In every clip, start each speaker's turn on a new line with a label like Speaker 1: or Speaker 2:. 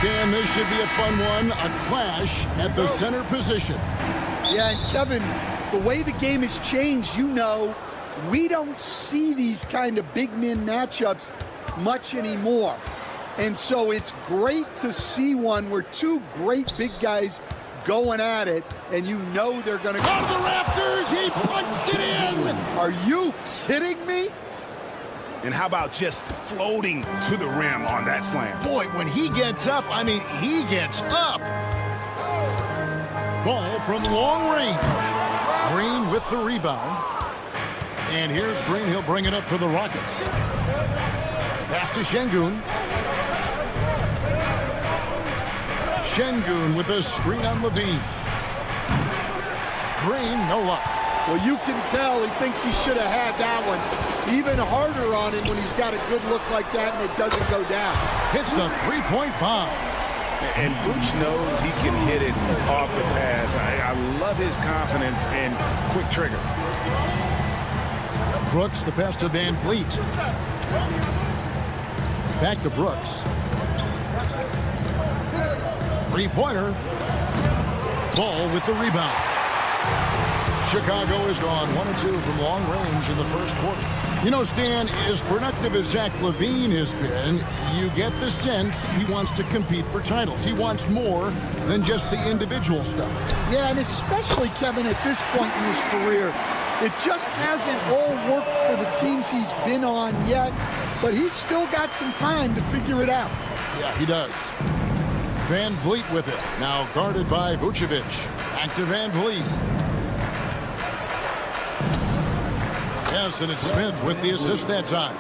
Speaker 1: Dan, this should be a fun one. A clash at the center position.
Speaker 2: Yeah, and Kevin, the way the game has changed, we don't see these kind of big men matchups much anymore. And so it's great to see one where two great big guys going at it, and they're going to
Speaker 1: go to the rafters. He punched it in.
Speaker 2: Are you kidding me?
Speaker 3: And how about just floating to the rim on that slam?
Speaker 1: Boy, when he gets up, he gets up. Ball from long range. Green with the rebound. And here's Green. He'll bring it up for the Rockets. Pass to Şengün. Şengün with a screen on Levine. Green, no luck.
Speaker 2: Well, you can tell he thinks he should have had that one. Even harder on him when he's got a good look like that and it doesn't go down.
Speaker 1: Hits the three-point bomb.
Speaker 3: And Booch knows he can hit it off the pass. I love his confidence and quick trigger.
Speaker 1: Brooks, the pass to Van Vliet. Back to Brooks. Three-pointer. Ball with the rebound. Chicago is gone 1-2 from long range in the first quarter. Stan, as productive as Zach LaVine has been, you get the sense he wants to compete for titles. He wants more than just the individual stuff.
Speaker 2: Yeah, and especially, Kevin, at this point in his career, it just hasn't all worked for the teams he's been on yet, but he's still got some time to figure it out.
Speaker 1: Yeah, he does. Van Vliet with it. Now guarded by Vucevic. Back to Van Vliet. Yes, and it's Smith with the assist that time.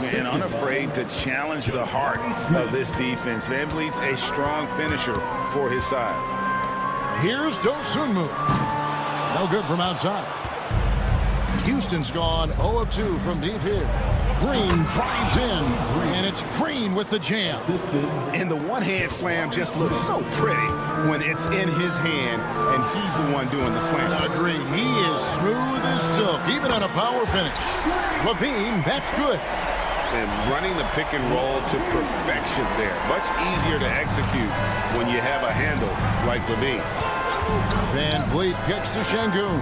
Speaker 3: Man, unafraid to challenge the heart of this defense. Van Vliet's a strong finisher for his size.
Speaker 1: Here's Dosunmu. No good from outside. Houston's gone 0 of 2 from deep here. Green drives in, and it's Green with the jam.
Speaker 3: And the one-hand slam just looks so pretty when it's in his hand, and he's the one doing the slam.
Speaker 1: Agreed. He is smooth as silk, even on a power finish. Levine, that's good.
Speaker 3: And running the pick and roll to perfection there. Much easier to execute when you have a handle like Levine.
Speaker 1: Van Vliet kicks to Şengün.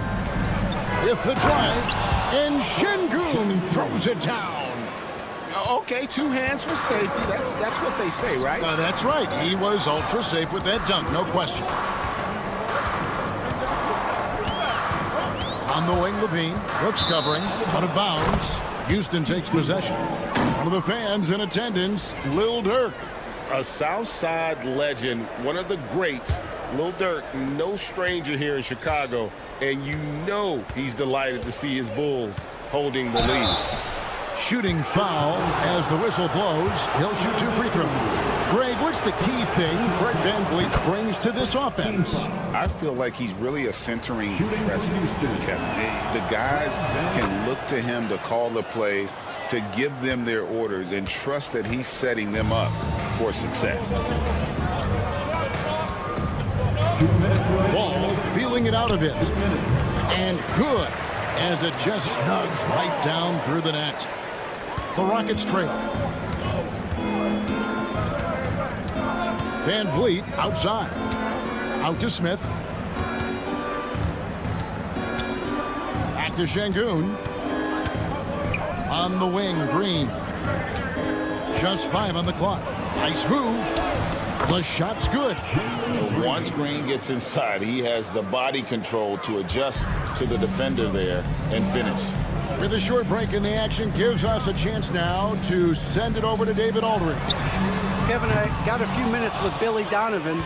Speaker 1: With the drive, and Şengün throws it down.
Speaker 3: Okay, two hands for safety. That's what they say, right?
Speaker 1: That's right. He was ultra safe with that dunk, no question. On the wing, Levine. Brooks covering, out of bounds. Houston takes possession. One of the fans in attendance, Lil Durk.
Speaker 3: A Southside legend, one of the greats. Lil Durk, no stranger here in Chicago, and he's delighted to see his Bulls holding the lead.
Speaker 1: Shooting foul as the whistle blows. He'll shoot 2 free throws. Greg, what's the key thing Fred Van Vliet brings to this offense?
Speaker 3: I feel like he's really a centering presence. The guys can look to him to call the play, to give them their orders, and trust that he's setting them up for success.
Speaker 1: Ball feeling it out a bit. And good, as it just snugs right down through the net. The Rockets trail. Van Vliet outside. Out to Smith. Back to Şengün. On the wing, Green. Just 5 on the clock. Nice move. The shot's good.
Speaker 3: Once Green gets inside, he has the body control to adjust to the defender there and finish.
Speaker 1: With a short break in the action, gives us a chance now to send it over to David Aldridge.
Speaker 4: Kevin, I got a few minutes with Billy Donovan.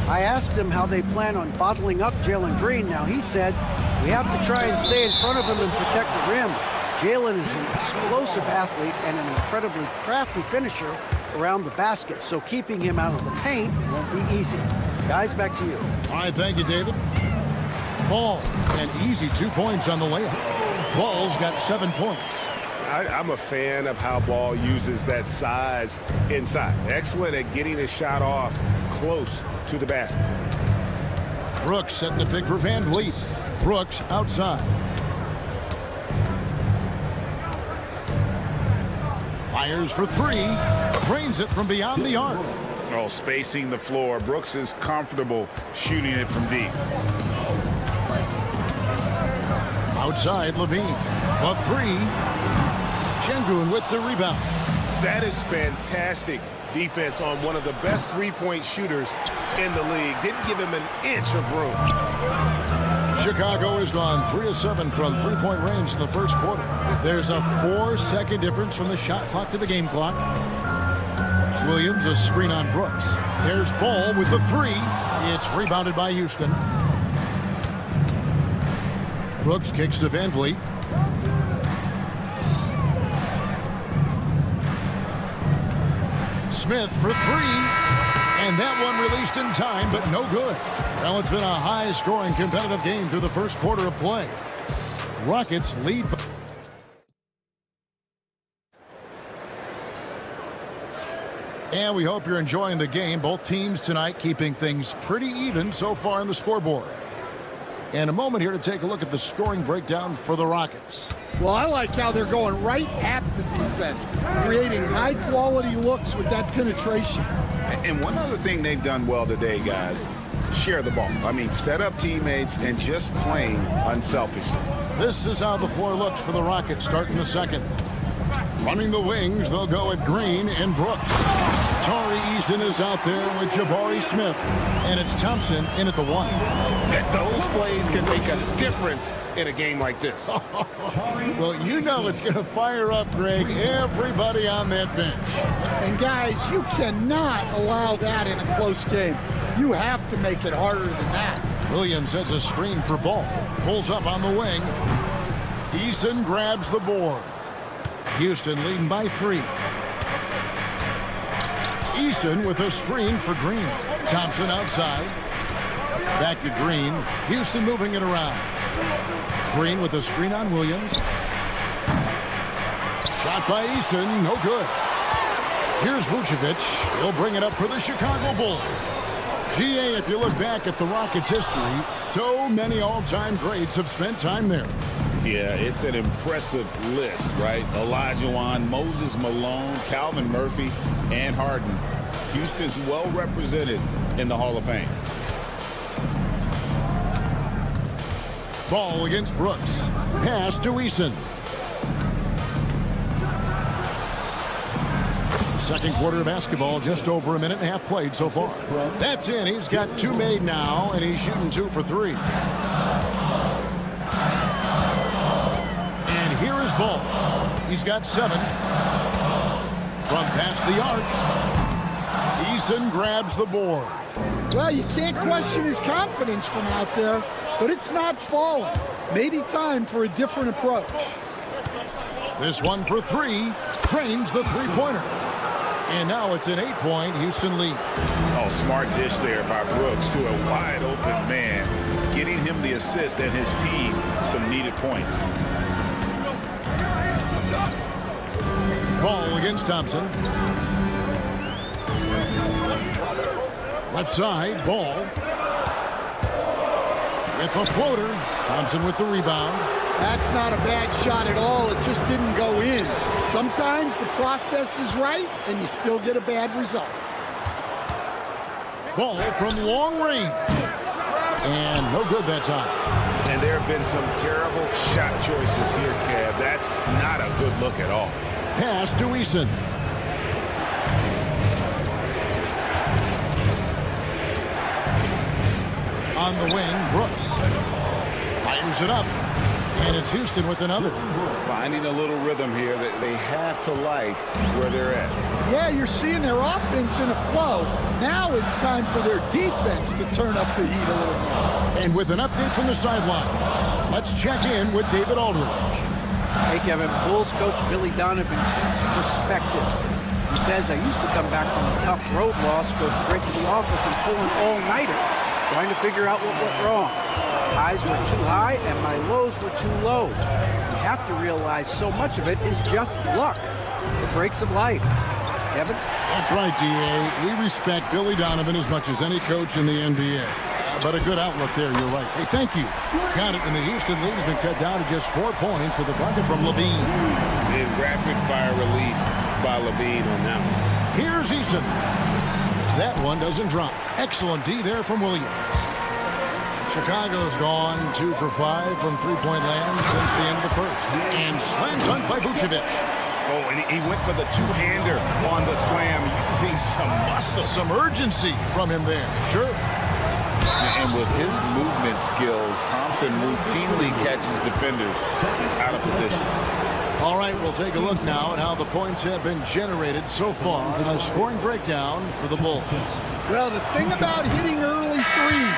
Speaker 4: I asked him how they plan on bottling up Jalen Green. Now, he said, we have to try and stay in front of him and protect the rim. Jalen is an explosive athlete and an incredibly crafty finisher around the basket, so keeping him out of the paint won't be easy. Guys, back to you.
Speaker 1: All right, thank you, David. Ball, an easy 2 points on the layup. Ball's got 7 points.
Speaker 3: I'm a fan of how Ball uses that size inside. Excellent at getting his shot off close to the basket.
Speaker 1: Brooks setting the pick for Van Vliet. Brooks outside. Fires for 3. Drains it from beyond the arc.
Speaker 3: Oh, spacing the floor. Brooks is comfortable shooting it from deep.
Speaker 1: Outside, Levine. The three. Şengün with the rebound.
Speaker 5: That is fantastic defense on one of the best three-point shooters in the league. Didn't give him an inch of room.
Speaker 1: Chicago is gone 3 of 7 from three-point range in the first quarter. There's a 4-second difference from the shot clock to the game clock. Williams, a screen on Brooks. There's Ball with the three. It's rebounded by Houston. Brooks kicks to Van Vliet. Smith for three. And that one released in time, but no good. Well, it's been a high-scoring competitive game through the first quarter of play. Rockets lead. And we hope you're enjoying the game. Both teams tonight keeping things pretty even so far in the scoreboard. And a moment here to take a look at the scoring breakdown for the Rockets.
Speaker 2: Well, I like how they're going right at the defense, creating high-quality looks with that penetration.
Speaker 3: And one other thing they've done well today, guys, share the ball. I mean, set up teammates and just playing unselfishly.
Speaker 1: This is how the floor looks for the Rockets starting the second. Running the wings, they'll go with Green and Brooks. Tari Eason is out there with Jabari Smith. And it's Thompson in at the one.
Speaker 5: And those plays can make a difference in a game like this.
Speaker 1: Well, you know it's going to fire up, Greg, everybody on that bench.
Speaker 2: And guys, you cannot allow that in a close game. You have to make it harder than that.
Speaker 1: Williams sets a screen for Ball. Pulls up on the wing. Eason grabs the board. Houston leading by 3. Eason with a screen for Green. Thompson outside. Back to Green. Houston moving it around. Green with a screen on Williams. Shot by Eason, no good. Here's Vucevic. He'll bring it up for the Chicago Bulls. GA, if you look back at the Rockets' history, so many all-time greats have spent time there.
Speaker 3: Yeah, it's an impressive list, right? Olajuwon, Moses Malone, Calvin Murphy, and Harden. Houston's well represented in the Hall of Fame.
Speaker 1: Ball against Brooks. Pass to Eason. Second quarter of basketball, just over a minute and a half played so far. That's in. He's got 2 made now, and he's shooting 2 for 3. And here is Ball. He's got 7. From past the arc. Eason grabs the board.
Speaker 2: Well, you can't question his confidence from out there, but it's not falling. Maybe time for a different approach.
Speaker 1: This one for 3. Trains the three-pointer. And now it's an 8-point Houston lead.
Speaker 3: Oh, smart dish there by Brooks to a wide-open man, getting him the assist and his team some needed points.
Speaker 1: Ball against Thompson. Left side, Ball. With the floater. Thompson with the rebound.
Speaker 2: That's not a bad shot at all. It just didn't go in. Sometimes the process is right, and you still get a bad result.
Speaker 1: Ball from long range. And no good that time.
Speaker 5: And there have been some terrible shot choices here, Kev. That's not a good look at all.
Speaker 1: Pass to Eason. On the wing, Brooks. Fires it up. And it's Houston with another.
Speaker 3: Finding a little rhythm here that they have to like where they're at.
Speaker 2: Yeah, you're seeing their offense in a flow. Now it's time for their defense to turn up the heat a little more.
Speaker 1: And with an update from the sideline, let's check in with David Aldridge.
Speaker 4: Hey, Kevin, Bulls coach Billy Donovan keeps perspective. He says, I used to come back from a tough road loss, go straight to the office and pull an all-nighter, trying to figure out what went wrong. My highs were too high and my lows were too low. You have to realize so much of it is just luck, the breaks of life. Kevin?
Speaker 1: That's right, D.A. We respect Billy Donovan as much as any coach in the NBA. But a good outlook there, you're right. Hey, thank you. Count it, and the Houston lead has been cut down to just 4 points with a bucket from Levine.
Speaker 3: And rapid-fire release by Levine on that one.
Speaker 1: Here's Eason. That one doesn't drop. Excellent D there from Williams. Chicago's gone 2 for 5 from three-point land since the end of the first. And slam dunk by Vucevic.
Speaker 5: Oh, and he went for the two-hander on the slam, using some muscle.
Speaker 1: Some urgency from him there. Sure.
Speaker 3: And with his movement skills, Thompson routinely catches defenders out of position.
Speaker 1: All right, we'll take a look now at how the points have been generated so far. A scoring breakdown for the Bulls.
Speaker 2: Well, the thing about hitting early threes,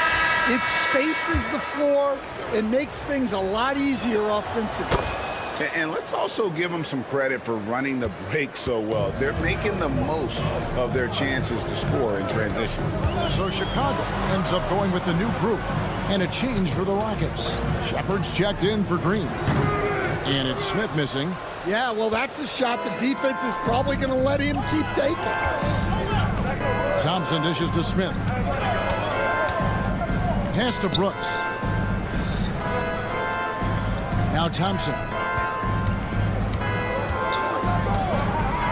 Speaker 2: it spaces the floor and makes things a lot easier offensively.
Speaker 3: And let's also give them some credit for running the break so well. They're making the most of their chances to score in transition.
Speaker 1: So Chicago ends up going with the new group and a change for the Rockets. Shepard's checked in for Green. And it's Smith missing.
Speaker 2: Yeah, well, that's a shot the defense is probably going to let him keep taking.
Speaker 1: Thompson dishes to Smith. Pass to Brooks. Now Thompson.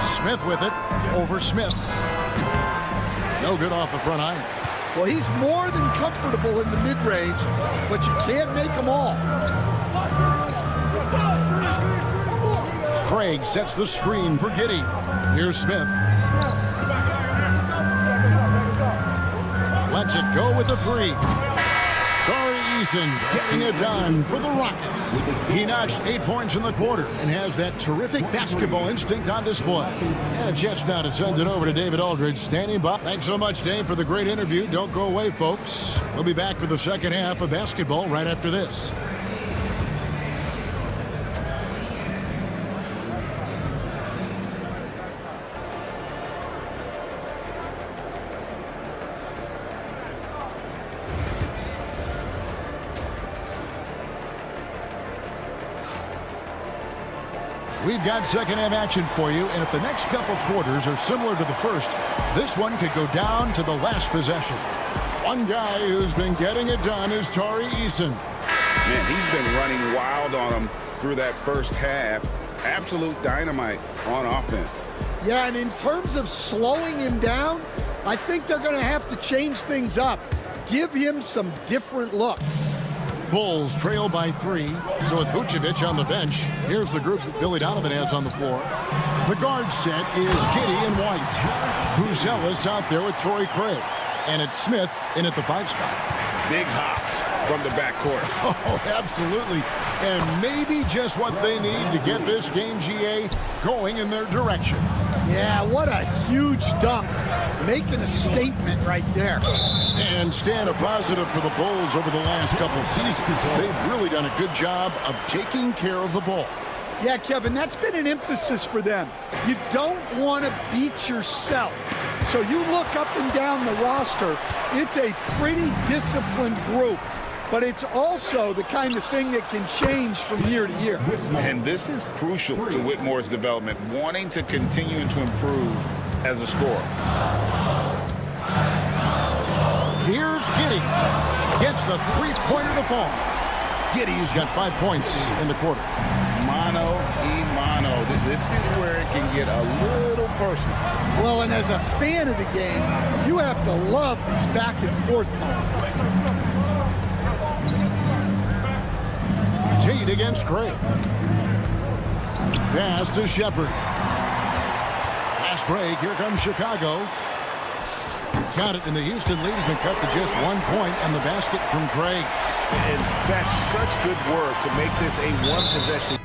Speaker 1: Smith with it. Over Smith. No good off the front iron.
Speaker 2: Well, he's more than comfortable in the mid-range, but you can't make them all.
Speaker 1: Craig sets the screen for Giddey. Here's Smith. Lets it go with the three. Tari Eason getting it done for the Rockets. He notched 8 points in the quarter and has that terrific basketball instinct on display. And a chance now to send it over to David Aldridge standing by. Thanks so much, Dave, for the great interview. Don't go away, folks. We'll be back for the second half of basketball right after this. We've got second half action for you, and if the next couple quarters are similar to the first, this one could go down to the last possession. One guy who's been getting it done is Tari Eason.
Speaker 3: Man, he's been running wild on him through that first half. Absolute dynamite on offense.
Speaker 2: Yeah, and in terms of slowing him down, I think they're going to have to change things up. Give him some different looks.
Speaker 1: Bulls trail by 3, so with Vucevic on the bench, here's the group that Billy Donovan has on the floor. The guard set is Giddey and White. Buzelis out there with Torrey Craig. And it's Smith in at the 5 spot.
Speaker 5: Big hops from the backcourt.
Speaker 1: Oh, absolutely. And maybe just what they need to get this game, GA, going in their direction.
Speaker 2: Yeah, what a huge dunk. Making a statement right there.
Speaker 1: And Stan, a positive for the Bulls over the last couple seasons. They've really done a good job of taking care of the ball.
Speaker 2: Yeah, Kevin, that's been an emphasis for them. You don't want to beat yourself. So you look up and down the roster, it's a pretty disciplined group. But it's also the kind of thing that can change from year to year.
Speaker 3: And this is crucial to Whitmore's development, wanting to continue to improve as a scorer.
Speaker 1: Here's Giddey. Gets the three-pointer to fall. Giddey's got 5 points in the quarter.
Speaker 3: Mano y mano. This is where it can get a little personal.
Speaker 2: Well, and as a fan of the game, you have to love these back-and-forth moments.
Speaker 1: Tate against Craig. Pass to Shepard. Fast break. Here comes Chicago. Got it, and the Houston lead has been cut to just 1 point on the basket from Craig.
Speaker 5: And that's such good work to make this a one-possession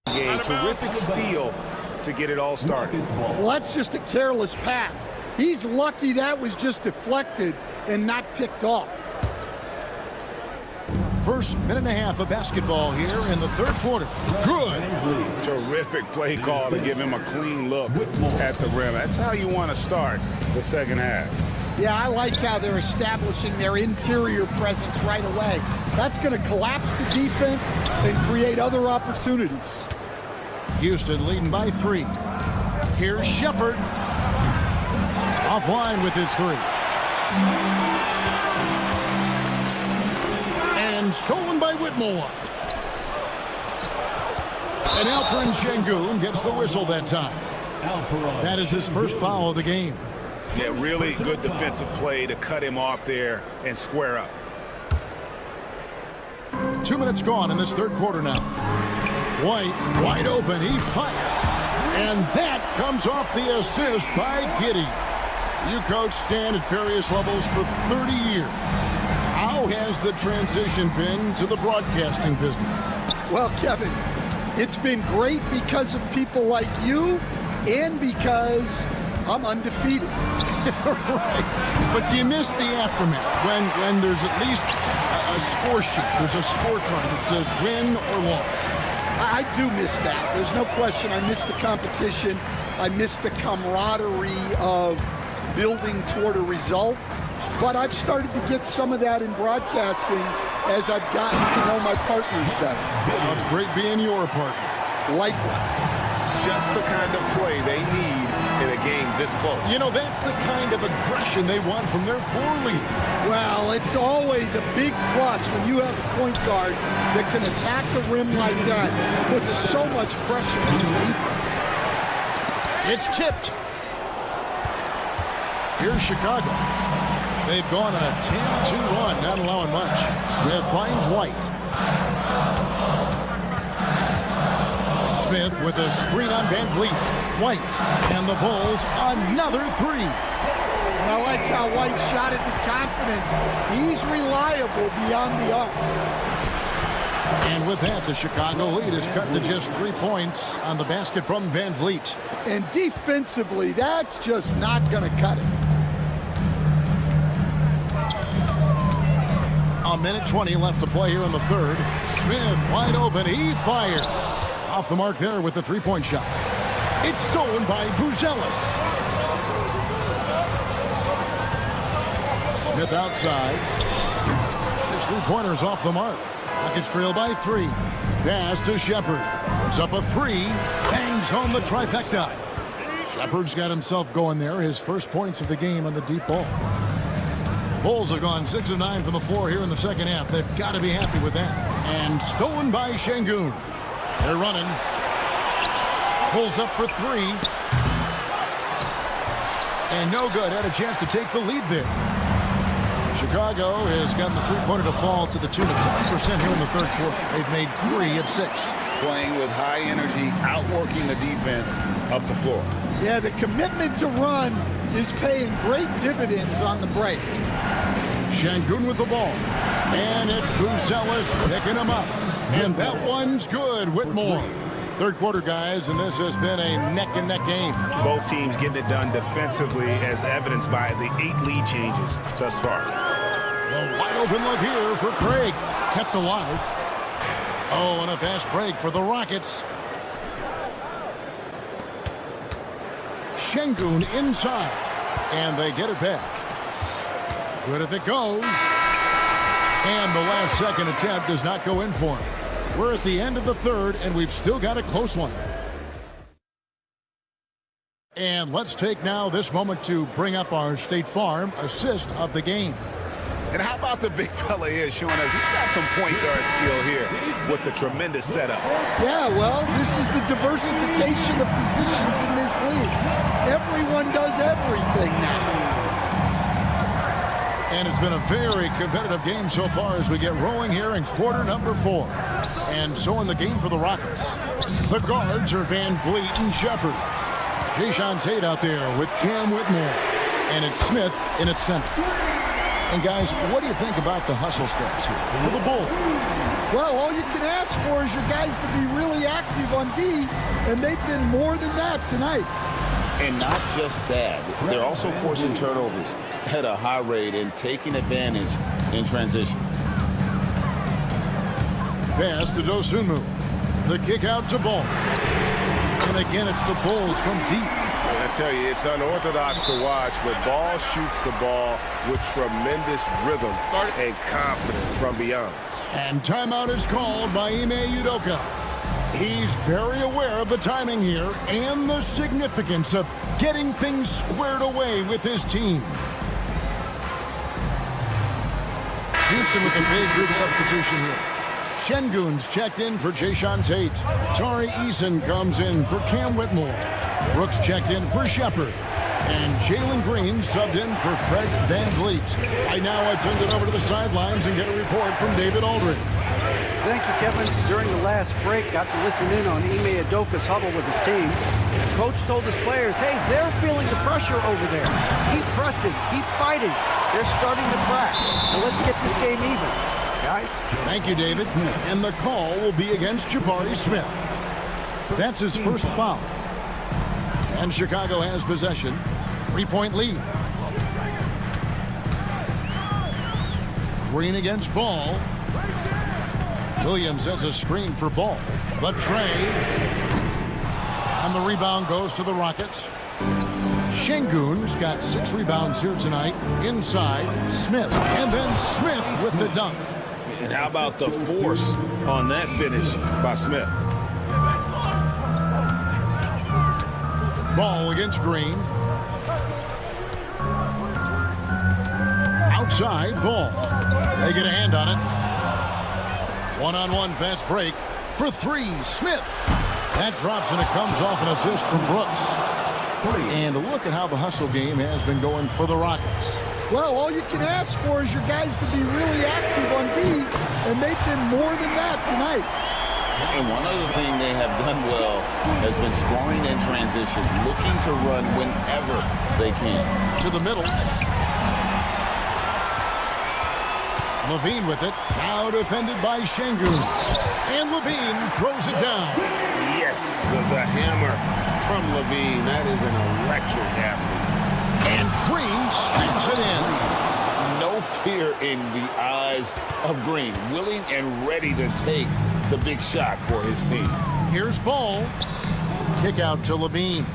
Speaker 5: game. Terrific steal to get it all started.
Speaker 2: Well, that's just a careless pass. He's lucky that was just deflected and not picked off.
Speaker 1: First minute and a half of basketball here in the third quarter. Good.
Speaker 3: Terrific play call to give him a clean look at the rim. That's how you want to start the second half.
Speaker 2: Yeah, I like how they're establishing their interior presence right away. That's going to collapse the defense and create other opportunities.
Speaker 1: Houston leading by 3. Here's Shepard. Offline with his 3. And stolen by Whitmore. And Alperen Şengün gets the whistle that time. That is his first foul of the game.
Speaker 5: Yeah, really good defensive play to cut him off there and square up.
Speaker 1: 2 minutes gone in this third quarter now. White, wide open, he fires. And that comes off the assist by Giddey. You coached Stan at various levels for 30 years. How has the transition been to the broadcasting business?
Speaker 2: Well, Kevin, it's been great because of people like you and because I'm undefeated.
Speaker 1: Right. But do you miss the aftermath when there's at least a score sheet? There's a scorecard that says win or loss.
Speaker 2: I do miss that. There's no question. I miss the competition. I miss the camaraderie of building toward a result. But I've started to get some of that in broadcasting as I've gotten to know my partners better.
Speaker 1: Well, it's great being your partner.
Speaker 2: Likewise.
Speaker 5: Just the kind of play they need in a game this close.
Speaker 1: You know, that's the kind of aggression they want from their floor leader.
Speaker 2: Well, it's always a big plus when you have a point guard that can attack the rim like that. Puts so much pressure on the defense.
Speaker 1: It's tipped. Here's Chicago. They've gone on a 10-2 run, not allowing much. Smith finds White. Smith with a screen on Van Vliet. White and the Bulls another three.
Speaker 2: I like how White shot it with confidence. He's reliable beyond the arc.
Speaker 1: And with that, the Chicago lead is cut to just 3 points on the basket from Van Vliet.
Speaker 2: And defensively, that's just not going to cut it.
Speaker 1: A minute 20 left to play here in the third. Smith wide open. He fires. Off the mark there with the three-point shot. It's stolen by Buzelis. Smith outside. His three-pointer's off the mark. Rockets trail by 3. Pass to Shepard. Puts up a 3. Bangs home the trifecta. Shepard's got himself going there. His first points of the game on the deep ball. Bulls have gone 6 of 9 from the floor here in the second half. They've got to be happy with that. And stolen by Şengün. They're running. Pulls up for 3. And no good. Had a chance to take the lead there. Chicago has gotten the three-pointer to fall to the tune of 50% here in the third quarter. They've made 3 of 6.
Speaker 3: Playing with high energy, outworking the defense up the floor.
Speaker 2: Yeah, the commitment to run is paying great dividends on the break.
Speaker 1: Şengün with the ball. And it's Buzelis picking him up. And that one's good. Whitmore. Third quarter, guys, and this has been a neck-and-neck game.
Speaker 5: Both teams getting it done defensively as evidenced by the 8 lead changes thus far.
Speaker 1: A wide open look here for Craig. Kept alive. Oh, and a fast break for the Rockets. Şengün inside. And they get it back. Good if it goes. And the last second attempt does not go in for him. We're at the end of the third, and we've still got a close one. And let's take now this moment to bring up our State Farm assist of the game.
Speaker 5: And how about the big fella here showing us he's got some point guard skill here with the tremendous setup.
Speaker 2: Yeah, well, this is the diversification of positions in this league. Everyone does everything now.
Speaker 1: And it's been a very competitive game so far as we get rolling here in quarter number 4. And so in the game for the Rockets. The guards are Van Vliet and Shepard. Jason Tate out there with Cam Whitmore. And it's Smith in its center. And guys, what do you think about the hustle stats here for the Bulls?
Speaker 2: Well, all you can ask for is your guys to be really active on D, and they've been more than that tonight.
Speaker 3: And not just that, they're also forcing turnovers at a high rate and taking advantage in transition.
Speaker 1: Pass to Dosunmu. The kick out to Ball. And again, it's the Bulls from deep.
Speaker 5: I tell you, it's unorthodox to watch, but Ball shoots the ball with tremendous rhythm and confidence from beyond.
Speaker 1: And timeout is called by Ime Udoka. He's very aware of the timing here and the significance of getting things squared away with his team. Houston with a big group substitution here. Şengün's checked in for Jayshawn Tate. Tari Eason comes in for Cam Whitmore. Brooks checked in for Shepard. And Jalen Green subbed in for Fred Van Vliet. Right now, let's send it over to the sidelines and get a report from David Aldridge.
Speaker 4: Thank you, Kevin. During the last break, got to listen in on Ime Udoka's huddle with his team. Coach told his players, hey, they're feeling the pressure over there. Keep pressing, keep fighting. They're starting to crack. Now let's get this game even, guys.
Speaker 1: Thank you, David. And the call will be against Jabari Smith. That's his first foul. And Chicago has possession. 3-point lead. Green against Ball. Williams sets a screen for Ball. The trade. And the rebound goes to the Rockets. Şengün's got 6 rebounds here tonight. Inside, Smith. And then Smith with the dunk.
Speaker 5: And how about the force on that finish by Smith?
Speaker 1: Ball against Green. Outside, Ball. They get a hand on it. One-on-one fast break for 3. Smith. That drops and it comes off an assist from Brooks. And look at how the hustle game has been going for the Rockets.
Speaker 2: Well, all you can ask for is your guys to be really active on D, and they've been more than that tonight.
Speaker 3: And one other thing they have done well has been scoring in transition, looking to run whenever they can.
Speaker 1: To the middle. Levine with it. Now defended by Şengün. And Levine throws it down.
Speaker 5: Yes, the hammer from Levine. That is an electric athlete.
Speaker 1: And Green slams it in.
Speaker 3: No fear in the eyes of Green. Willing and ready to take the big shot for his team.
Speaker 1: Here's Ball. Kick out to Levine.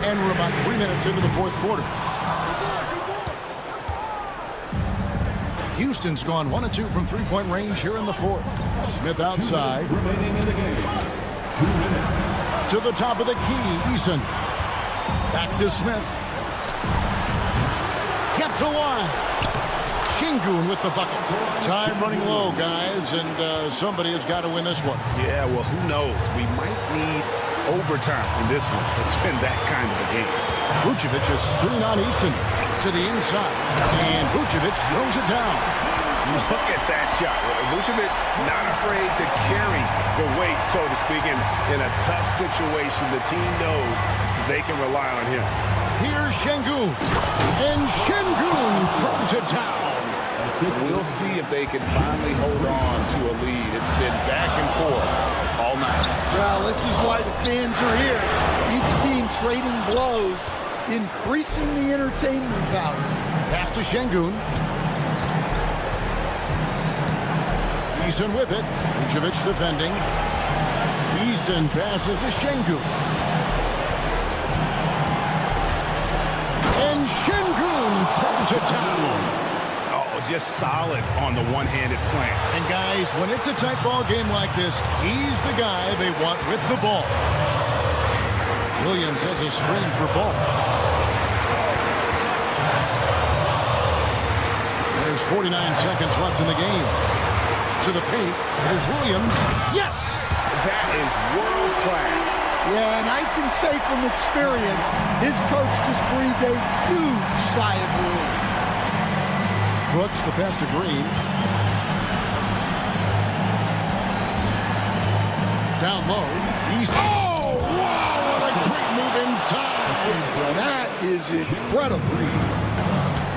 Speaker 1: And we're about 3 minutes into the fourth quarter. Houston's gone 1 of 2 from 3-point range here in the fourth. Smith outside. To the top of the key, Eason. Back to Smith. Kept alive. Şengün with the bucket. Time running low, guys, and somebody has got to win this one.
Speaker 5: Yeah, well, who knows? We might need overtime in this one. It's been that kind of a game.
Speaker 1: Vucevic is screen on Easton to the inside, and Vucevic throws it down.
Speaker 5: Look at that shot. Vucevic not afraid to carry the weight, so to speak, in a tough situation. The team knows they can rely on him.
Speaker 1: Here's Şengün, and Şengün throws it down.
Speaker 3: We'll see if they can finally hold on to a lead. It's been back and forth all night.
Speaker 2: Well, this is why the fans are here. Each team trading blows, increasing the entertainment value.
Speaker 1: Pass to Şengün. Eason with it. Vucevic defending. Eason passes to Şengün. And Şengün throws it down.
Speaker 5: Just solid on the one-handed slam.
Speaker 1: And guys, when it's a tight ball game like this, he's the guy they want with the ball. Williams has a screen for Ball. There's 49 seconds left in the game. To the paint, there's Williams. Yes!
Speaker 5: That is world class.
Speaker 2: Yeah, and I can say from experience, his coach just breathed a huge sigh of relief.
Speaker 1: Brooks, the pass to Green. Down low. He's... Oh, wow, what a great move inside.
Speaker 2: That is incredible.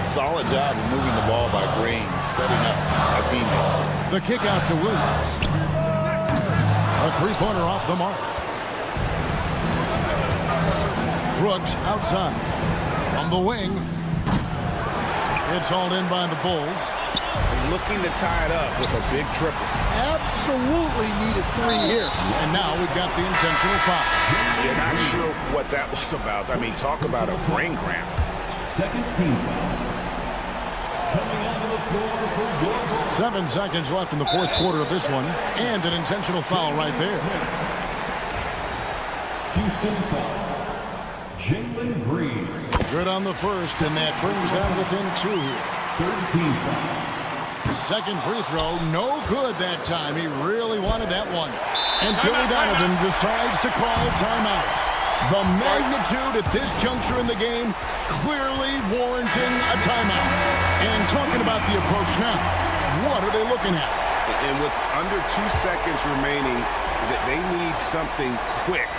Speaker 3: Solid job of moving the ball by Green, setting up a teammate.
Speaker 1: The kick out to Williams. A three-pointer off the mark. Brooks outside. From the wing. It's hauled in by the Bulls.
Speaker 5: Looking to tie it up with a big triple.
Speaker 2: Absolutely need a 3 here.
Speaker 1: And now we've got the intentional foul.
Speaker 5: You're not sure what that was about. I mean, talk about a brain cramp.
Speaker 6: Second team foul. Coming onto the floor for your
Speaker 1: 7 seconds left in the fourth quarter of this one. And an intentional foul right there.
Speaker 6: Houston foul. Jalen Green.
Speaker 1: Good on the first, and that brings them within 2 here.
Speaker 6: Third team foul.
Speaker 1: Second free throw, no good that time. He really wanted that one. And Billy Donovan decides to call timeout. The magnitude at this juncture in the game clearly warranting a timeout. And talking about the approach now, what are they looking at?
Speaker 5: And with under 2 seconds remaining, they need something quick.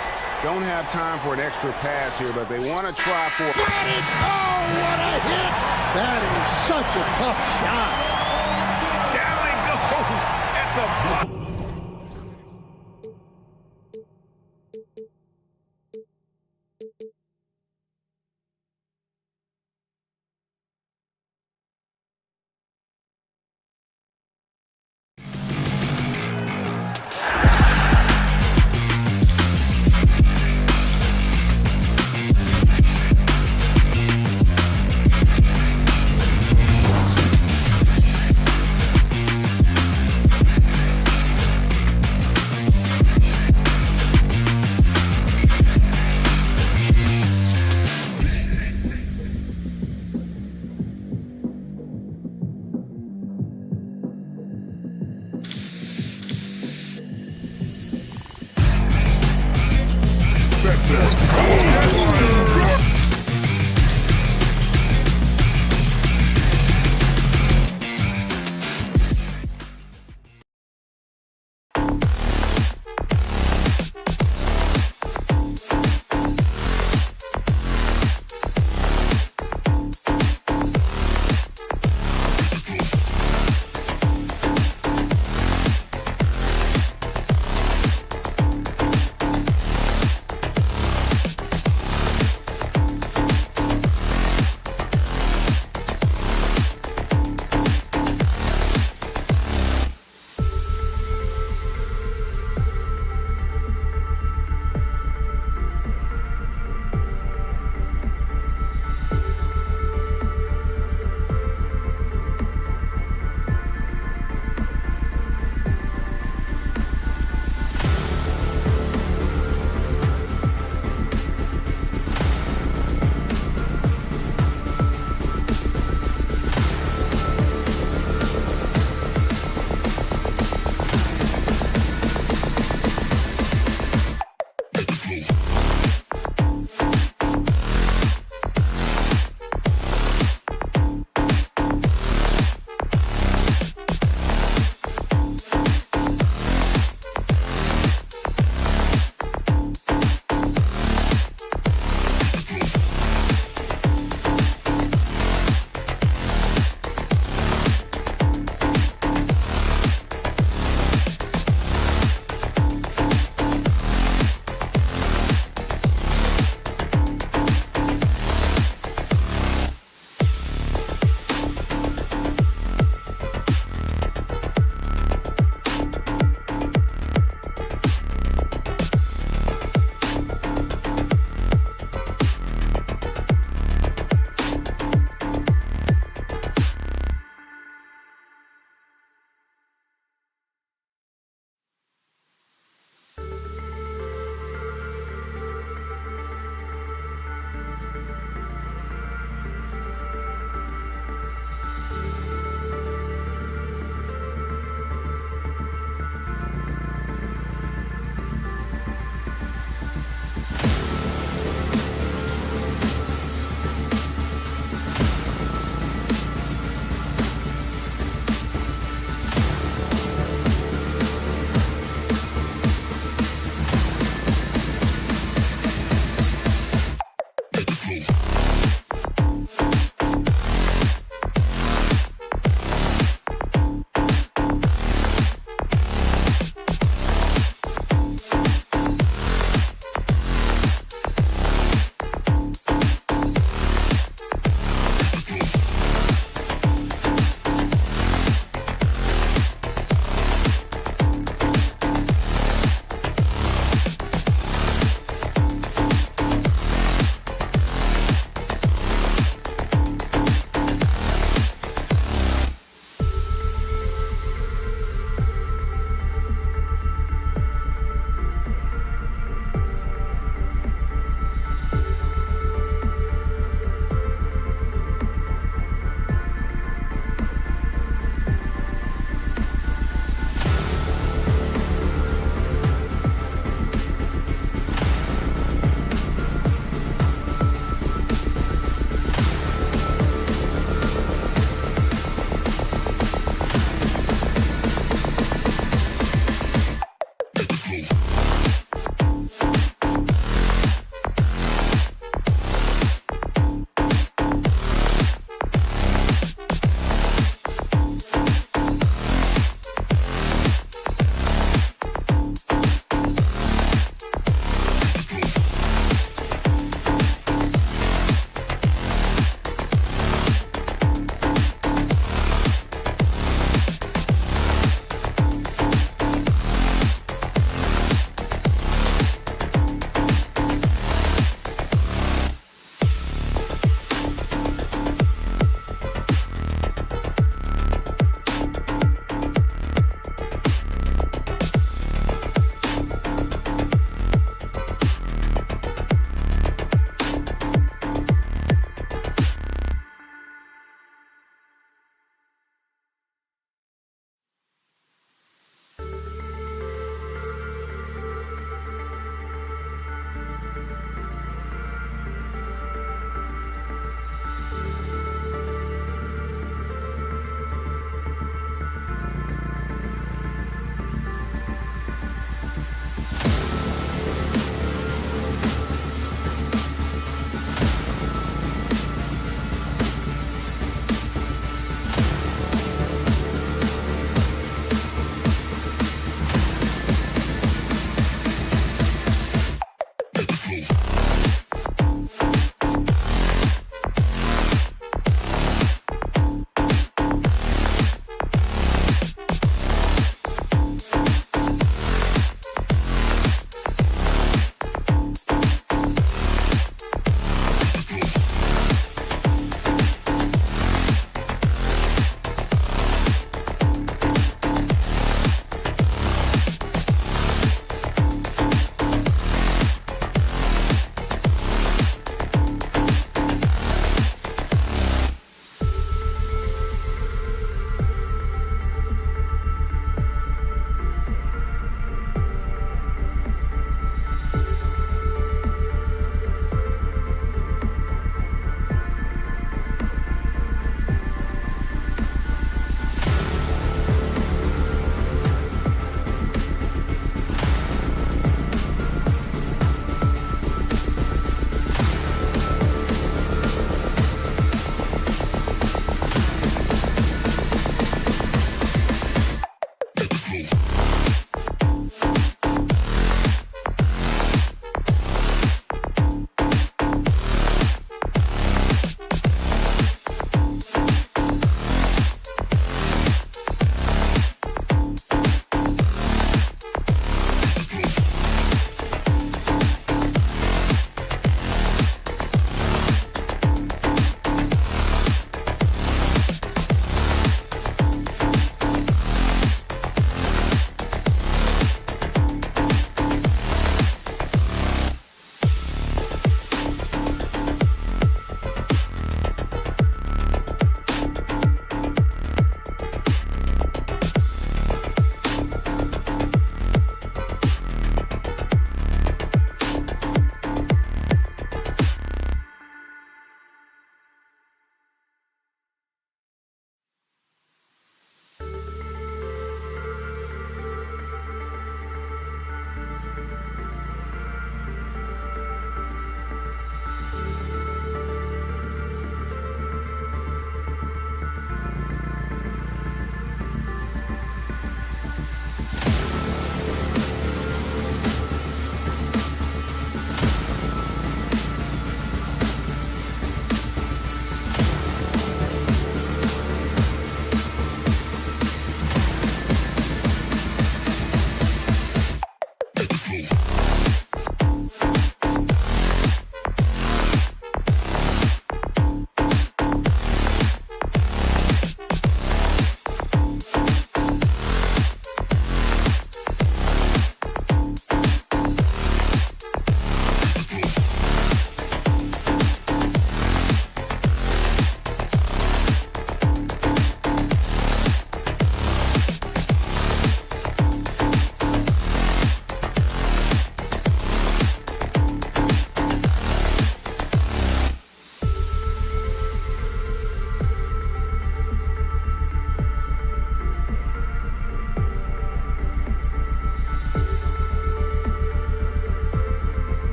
Speaker 5: Don't have time for an extra pass here, but they want to try for...
Speaker 1: Got it! Oh, what a hit!
Speaker 2: That is such a tough shot.
Speaker 5: Down it goes at the block.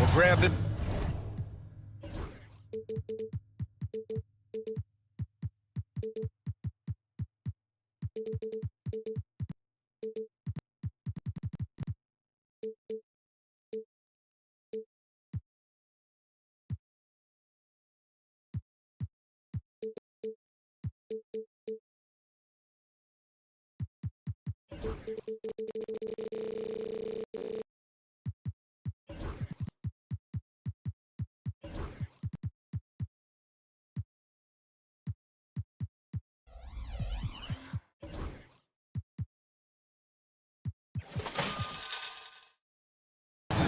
Speaker 5: We'll grab it.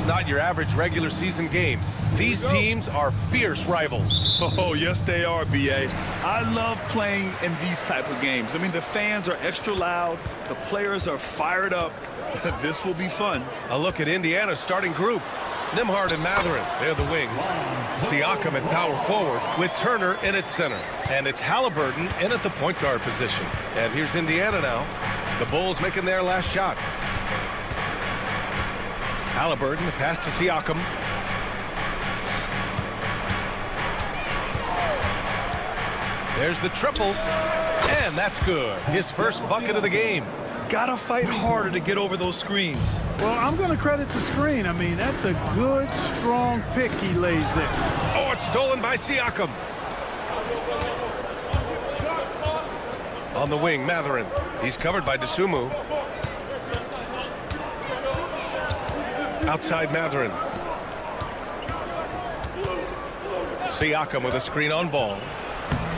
Speaker 5: Not your average regular season game. These teams are fierce rivals.
Speaker 7: Oh, yes, they are, B.A. I love playing in these type of games. I mean, the fans are extra loud. The players are fired up. This will be fun.
Speaker 5: A look at Indiana's starting group. Nembhard and Mathurin, they're the wings. Siakam at power forward with Turner in at center. And it's Halliburton in at the point guard position. And here's Indiana now. The Bulls making their last shot. Halliburton, the pass to Siakam. There's the triple, and that's good. His first bucket of the game.
Speaker 7: Gotta fight harder to get over those screens.
Speaker 8: Well, I'm going to credit the screen. I mean, that's a good, strong pick he lays there.
Speaker 5: Oh, it's stolen by Siakam. On the wing, Mathurin. He's covered by Dosunmu. Outside Mathurin. Siakam with a screen on ball.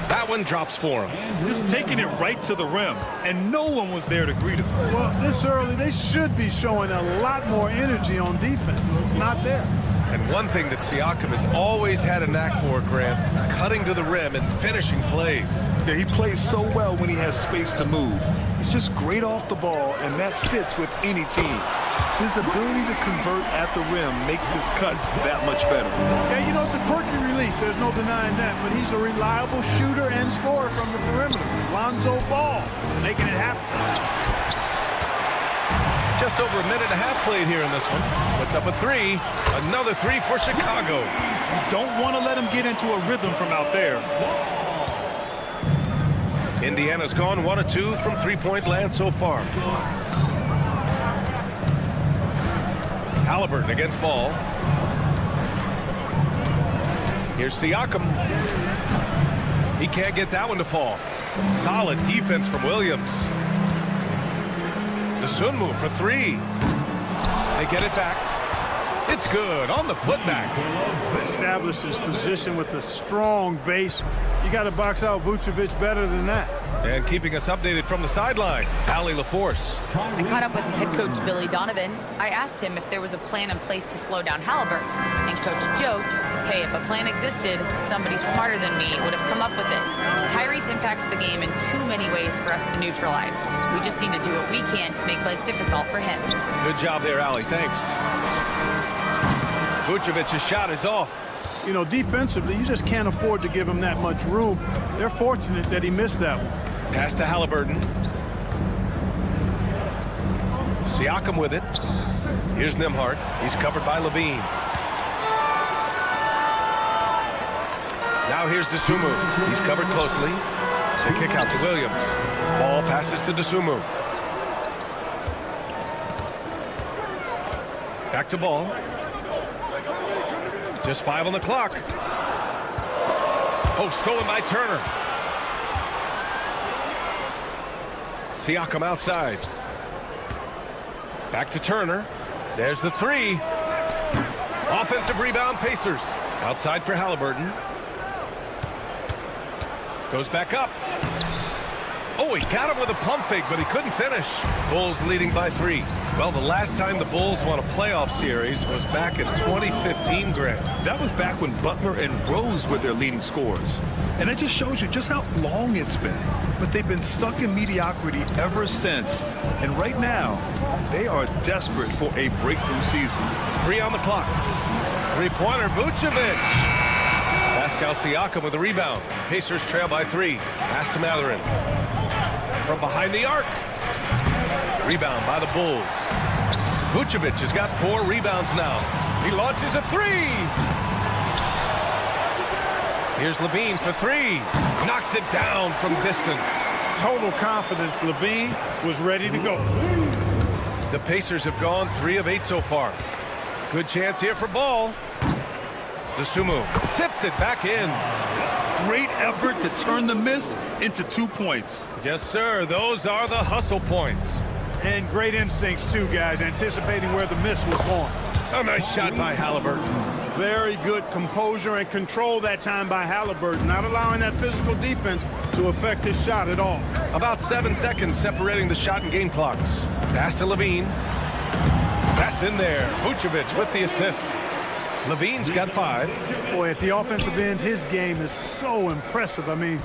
Speaker 5: That one drops for him.
Speaker 7: Just taking it right to the rim, and no one was there to greet him.
Speaker 8: Well, this early, they should be showing a lot more energy on defense. It's not there.
Speaker 5: And one thing that Siakam has always had a knack for, Grant, cutting to the rim and finishing plays.
Speaker 7: Yeah, he plays so well when he has space to move. He's just great off the ball, and that fits with any team. His ability to convert at the rim makes his cuts that much better.
Speaker 8: Yeah, you know, it's a quirky release. There's no denying that. But he's a reliable shooter and scorer from the perimeter. Lonzo Ball, making it happen.
Speaker 5: Just over a minute and a half played here in this one. Puts up a three. Another three for Chicago.
Speaker 7: You don't want to let him get into a rhythm from out there.
Speaker 5: Indiana's gone 1 of 2 from three-point land so far. Halliburton against ball. Here's Siakam. He can't get that one to fall. Solid defense from Williams. Dosunmu for three. They get it back. It's good on the putback.
Speaker 8: Establishes position with a strong base. You got to box out Vucevic better than that.
Speaker 5: And keeping us updated from the sideline, Allie LaForce.
Speaker 9: I caught up with head coach Billy Donovan. I asked him if there was a plan in place to slow down Halliburton. And coach joked, hey, if a plan existed, somebody smarter than me would have come up with it. Tyrese impacts the game in too many ways for us to neutralize. We just need to do what we can to make life difficult for him.
Speaker 5: Good job there, Allie. Thanks. Vucevic's shot is off.
Speaker 8: You know, defensively, you just can't afford to give him that much room. They're fortunate that he missed that one.
Speaker 5: Pass to Halliburton. Siakam with it. Here's Nembhard. He's covered by Levine. Now here's Dosunmu. He's covered closely. The kick out to Williams. Ball passes to Dosunmu. Back to ball. Just 5 on the clock. Oh, stolen by Turner. Siakam outside. Back to Turner. There's the three. Offensive rebound, Pacers. Outside for Halliburton. Goes back up. Oh, he got him with a pump fake, but he couldn't finish. Bulls leading by 3. Well, the last time the Bulls won a playoff series was back in 2015, Grant.
Speaker 7: That was back when Butler and Rose were their leading scorers. And it just shows you just how long it's been. But they've been stuck in mediocrity ever since. And right now, they are desperate for a breakthrough season.
Speaker 5: 3 on the clock. Three-pointer, Vucevic. Pascal Siakam with a rebound. Pacers trail by 3. Pass to Mathurin. From behind the arc. Rebound by the Bulls. Vucevic has got 4 rebounds now. He launches a 3. Here's Levine for 3. Knocks it down from distance.
Speaker 8: Total confidence. Levine was ready to go.
Speaker 5: The Pacers have gone 3 of 8 so far. Good chance here for ball. Dosunmu tips it back in.
Speaker 7: Great effort to turn the miss into 2 points.
Speaker 5: Yes, sir. Those are the hustle points.
Speaker 8: And great instincts, too, guys, anticipating where the miss was going.
Speaker 5: A nice shot by Halliburton.
Speaker 8: Very good composure and control that time by Halliburton, not allowing that physical defense to affect his shot at all.
Speaker 5: About 7 seconds separating the shot and game clocks. Pass to Levine. That's in there. Vucevic with the assist. Levine's got 5.
Speaker 8: Boy, at the offensive end, his game is so impressive. I mean,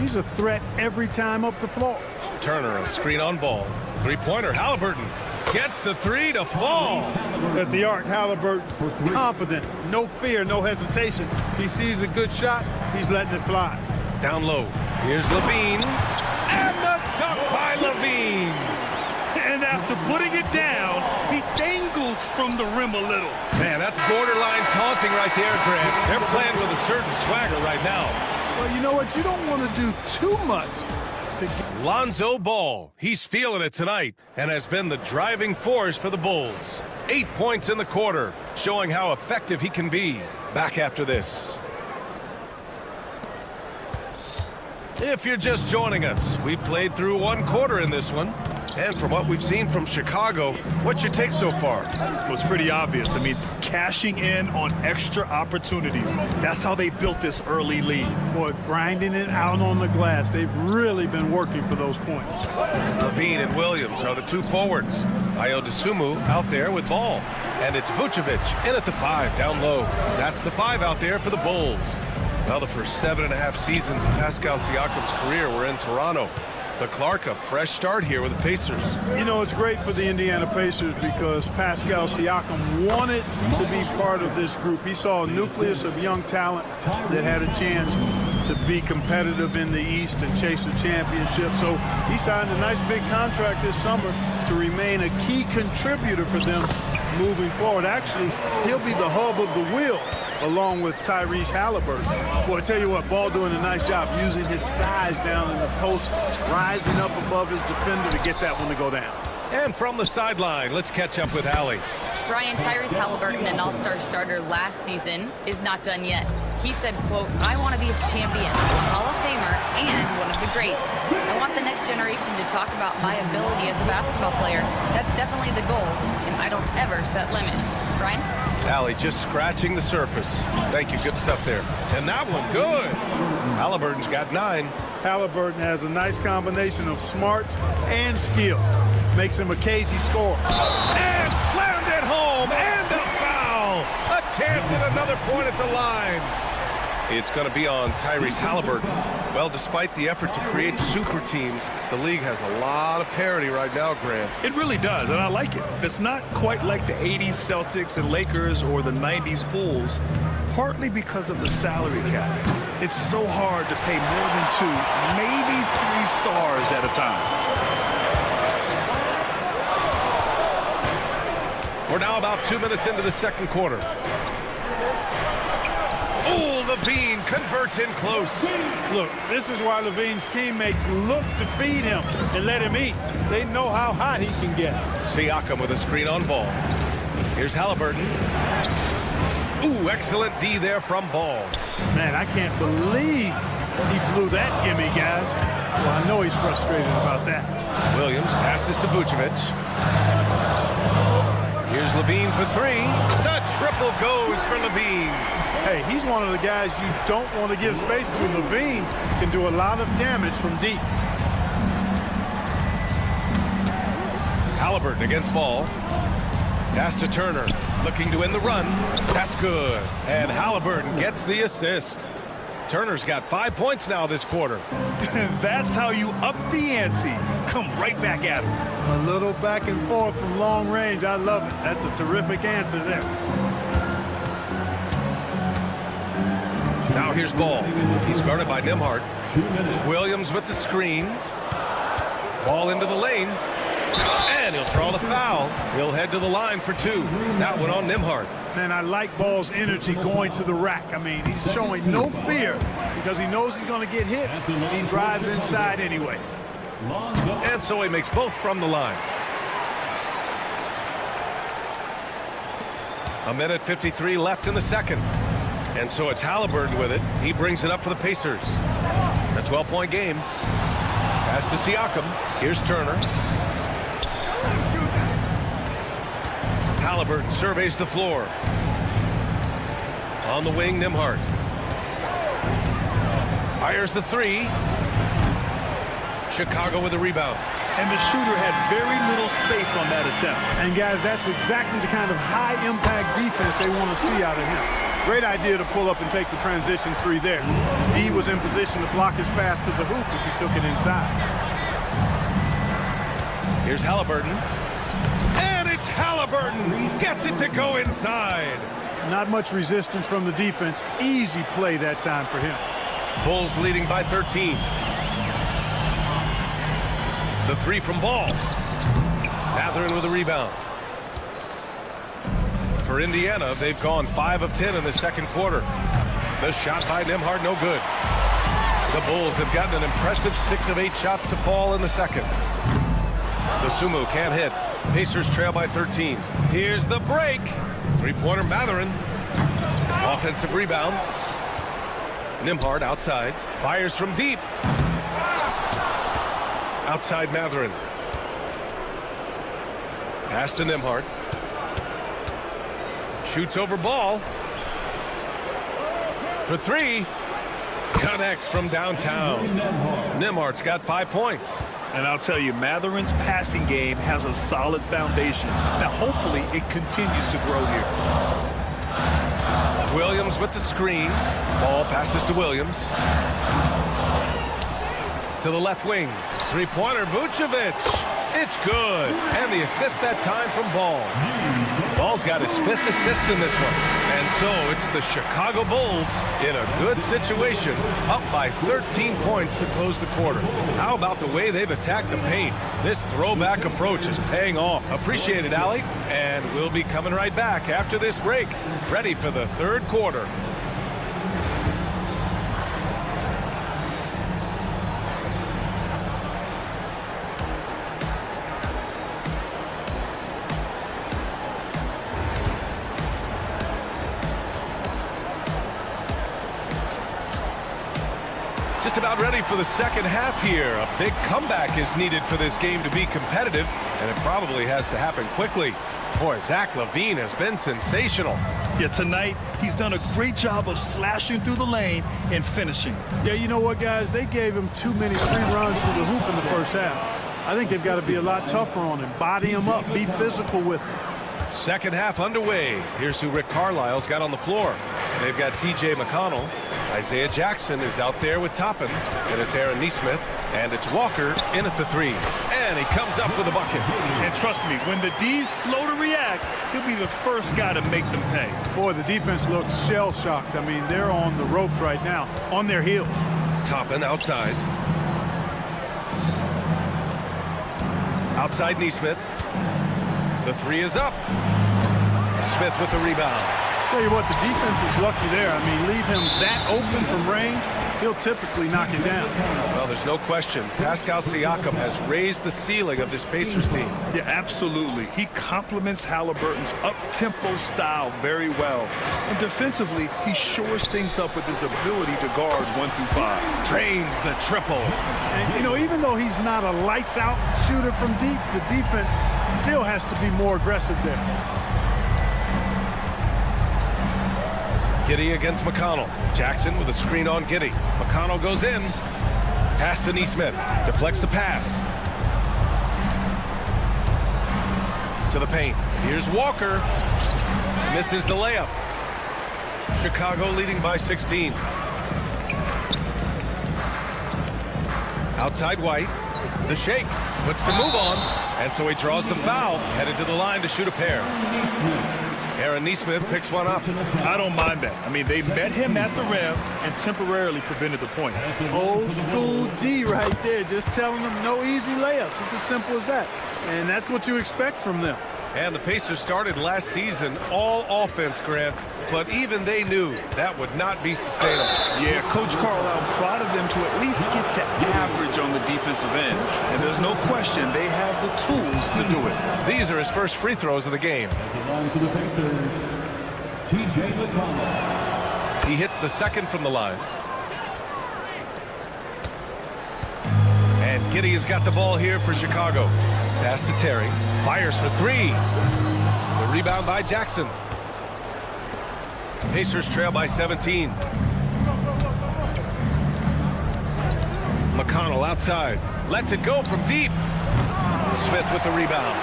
Speaker 8: he's a threat every time up the floor.
Speaker 5: Turner, a screen on ball. Three-pointer, Halliburton. Gets the three to fall.
Speaker 8: At the arc, Halliburton, confident, no fear, no hesitation. He sees a good shot, he's letting it fly.
Speaker 5: Down low. Here's Levine. And the dunk by Levine.
Speaker 7: And after putting it down, he dangles from the rim a little.
Speaker 5: Man, that's borderline taunting right there, Grant. They're playing with a certain swagger right now.
Speaker 8: Well, you know what? You don't want to do too much.
Speaker 5: Lonzo Ball. He's feeling it tonight and has been the driving force for the Bulls. 8 points in the quarter, showing how effective he can be. Back after this. If you're just joining us, we played through one quarter in this one. And from what we've seen from Chicago, what's your take so far?
Speaker 7: It was pretty obvious. I mean, cashing in on extra opportunities. That's how they built this early lead.
Speaker 8: Boy, grinding it out on the glass. They've really been working for those points.
Speaker 5: Levine and Williams are the two forwards. Ayo Dosunmu out there with ball. And it's Vucevic in at the 5 down low. That's the 5 out there for the Bulls. Well, the first 7.5 seasons of Pascal Siakam's career were in Toronto. But Clark, a fresh start here with the Pacers.
Speaker 8: You know, it's great for the Indiana Pacers because Pascal Siakam wanted to be part of this group. He saw a nucleus of young talent that had a chance to be competitive in the East and chase the championship. So he signed a nice big contract this summer to remain a key contributor for them moving forward. Actually, he'll be the hub of the wheel along with Tyrese Halliburton. Boy, I tell you what, Ball doing a nice job using his size down in the post, rising up above his defender to get that one to go down.
Speaker 5: And from the sideline, let's catch up with Allie.
Speaker 9: Brian, Tyrese Halliburton, an all-star starter last season, is not done yet. He said, quote, "I want to be a champion, a Hall of Famer, and one of the greats. I want the next generation to talk about my ability as a basketball player. That's definitely the goal, and I don't ever set limits." Brian?
Speaker 5: Allie just scratching the surface. Thank you, good stuff there. And that one, good. Halliburton's got 9.
Speaker 8: Halliburton has a nice combination of smarts and skill. Makes him a cagey scorer.
Speaker 5: And slammed it home, and a foul. A chance at another point at the line. It's going to be on Tyrese Halliburton. Well, despite the effort to create super teams, the league has a lot of parity right now, Grant.
Speaker 7: It really does, and I like it. It's not quite like the 80s Celtics and Lakers or the 90s Bulls, partly because of the salary cap. It's so hard to pay more than 2, maybe 3 stars at a time.
Speaker 5: We're now about 2 minutes into the second quarter. Oh, Levine converts in close.
Speaker 8: Look, this is why Levine's teammates look to feed him and let him eat. They know how hot he can get.
Speaker 5: Siakam with a screen on Ball. Here's Halliburton. Ooh, excellent D there from Ball.
Speaker 8: Man, I can't believe he blew that gimme, guys. Well, I know he's frustrated about that.
Speaker 5: Williams passes to Vucevic. Here's Levine for 3. The triple goes for Levine.
Speaker 8: Hey, he's one of the guys you don't want to give space to. Levine can do a lot of damage from deep.
Speaker 5: Halliburton against Ball. Pass to Turner, looking to end the run. That's good. And Halliburton gets the assist. Turner's got 5 points now this quarter.
Speaker 7: That's how you up the ante. Come right back at him.
Speaker 8: A little back and forth from long range. I love it. That's a terrific answer there.
Speaker 5: Now here's Ball. He's guarded by Nembhard. Williams with the screen. Ball into the lane. And he'll draw the foul. He'll head to the line for 2. That one on Nembhard.
Speaker 8: Man, I like Ball's energy going to the rack. I mean, he's showing no fear because he knows he's going to get hit. He drives inside anyway.
Speaker 5: And so he makes both from the line. 1:53 left in the second. And so it's Halliburton with it. He brings it up for the Pacers. A 12-point game. Pass to Siakam. Here's Turner. Halliburton surveys the floor. On the wing, Nembhard. Fires the 3. Chicago with a rebound.
Speaker 7: And the shooter had very little space on that attempt.
Speaker 8: And guys, that's exactly the kind of high-impact defense they want to see out of him. Great idea to pull up and take the transition 3 there. D was in position to block his path to the hoop if he took it inside.
Speaker 5: Here's Halliburton. Halliburton gets it to go inside.
Speaker 8: Not much resistance from the defense. Easy play that time for him.
Speaker 5: Bulls leading by 13. The three from Ball. Matherin with a rebound. For Indiana, they've gone 5 of 10 in the second quarter. The shot by Nembhard, no good. The Bulls have gotten an impressive 6 of 8 shots to fall in the second. The Sumu can't hit. Pacers trail by 13. Here's the break. Three-pointer Matherin. Offensive rebound. Nembhard outside. Fires from deep. Outside Matherin. Pass to Nembhard. Shoots over Ball. For 3. Connects from downtown. Nembhard's got 5 points.
Speaker 7: And I'll tell you, Matherin's passing game has a solid foundation. Now, hopefully, it continues to grow here.
Speaker 5: Williams with the screen. Ball passes to Williams. To the left wing. Three-pointer, Vucevic. It's good. And the assist that time from Ball. Ball's got his 5th assist in this one. And so it's the Chicago Bulls in a good situation, up by 13 points to close the quarter. How about the way they've attacked the paint? This throwback approach is paying off. Appreciate it, Allie. And we'll be coming right back after this break, ready for the third quarter. Just about ready for the second half here. A big comeback is needed for this game to be competitive, and it probably has to happen quickly. Boy, Zach LaVine has been sensational.
Speaker 7: Yeah, tonight, he's done a great job of slashing through the lane and finishing.
Speaker 8: Yeah, you know what, guys? They gave him too many free runs to the hoop in the first half. I think they've got to be a lot tougher on him. Body him up. Be physical with him.
Speaker 5: Second half underway. Here's who Rick Carlisle's got on the floor. They've got T.J. McConnell. Isaiah Jackson is out there with Toppin. And it's Aaron Nesmith. And it's Walker in at the 3. And he comes up with a bucket.
Speaker 7: And trust me, when the D's slow to react, he'll be the first guy to make them pay.
Speaker 8: Boy, the defense looks shell-shocked. I mean, they're on the ropes right now, on their heels.
Speaker 5: Toppin outside. Outside Nesmith. The 3 is up. Smith with the rebound.
Speaker 8: Tell you what, the defense was lucky there. I mean, leave him that open from range, he'll typically knock it down.
Speaker 5: Well, there's no question. Pascal Siakam has raised the ceiling of this Pacers team.
Speaker 7: Yeah, absolutely. He complements Halliburton's up-tempo style very well. And defensively, he shores things up with his ability to guard 1 through 5.
Speaker 5: Drains the triple.
Speaker 8: And, you know, even though he's not a lights-out shooter from deep, the defense still has to be more aggressive there.
Speaker 5: Giddey against McConnell. Jackson with a screen on Giddey. McConnell goes in. Pass to Nesmith. Deflects the pass. To the paint. Here's Walker. Misses the layup. Chicago leading by 16. Outside White. The shake. Puts the move on. And so he draws the foul. Headed to the line to shoot a pair. Aaron Nesmith picks one up.
Speaker 7: I don't mind that. I mean, they met him at the rim and temporarily prevented the points.
Speaker 8: Old school D right there, just telling them no easy layups. It's as simple as that. And that's what you expect from them.
Speaker 5: And the Pacers started last season all offense, Grant, but even they knew that would not be sustainable.
Speaker 7: Yeah, Coach Carlisle prodded them to at least get to average on the defensive end. And there's no question they have the tools to do it.
Speaker 5: These are his first free throws of the game.
Speaker 6: To the Pacers, T.J. McConnell.
Speaker 5: He hits the second from the line. And Giddey has got the ball here for Chicago. Pass to Terry. Fires for 3. The rebound by Jackson. Pacers trail by 17. McConnell outside. Lets it go from deep. Smith with the rebound.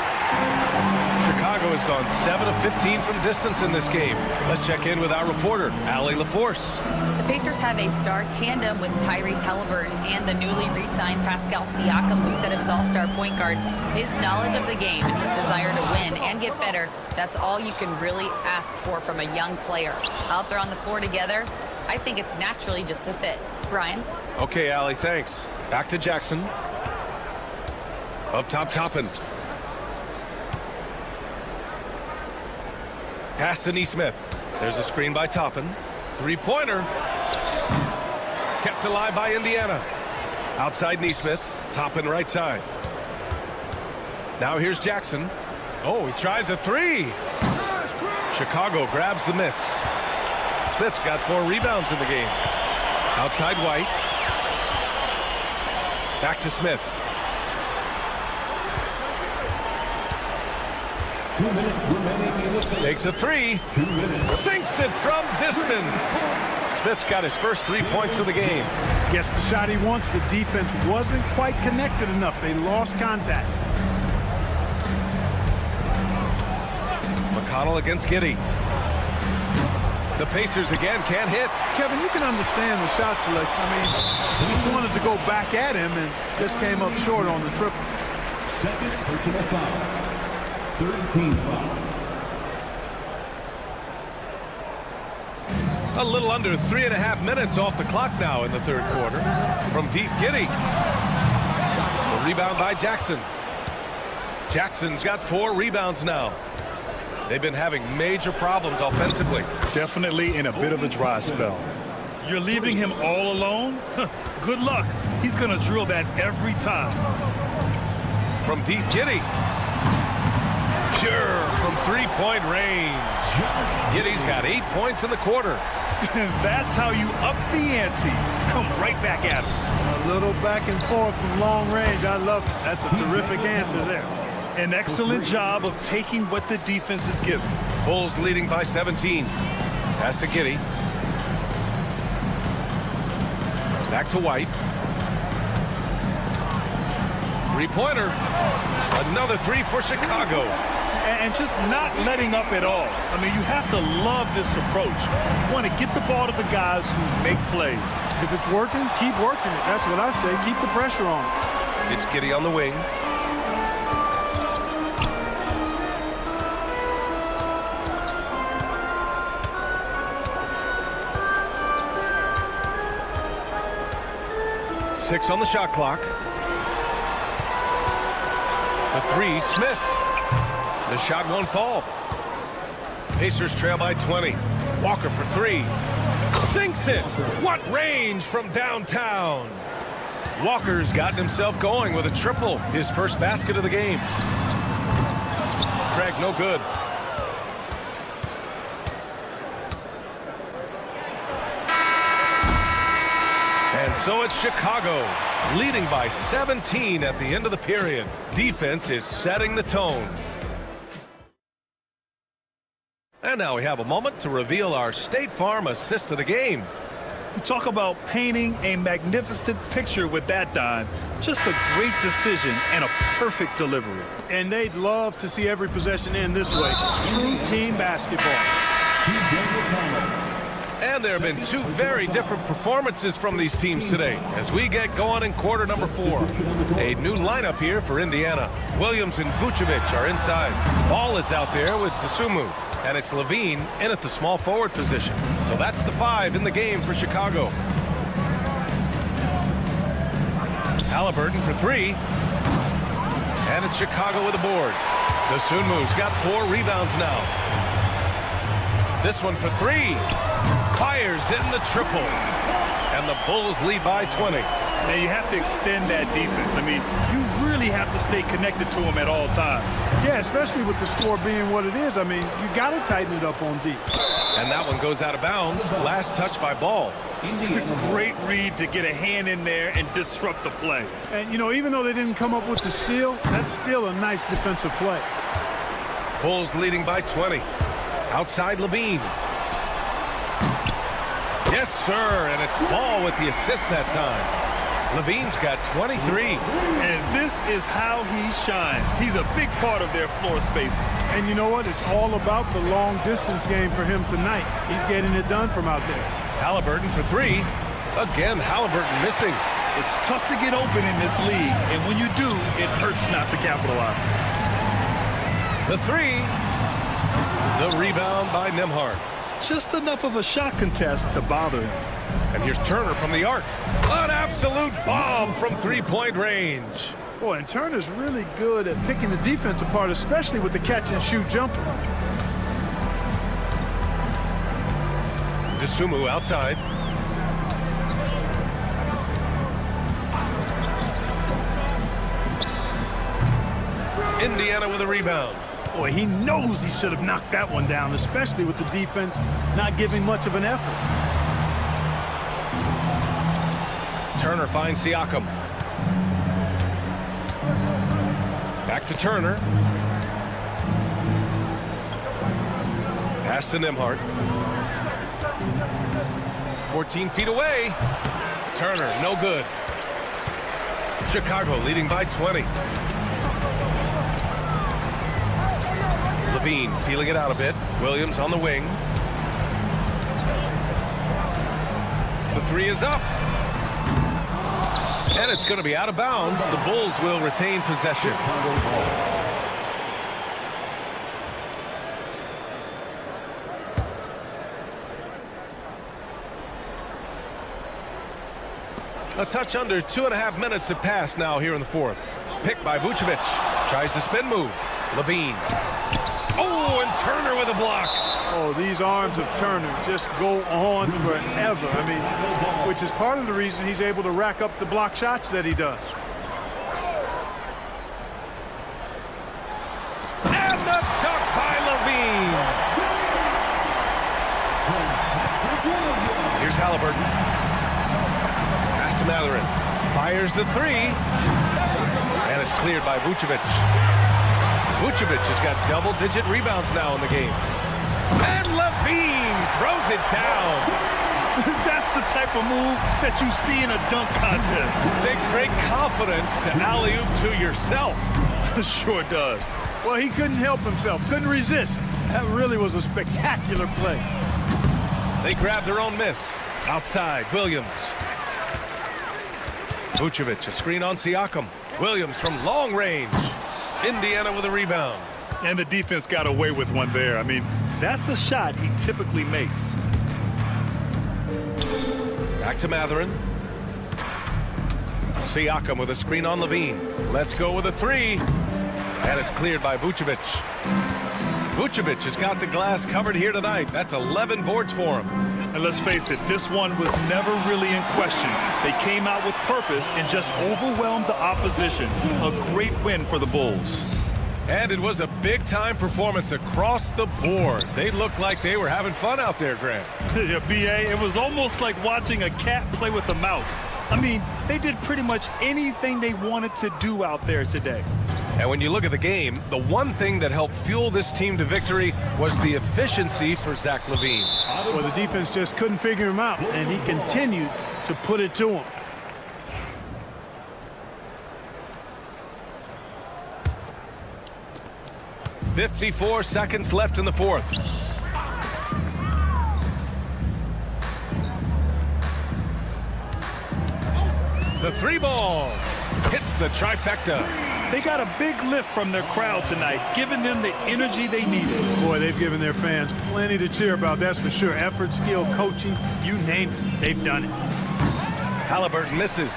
Speaker 5: Chicago has gone 7 of 15 from distance in this game. Let's check in with our reporter, Allie LaForce.
Speaker 9: The Pacers have a star tandem with Tyrese Halliburton and the newly re-signed Pascal Siakam, who set his all-star point guard. His knowledge of the game and his desire to win and get better, that's all you can really ask for from a young player. Out there on the floor together, I think it's naturally just a fit. Brian?
Speaker 5: Okay, Allie, thanks. Back to Jackson. Up top, Toppin. Pass to Nesmith. There's a screen by Toppin. Three-pointer. Kept alive by Indiana. Outside Nesmith. Toppin right side. Now here's Jackson. Oh, he tries a three. Chicago grabs the miss. Smith's got 4 rebounds in the game. Outside White. Back to Smith.
Speaker 6: 2 minutes remaining in the third.
Speaker 5: Takes a three.
Speaker 6: 2 minutes.
Speaker 5: Sinks it from distance. Smith's got his first 3 points of the game.
Speaker 8: Gets the shot he wants. The defense wasn't quite connected enough. They lost contact.
Speaker 5: McConnell against Giddey. The Pacers again can't hit.
Speaker 8: Kevin, you can understand the shot selection. I mean, he wanted to go back at him and just came up short on the triple.
Speaker 6: Second personal foul. Third team foul.
Speaker 5: A little under 3.5 minutes off the clock now in the third quarter. From deep, Giddey. The rebound by Jackson. Jackson's got 4 rebounds now. They've been having major problems offensively.
Speaker 7: Definitely in a bit of a dry spell. You're leaving him all alone? Good luck. He's going to drill that every time.
Speaker 5: From deep, Giddey. Pure from 3-point range. Giddey's got 8 points in the quarter.
Speaker 7: That's how you up the ante. Come right back at him.
Speaker 8: A little back and forth from long range. I love it. That's a terrific answer there.
Speaker 7: An excellent job of taking what the defense is giving.
Speaker 5: Bulls leading by 17. Pass to Giddey. Back to White. Three-pointer. Another 3 for Chicago.
Speaker 7: And just not letting up at all. I mean, you have to love this approach. You want to get the ball to the guys who make plays.
Speaker 8: If it's working, keep working it. That's what I say. Keep the pressure on.
Speaker 5: It's Giddey on the wing. Six on the shot clock. The 3, Smith. The shot won't fall. Pacers trail by 20. Walker for 3. Sinks it. What range from downtown. Walker's gotten himself going with a triple. His first basket of the game. Craig, no good. And so it's Chicago, leading by 17 at the end of the period. Defense is setting the tone. And now we have a moment to reveal our State Farm assist of the game.
Speaker 7: You talk about painting a magnificent picture with that, Don. Just a great decision and a perfect delivery.
Speaker 8: And they'd love to see every possession end this way. True team basketball.
Speaker 5: And there have been 2 very different performances from these teams today as we get going in quarter number 4. A new lineup here for Indiana. Williams and Vucevic are inside. Ball is out there with Dosunmu. And it's Levine in at the small forward position. So that's the 5 in the game for Chicago. Halliburton for 3. And it's Chicago with a board. Dosunmu's got 4 rebounds now. This one for 3. Fires in the triple. And the Bulls lead by 20.
Speaker 7: Now you have to extend that defense. I mean, you really have to stay connected to them at all times.
Speaker 8: Yeah, especially with the score being what it is. I mean, you got to tighten it up on deep.
Speaker 5: And that one goes out of bounds. Last touch by Ball.
Speaker 7: Great read to get a hand in there and disrupt the play.
Speaker 8: And, you know, even though they didn't come up with the steal, that's still a nice defensive play.
Speaker 5: Bulls leading by 20. Outside Levine. Yes, sir, and it's Ball with the assist that time. Levine's got 23.
Speaker 7: And this is how he shines. He's a big part of their floor spacing.
Speaker 8: And you know what? It's all about the long distance game for him tonight. He's getting it done from out there.
Speaker 5: Halliburton for 3. Again, Halliburton missing.
Speaker 7: It's tough to get open in this league, and when you do, it hurts not to capitalize.
Speaker 5: The 3. The rebound by Nembhard.
Speaker 7: Just enough of a shot contest to bother him.
Speaker 5: And here's Turner from the arc. An absolute bomb from three-point range.
Speaker 8: Boy, and Turner's really good at picking the defense apart, especially with the catch-and-shoot jumper.
Speaker 5: DeSumo outside. Indiana with a rebound.
Speaker 8: Boy, he knows he should have knocked that one down, especially with the defense not giving much of an effort.
Speaker 5: Turner finds Siakam. Back to Turner. Pass to Nembhard. 14 feet away. Turner, no good. Chicago leading by 20. Levine feeling it out a bit. Williams on the wing. The 3 is up. And it's going to be out of bounds. The Bulls will retain possession. A touch under 2.5 minutes have passed now here in the fourth. Picked by Vucevic. Tries the spin move. Levine. Oh, and Turner with a block.
Speaker 8: Oh, these arms of Turner just go on forever. I mean, which is part of the reason he's able to rack up the block shots that he does.
Speaker 5: And the dunk by Levine. Here's Halliburton. Pass to Matherin. Fires the 3. And it's cleared by Vucevic. Vucevic has got double-digit rebounds now in the game. And Levine throws it down.
Speaker 7: That's the type of move that you see in a dunk contest.
Speaker 5: Takes great confidence to alley-oop to yourself.
Speaker 7: Sure does.
Speaker 8: Well, he couldn't help himself, couldn't resist. That really was a spectacular play.
Speaker 5: They grab their own miss. Outside, Williams. Vucevic, a screen on Siakam. Williams from long range. Indiana with a rebound.
Speaker 7: And the defense got away with one there. I mean, that's a shot he typically makes.
Speaker 5: Back to Matherin. Siakam with a screen on Levine. Let's go with a 3. And it's cleared by Vucevic. Vucevic has got the glass covered here tonight. That's 11 boards for him.
Speaker 7: And let's face it, this one was never really in question. They came out with purpose and just overwhelmed the opposition. A great win for the Bulls.
Speaker 5: And it was a big-time performance across the board. They looked like they were having fun out there, Grant.
Speaker 7: Yeah, B.A., it was almost like watching a cat play with a mouse. I mean, they did pretty much anything they wanted to do out there today.
Speaker 5: And when you look at the game, the one thing that helped fuel this team to victory was the efficiency for Zach LaVine.
Speaker 8: Well, the defense just couldn't figure him out, and he continued to put it to him.
Speaker 5: .54 seconds left in the fourth. The 3 ball hits the trifecta.
Speaker 7: They got a big lift from their crowd tonight, giving them the energy they needed.
Speaker 8: Boy, they've given their fans plenty to cheer about, that's for sure. Effort, skill, coaching, you name it, they've done it.
Speaker 5: Halliburton misses.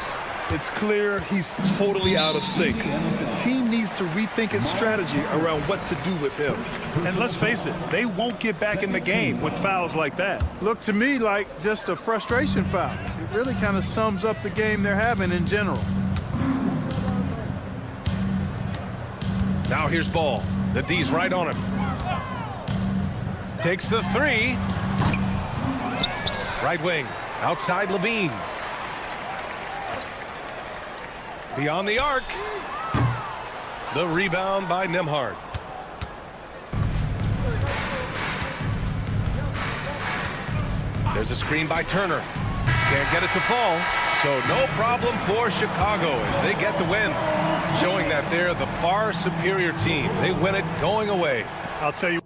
Speaker 7: It's clear he's totally out of sync. The team needs to rethink its strategy around what to do with him. And let's face it, they won't get back in the game with fouls like that.
Speaker 8: Looked to me like just a frustration foul. It really kind of sums up the game they're having in general.
Speaker 5: Now here's Ball. The D's right on him. Takes the 3. Right wing. Outside Levine. Beyond the arc. The rebound by Nembhard. There's a screen by Turner. Can't get it to fall. So no problem for Chicago as they get the win, showing that they're the far superior team. They win it going away.
Speaker 7: I'll tell you.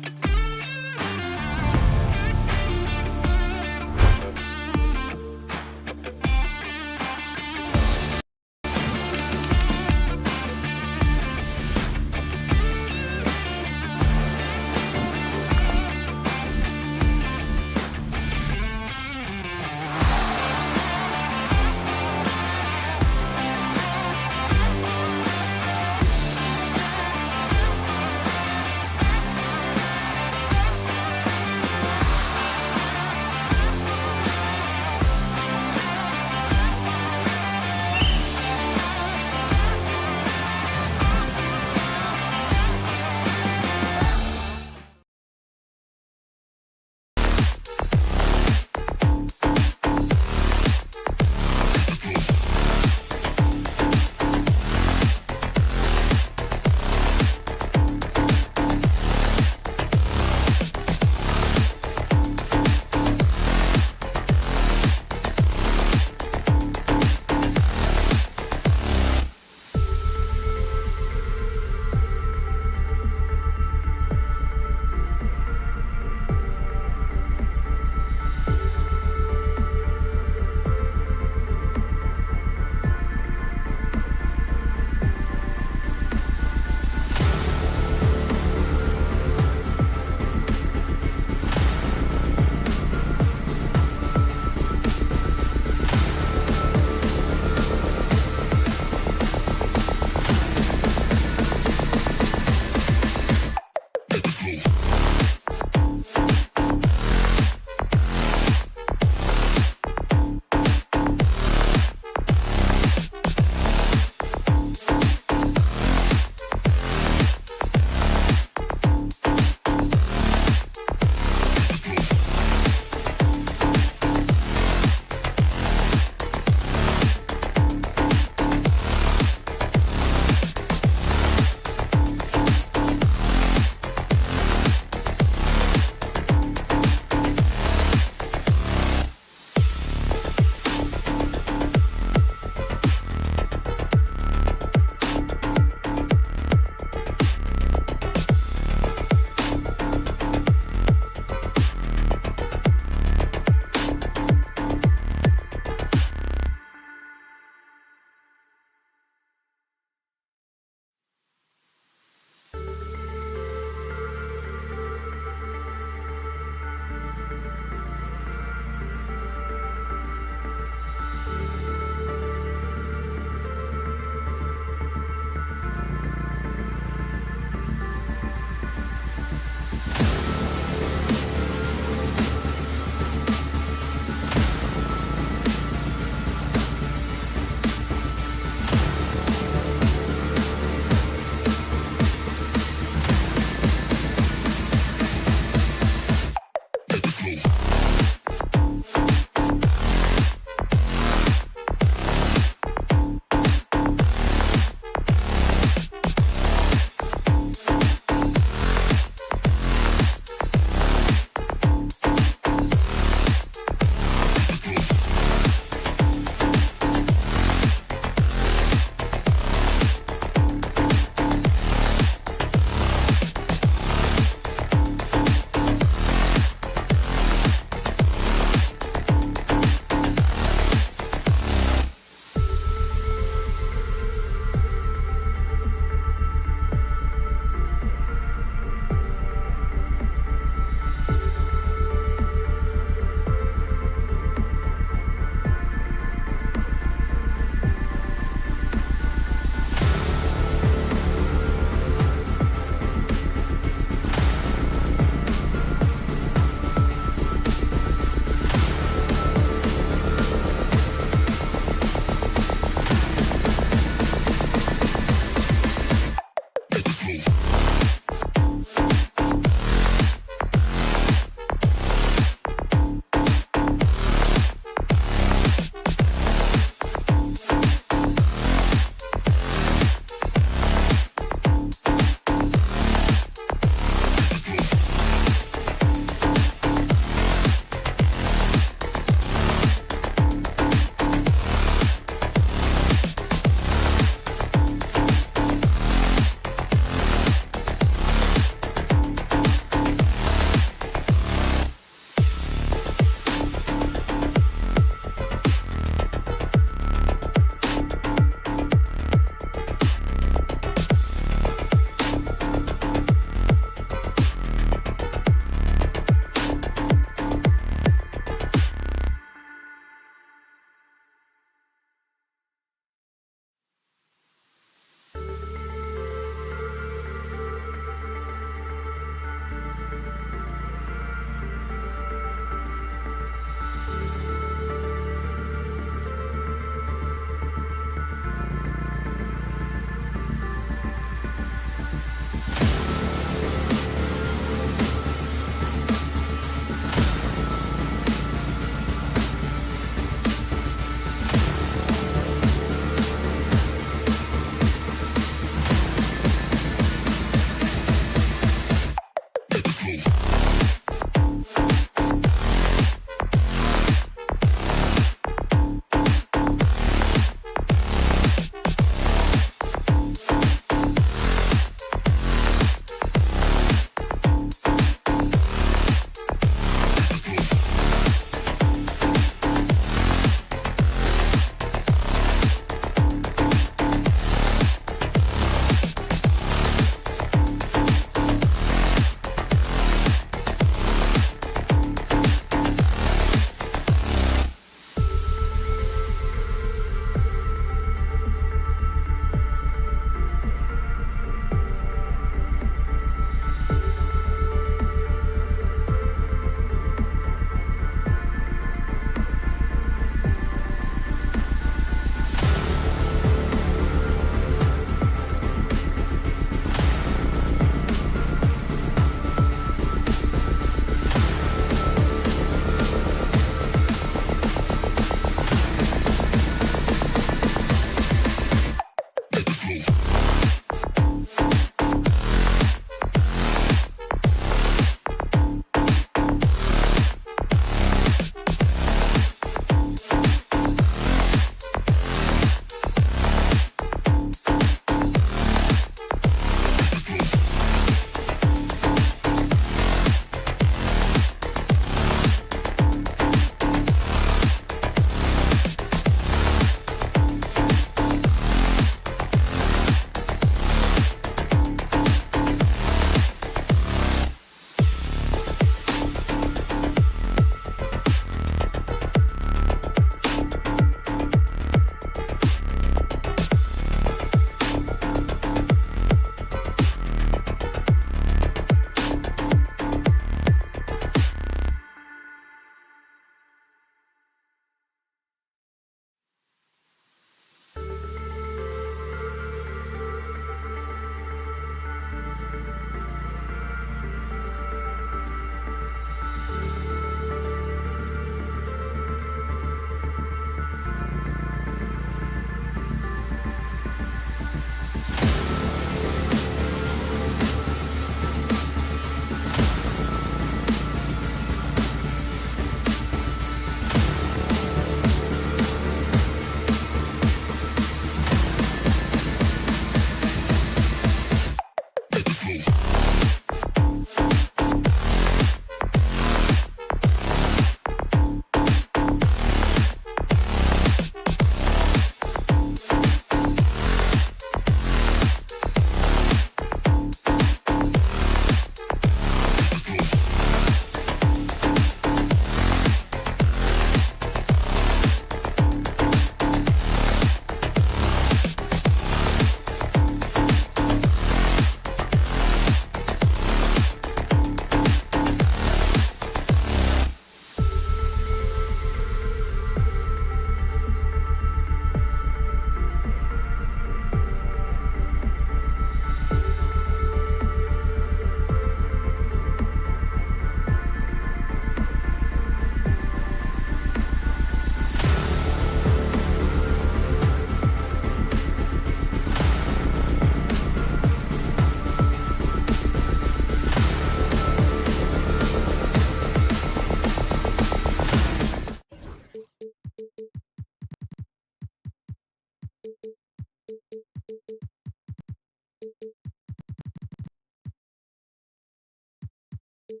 Speaker 1: One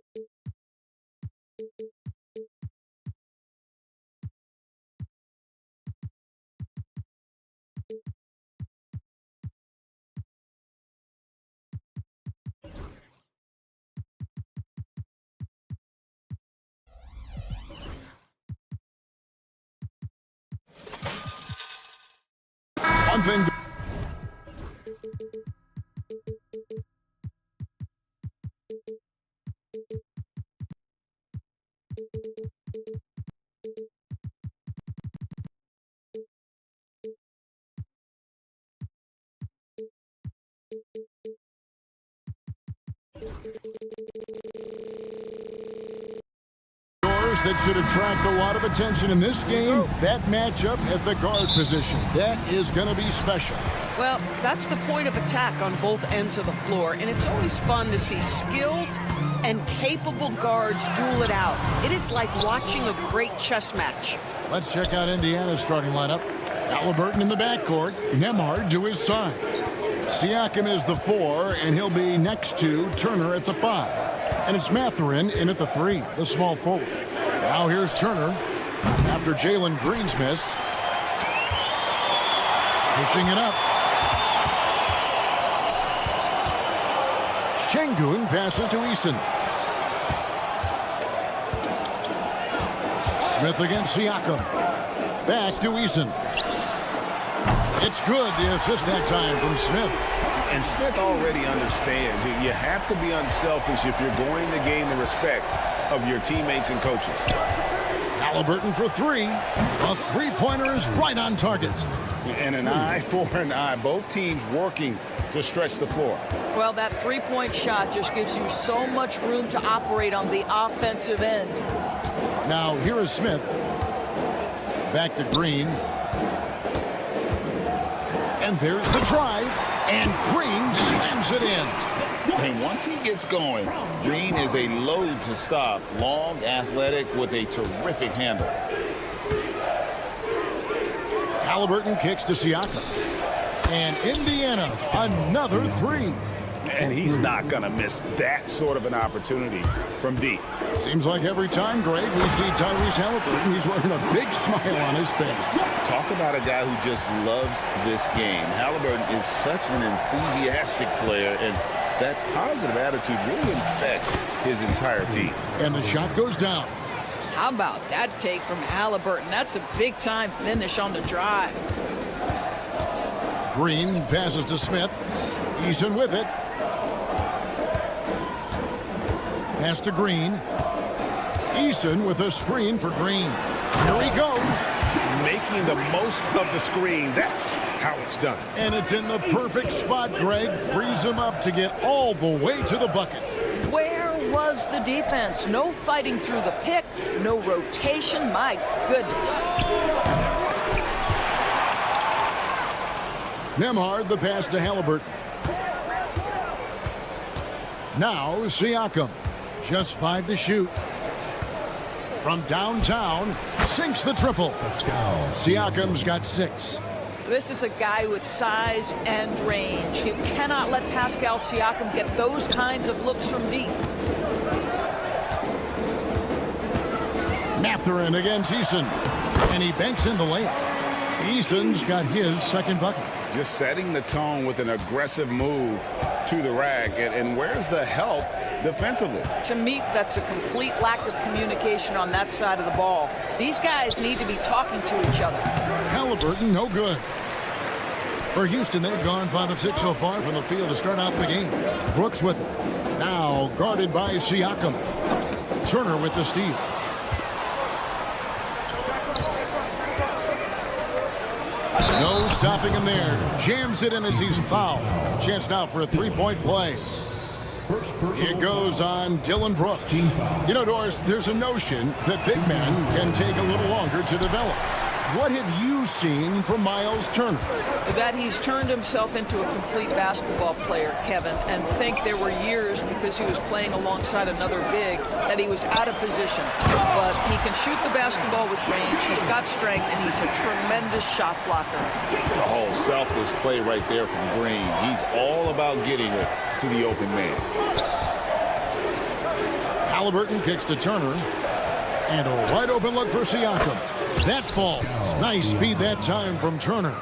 Speaker 1: thing. That should attract a lot of attention in this game. That matchup at the guard position. That is going to be special.
Speaker 10: Well, that's the point of attack on both ends of the floor, and it's always fun to see skilled and capable guards duel it out. It is like watching a great chess match.
Speaker 1: Let's check out Indiana's starting lineup. Halliburton in the backcourt. Nembhard to his side. Siakam is the 4, and he'll be next to Turner at the 5. And it's Mathurin in at the 3, the small forward. Now here's Turner after Jalen Green's miss. Pushing it up. Şengün passes to Eason. Smith against Siakam. Back to Eason. It's good, the assist that time from Smith.
Speaker 3: And Smith already understands you have to be unselfish if you're going to gain the respect of your teammates and coaches.
Speaker 1: Halliburton for 3. A three-pointer is right on target.
Speaker 3: And an eye for an eye. Both teams working to stretch the floor.
Speaker 10: Well, that three-point shot just gives you so much room to operate on the offensive end.
Speaker 1: Now here is Smith. Back to Green. And there's the drive. And Green slams it in.
Speaker 3: And once he gets going, Green is a load to stop. Long, athletic, with a terrific handle.
Speaker 1: Halliburton kicks to Siakam. And Indiana, another 3.
Speaker 3: And he's not going to miss that sort of an opportunity from deep.
Speaker 1: Seems like every time, Greg, we see Tyrese Halliburton, he's wearing a big smile on his face.
Speaker 3: Talk about a guy who just loves this game. Halliburton is such an enthusiastic player, and that positive attitude really infects his entire team.
Speaker 1: And the shot goes down.
Speaker 10: How about that take from Halliburton? That's a big-time finish on the drive.
Speaker 1: Green passes to Smith. Eason with it. Pass to Green. Eason with a screen for Green. Here he goes.
Speaker 3: Making the most of the screen. That's how it's done.
Speaker 1: And it's in the perfect spot, Greg. Frees him up to get all the way to the bucket.
Speaker 10: Where was the defense? No fighting through the pick, no rotation. My goodness.
Speaker 1: Nembhard the pass to Halliburton. Now Siakam. Just 5 to shoot. From downtown, sinks the triple. Siakam's got 6.
Speaker 10: This is a guy with size and range. You cannot let Pascal Siakam get those kinds of looks from deep.
Speaker 1: Mathurin against Eason. And he banks in the layup. Eason's got his second bucket.
Speaker 3: Just setting the tone with an aggressive move to the rack. And where's the help defensively?
Speaker 10: To me, that's a complete lack of communication on that side of the ball. These guys need to be talking to each other.
Speaker 1: Halliburton, no good. For Houston, they've gone 5 of 6 so far from the field to start out the game. Brooks with it. Now guarded by Siakam. Turner with the steal. No stopping him there. Jams it in as he's fouled. Chance now for a three-point play. It goes on Dylan Brooks. You know, Doris, there's a notion that big men can take a little longer to develop. What have you seen from Miles Turner?
Speaker 10: That he's turned himself into a complete basketball player, Kevin, and think there were years because he was playing alongside another big that he was out of position. But he can shoot the basketball with range, he's got strength, and he's a tremendous shot blocker.
Speaker 3: The whole selfless play right there from Green. He's all about getting it to the open man.
Speaker 1: Halliburton kicks to Turner. And a wide open look for Siakam. That falls. Nice speed that time from Turner.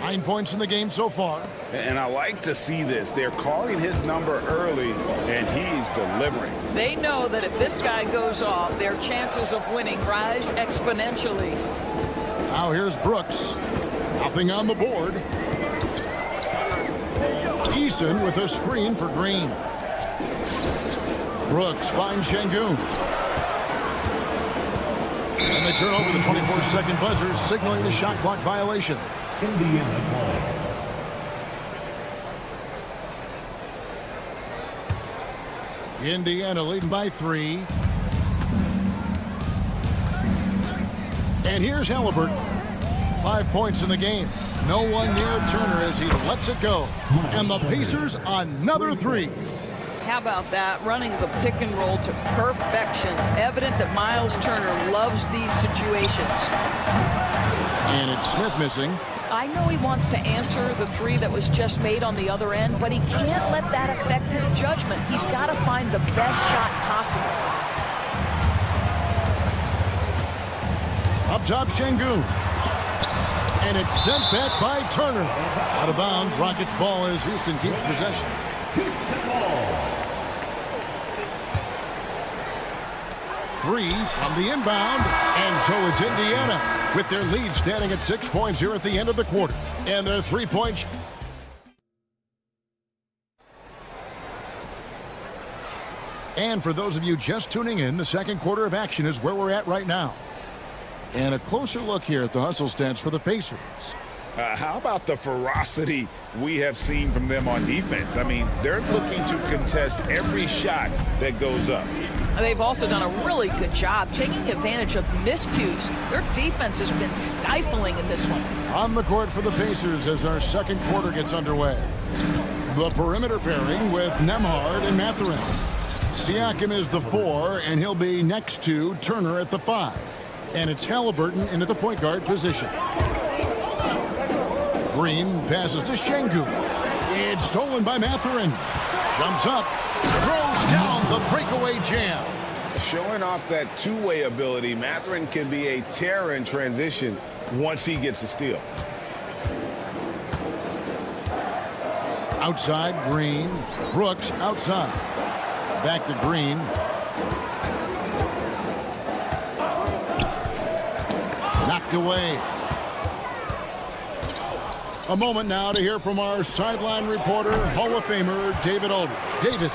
Speaker 1: 9 points in the game so far.
Speaker 3: And I like to see this. They're calling his number early, and he's delivering.
Speaker 10: They know that if this guy goes off, their chances of winning rise exponentially.
Speaker 1: Now here's Brooks. Nothing on the board. Eason with a screen for Green. Brooks finds Şengün. And they turn over the 24-second buzzer, signaling the shot clock violation.
Speaker 6: Indiana ball.
Speaker 1: Indiana leading by 3. And here's Halliburton. 5 points in the game. No one near Turner as he lets it go. And the Pacers another 3.
Speaker 10: How about that? Running the pick and roll to perfection. Evident that Miles Turner loves these situations.
Speaker 1: And it's Smith missing.
Speaker 10: I know he wants to answer the 3 that was just made on the other end, but he can't let that affect his judgment. He's got to find the best shot possible.
Speaker 1: Up top, Şengün. And it's sent back by Turner. Out of bounds, Rockets ball as Houston keeps possession. 3 from the inbound. And so it's Indiana with their lead standing at 6 points here at the end of the quarter. And their 3-point. And for those of you just tuning in, the second quarter of action is where we're at right now. And a closer look here at the hustle stats for the Pacers.
Speaker 3: How about the ferocity we have seen from them on defense? I mean, they're looking to contest every shot that goes up.
Speaker 10: They've also done a really good job taking advantage of miscues. Their defense has been stifling in this one.
Speaker 1: On the court for the Pacers as our second quarter gets underway. The perimeter pairing with Nembhard and Mathurin. Siakam is the 4, and he'll be next to Turner at the 5. And it's Halliburton into the point guard position. Green passes to Şengün. It's stolen by Mathurin. Jumps up. Throws down the breakaway jam.
Speaker 3: Showing off that two-way ability, Mathurin can be a terror in transition once he gets a steal.
Speaker 1: Outside, Green. Brooks outside. Back to Green. Knocked away. A moment now to hear from our sideline reporter, Hall of Famer David Aldridge. David.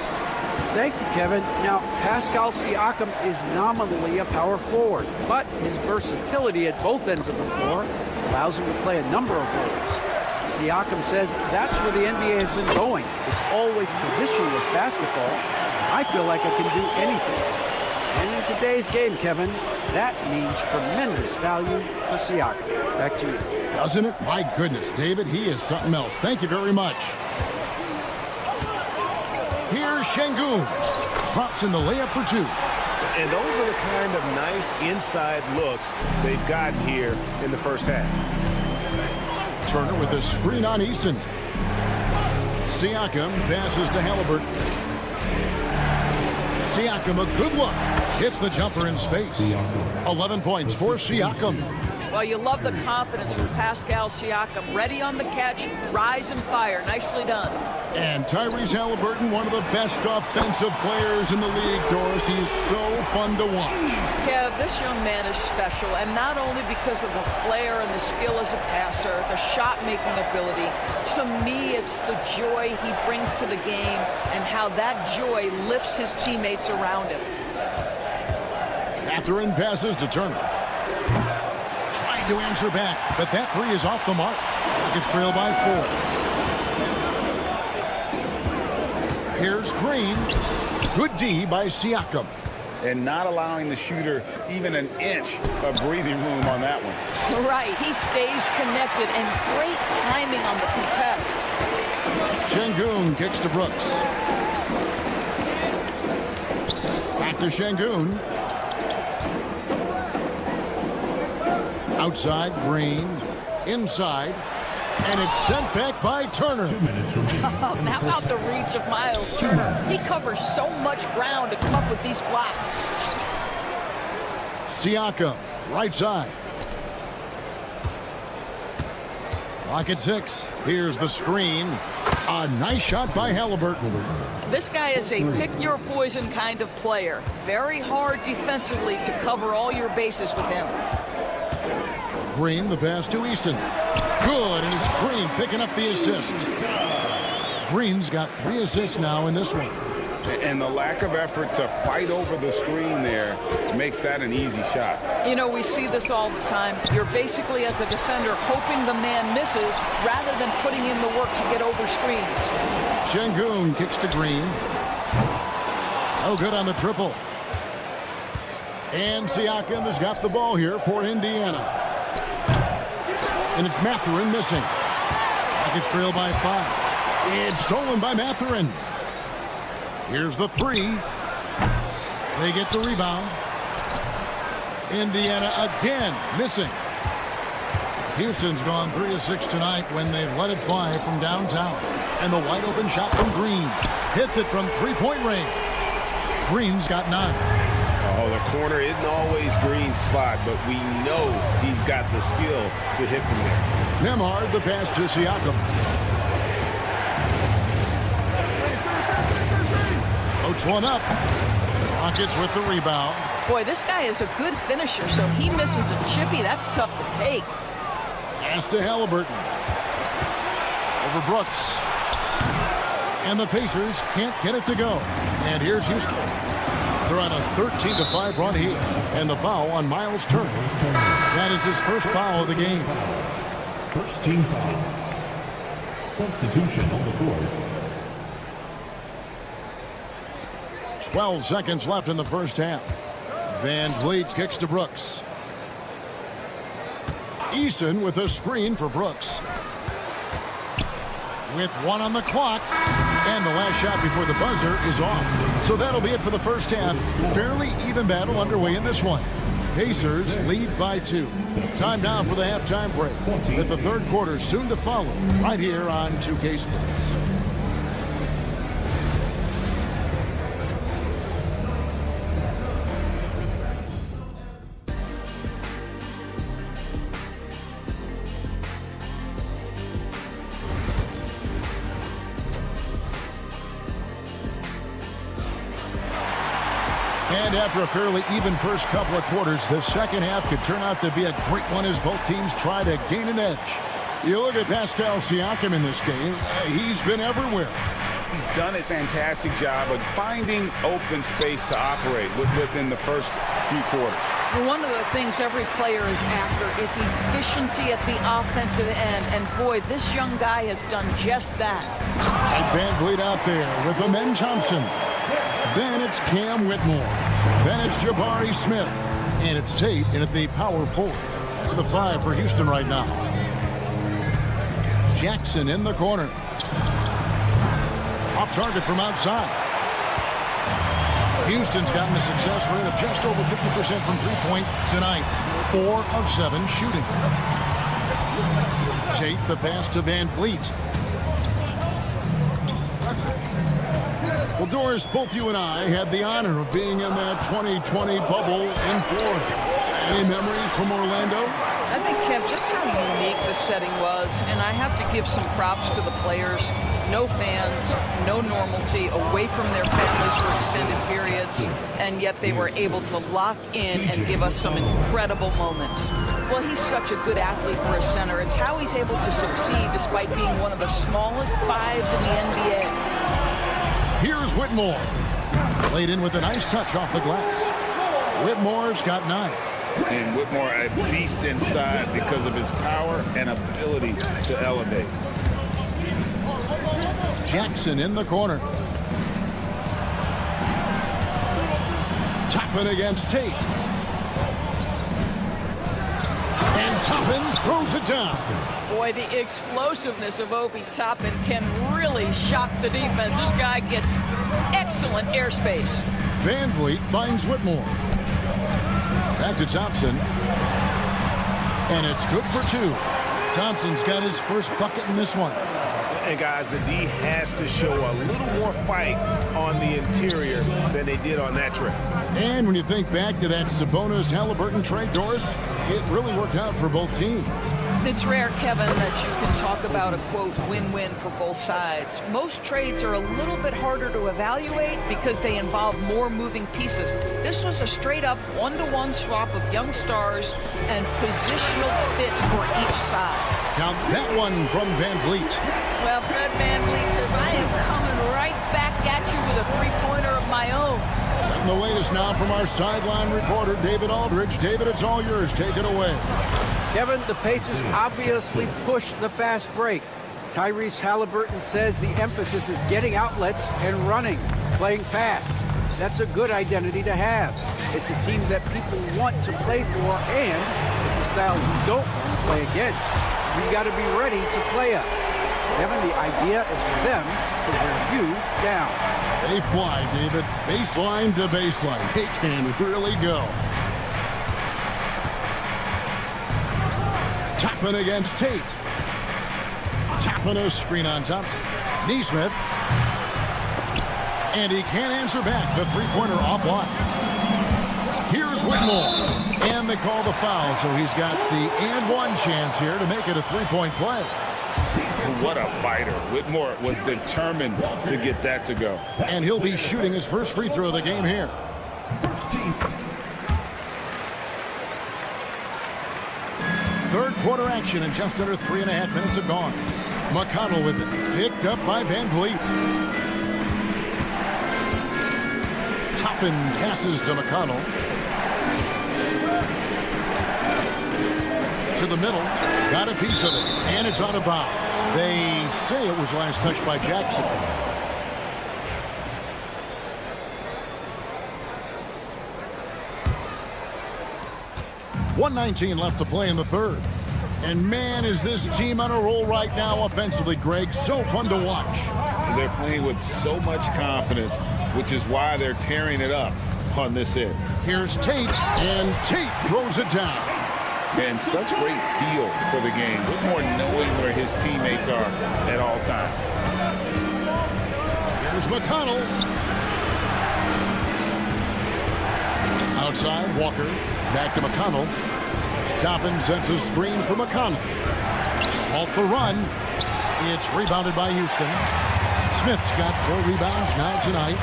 Speaker 4: Thank you, Kevin. Now, Pascal Siakam is nominally a power forward, but his versatility at both ends of the floor allows him to play a number of roles. Siakam says that's where the NBA has been going. It's always positionless basketball. I feel like I can do anything. And in today's game, Kevin, that means tremendous value for Siakam. Back to you.
Speaker 1: Doesn't it? My goodness, David, he is something else. Thank you very much. Here's Şengün. Drops in the layup for 2.
Speaker 5: And those are the kind of nice inside looks they've gotten here in the first half.
Speaker 1: Turner with a screen on Eason. Siakam passes to Halliburton. Siakam, a good look. Hits the jumper in space. 11 points for Siakam.
Speaker 10: Well, you love the confidence from Pascal Siakam. Ready on the catch, rise and fire. Nicely done.
Speaker 1: And Tyrese Halliburton, one of the best offensive players in the league, Doris. He's so fun to watch.
Speaker 10: Kev, this young man is special, and not only because of the flair and the skill as a passer, the shot-making ability. To me, it's the joy he brings to the game and how that joy lifts his teammates around him.
Speaker 1: Mathurin passes to Turner. Trying to answer back, but that 3 is off the mark. Rockets trail by 4. Here's Green. Good D by Siakam.
Speaker 3: And not allowing the shooter even an inch of breathing room on that one.
Speaker 10: Right, he stays connected, and great timing on the contest.
Speaker 1: Şengün kicks to Brooks. Back to Şengün. Outside, Green. Inside. And it's sent back by Turner.
Speaker 6: 2 minutes remaining.
Speaker 10: How about the reach of Miles Turner? He covers so much ground to come up with these blocks.
Speaker 1: Siakam, right side. Clock at 6. Here's the screen. A nice shot by Halliburton.
Speaker 10: This guy is a pick-your-poison kind of player. Very hard defensively to cover all your bases with him.
Speaker 1: Green, the pass to Easton. Good, and it's Green picking up the assist. Green's got 3 assists now in this one.
Speaker 3: And the lack of effort to fight over the screen there makes that an easy shot.
Speaker 10: You know, we see this all the time. You're basically, as a defender, hoping the man misses rather than putting in the work to get over screens.
Speaker 1: Şengün kicks to Green. Oh, good on the triple. And Siakam has got the ball here for Indiana. And it's Mathurin missing. Rockets trail by 5. It's stolen by Mathurin. Here's the 3. They get the rebound. Indiana again missing. Houston's gone 3 of 6 tonight when they've let it fly from downtown. And the wide open shot from Green. Hits it from 3-point range. Green's got 9.
Speaker 3: Oh, the corner isn't always Green's spot, but we know he's got the skill to hit from there.
Speaker 1: Nembhard, the pass to Siakam. Floats one up. Rockets with the rebound.
Speaker 10: Boy, this guy is a good finisher, so he misses a chippy. That's tough to take.
Speaker 1: Pass to Halliburton. Over Brooks. And the Pacers can't get it to go. And here's Houston. They're on a 13-5 run here. And the foul on Miles Turner. That is his first foul of the game.
Speaker 6: First team foul. Substitution on the court.
Speaker 1: 12 seconds left in the first half. Van Vliet kicks to Brooks. Eason with a screen for Brooks. With 1 on the clock. And the last shot before the buzzer is off. So that'll be it for the first half. Fairly even battle underway in this one. Pacers lead by 2. Time now for the halftime break. With the third quarter soon to follow. Right here on 2K Sports. And after a fairly even first couple of quarters, the second half could turn out to be a great one as both teams try to gain an edge. You look at Pascal Siakam in this game, he's been everywhere.
Speaker 3: He's done a fantastic job of finding open space to operate within the first few quarters.
Speaker 10: Well, one of the things every player is after is efficiency at the offensive end. And boy, this young guy has done just that.
Speaker 1: And Van Vliet out there with Amen Thompson. Then it's Cam Whitmore. Then it's Jabari Smith. And it's Tate in at the power forward. That's the 5 for Houston right now. Jackson in the corner. Off target from outside. Houston's gotten a success rate of just over 50% from three-point tonight. 4 of 7 shooting. Tate the pass to Van Vliet. Well, Doris, both you and I had the honor of being in that 2020 bubble in Florida. Any memories from Orlando?
Speaker 10: I think, Kev, just how unique the setting was, and I have to give some props to the players. No fans, no normalcy, away from their families for extended periods, and yet they were able to lock in and give us some incredible moments. Well, he's such a good athlete for a center. It's how he's able to succeed despite being one of the smallest 5s in the NBA.
Speaker 1: Here's Whitmore. Played in with a nice touch off the glass. Whitmore's got 9.
Speaker 3: And Whitmore a beast inside because of his power and ability to elevate.
Speaker 1: Jackson in the corner. Toppin against Tate. And Toppin throws it down.
Speaker 10: Boy, the explosiveness of Obi Toppin can really shock the defense. This guy gets excellent airspace.
Speaker 1: Van Vliet finds Whitmore. Back to Thompson. And it's good for 2. Thompson's got his first bucket in this one.
Speaker 11: And guys, the D has to show a little more fight on the interior than they did on that trip.
Speaker 1: And when you think back to that Sabonis-Halliburton trade, Doris, it really worked out for both teams.
Speaker 10: It's rare, Kevin, that you can talk about a, quote, win-win for both sides. Most trades are a little bit harder to evaluate because they involve more moving pieces. This was a straight-up one-to-one swap of young stars and positional fits for each side.
Speaker 1: Count that one from Van Vliet.
Speaker 10: Well, Fred Van Vliet says, I am coming right back at you with a three-pointer of my own.
Speaker 1: And the latest now from our sideline reporter, David Aldridge. David, it's all yours. Take it away.
Speaker 4: Kevin, the Pacers obviously pushed the fast break. Tyrese Halliburton says the emphasis is getting outlets and running, playing fast. That's a good identity to have. It's a team that people want to play for, and it's a style you don't want to play against. You've got to be ready to play us. Kevin, the idea is for them to wear you down.
Speaker 1: They fly, David. Baseline to baseline. They can really go. Toppin against Tate. Toppin a screen on Thompson. Neesmith. And he can't answer back. The three-pointer offline. Here's Whitmore. And they call the foul, so he's got the and-one chance here to make it a three-point play.
Speaker 3: What a fighter. Whitmore was determined to get that to go.
Speaker 1: And he'll be shooting his first free throw of the game here. Third quarter action, and just under 3.5 minutes have gone. McConnell with it. Picked up by Van Vliet. Toppin passes to McConnell. To the middle. Got a piece of it. And it's out of bounds. They say it was last touched by Jackson. .119 left to play in the third. And man, is this team on a roll right now offensively, Greg. So fun to watch.
Speaker 3: They're playing with so much confidence, which is why they're tearing it up on this end.
Speaker 1: Here's Tate, and Tate throws it down.
Speaker 3: And such great feel for the game. Whitmore knowing where his teammates are at all times.
Speaker 1: Here's McConnell. Outside, Walker. Back to McConnell. Toppin sets a screen for McConnell. To halt the run. It's rebounded by Houston. Smith's got 4 rebounds now tonight.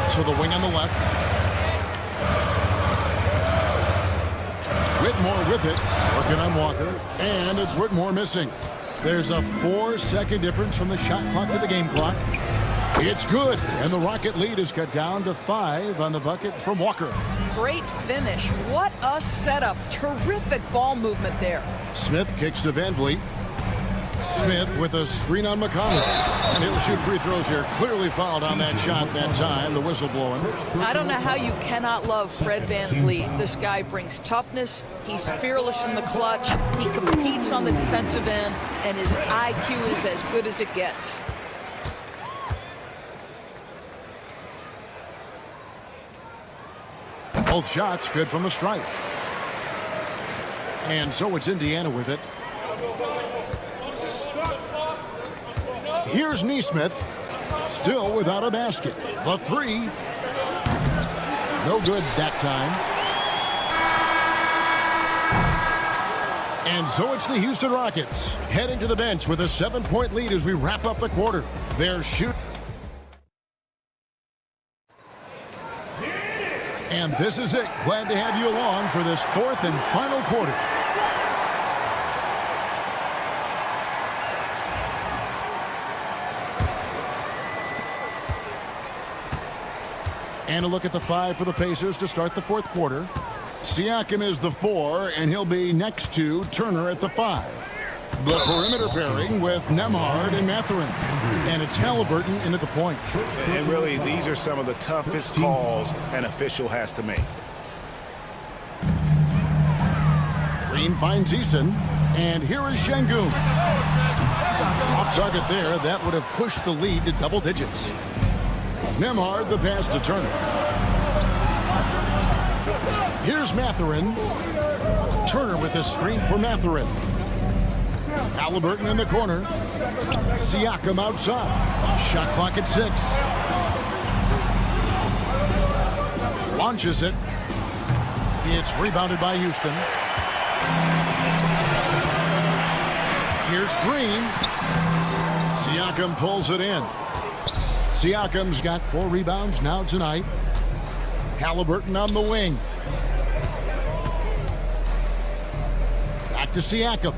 Speaker 1: So the wing on the left. Whitmore with it. Working on Walker. And it's Whitmore missing. There's a 4-second difference from the shot clock to the game clock. It's good, and the Rocket lead is cut down to 5 on the bucket from Walker.
Speaker 10: Great finish. What a setup. Terrific ball movement there.
Speaker 1: Smith kicks to Van Vliet. Smith with a screen on McConnell. And he'll shoot free throws here. Clearly fouled on that shot that time. The whistle blowing.
Speaker 10: I don't know how you cannot love Fred Van Vliet. This guy brings toughness. He's fearless in the clutch. He competes on the defensive end, and his IQ is as good as it gets.
Speaker 1: Both shots good from the stripe. And so it's Indiana with it. Here's Neesmith, still without a basket. The three, no good that time. And so it's the Houston Rockets heading to the bench with a 7-point lead as we wrap up the quarter. They're shooting. And this is it. Glad to have you along for this 4th and final quarter. And a look at the 5 for the Pacers to start the 4th quarter. Siakam is the 4, and he'll be next to Turner at the 5. The perimeter pairing with Nembhard and Mathurin. And it's Halliburton in at the point.
Speaker 11: And really, these are some of the toughest calls an official has to make.
Speaker 1: Green finds Eason. And here is Şengün. Off target there. That would have pushed the lead to double digits. Nembhard the pass to Turner. Here's Mathurin. Turner with a screen for Matherin. Halliburton in the corner. Siakam outside. Shot clock at 6. Launches it. It's rebounded by Houston. Here's Green. Siakam pulls it in. Siakam's got 4 rebounds now tonight. Halliburton on the wing. Back to Siakam.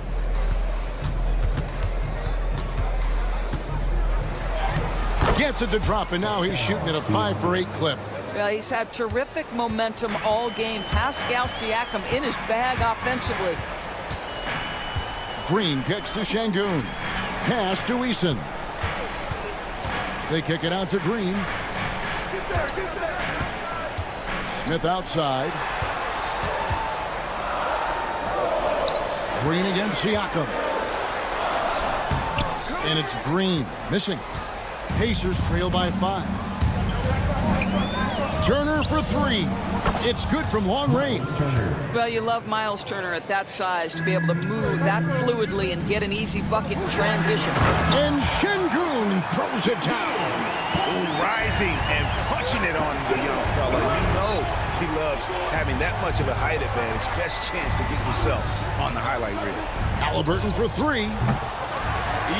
Speaker 1: Gets it to drop, and now he's shooting at a 5 for 8 clip.
Speaker 10: Well, he's had terrific momentum all game. Pascal Siakam in his bag offensively.
Speaker 1: Green kicks to Şengün. Pass to Eason. They kick it out to Green. Smith outside. Green against Siakam. And it's Green missing. Pacers trail by 5. Turner for 3. It's good from long range.
Speaker 10: Well, you love Miles Turner at that size to be able to move that fluidly and get an easy bucket in transition.
Speaker 1: And Şengün throws it down.
Speaker 11: Ooh, rising and punching it on the young fella. You know he loves having that much of a height advantage. Best chance to get yourself on the highlight reel.
Speaker 1: Halliburton for 3.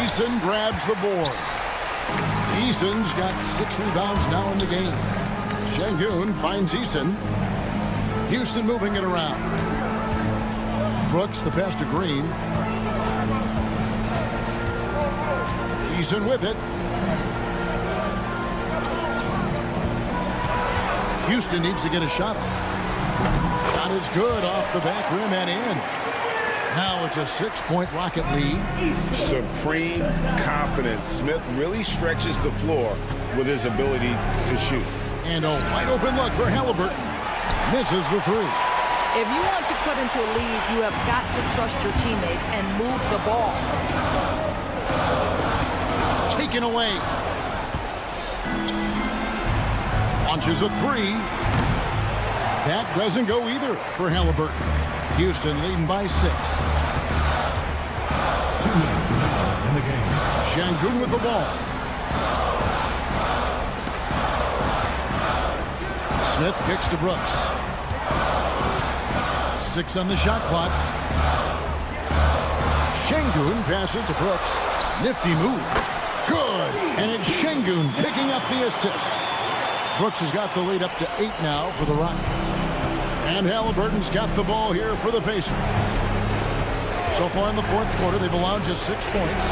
Speaker 1: Eason grabs the board. Eason's got 6 rebounds now in the game. Şengün finds Eason. Houston moving it around. Brooks the pass to Green. Eason with it. Houston needs to get a shot off. Shot is good off the back rim and in. Now it's a 6-point Rocket lead.
Speaker 3: Supreme confidence. Smith really stretches the floor with his ability to shoot.
Speaker 1: And a wide open look for Halliburton. Misses the 3.
Speaker 10: If you want to cut into a lead, you have got to trust your teammates and move the ball.
Speaker 1: Taken away. Launches a 3. That doesn't go either for Halliburton. Houston leading by 6.
Speaker 6: 2 minutes in the game.
Speaker 1: Şengün with the ball. Smith kicks to Brooks. 6 on the shot clock. Şengün passes to Brooks. Nifty move. Good. And it's Şengün picking up the assist. Brooks has got the lead up to 8 now for the Rockets. And Halliburton's got the ball here for the Pacers. So far in the 4th quarter, they've allowed just 6 points.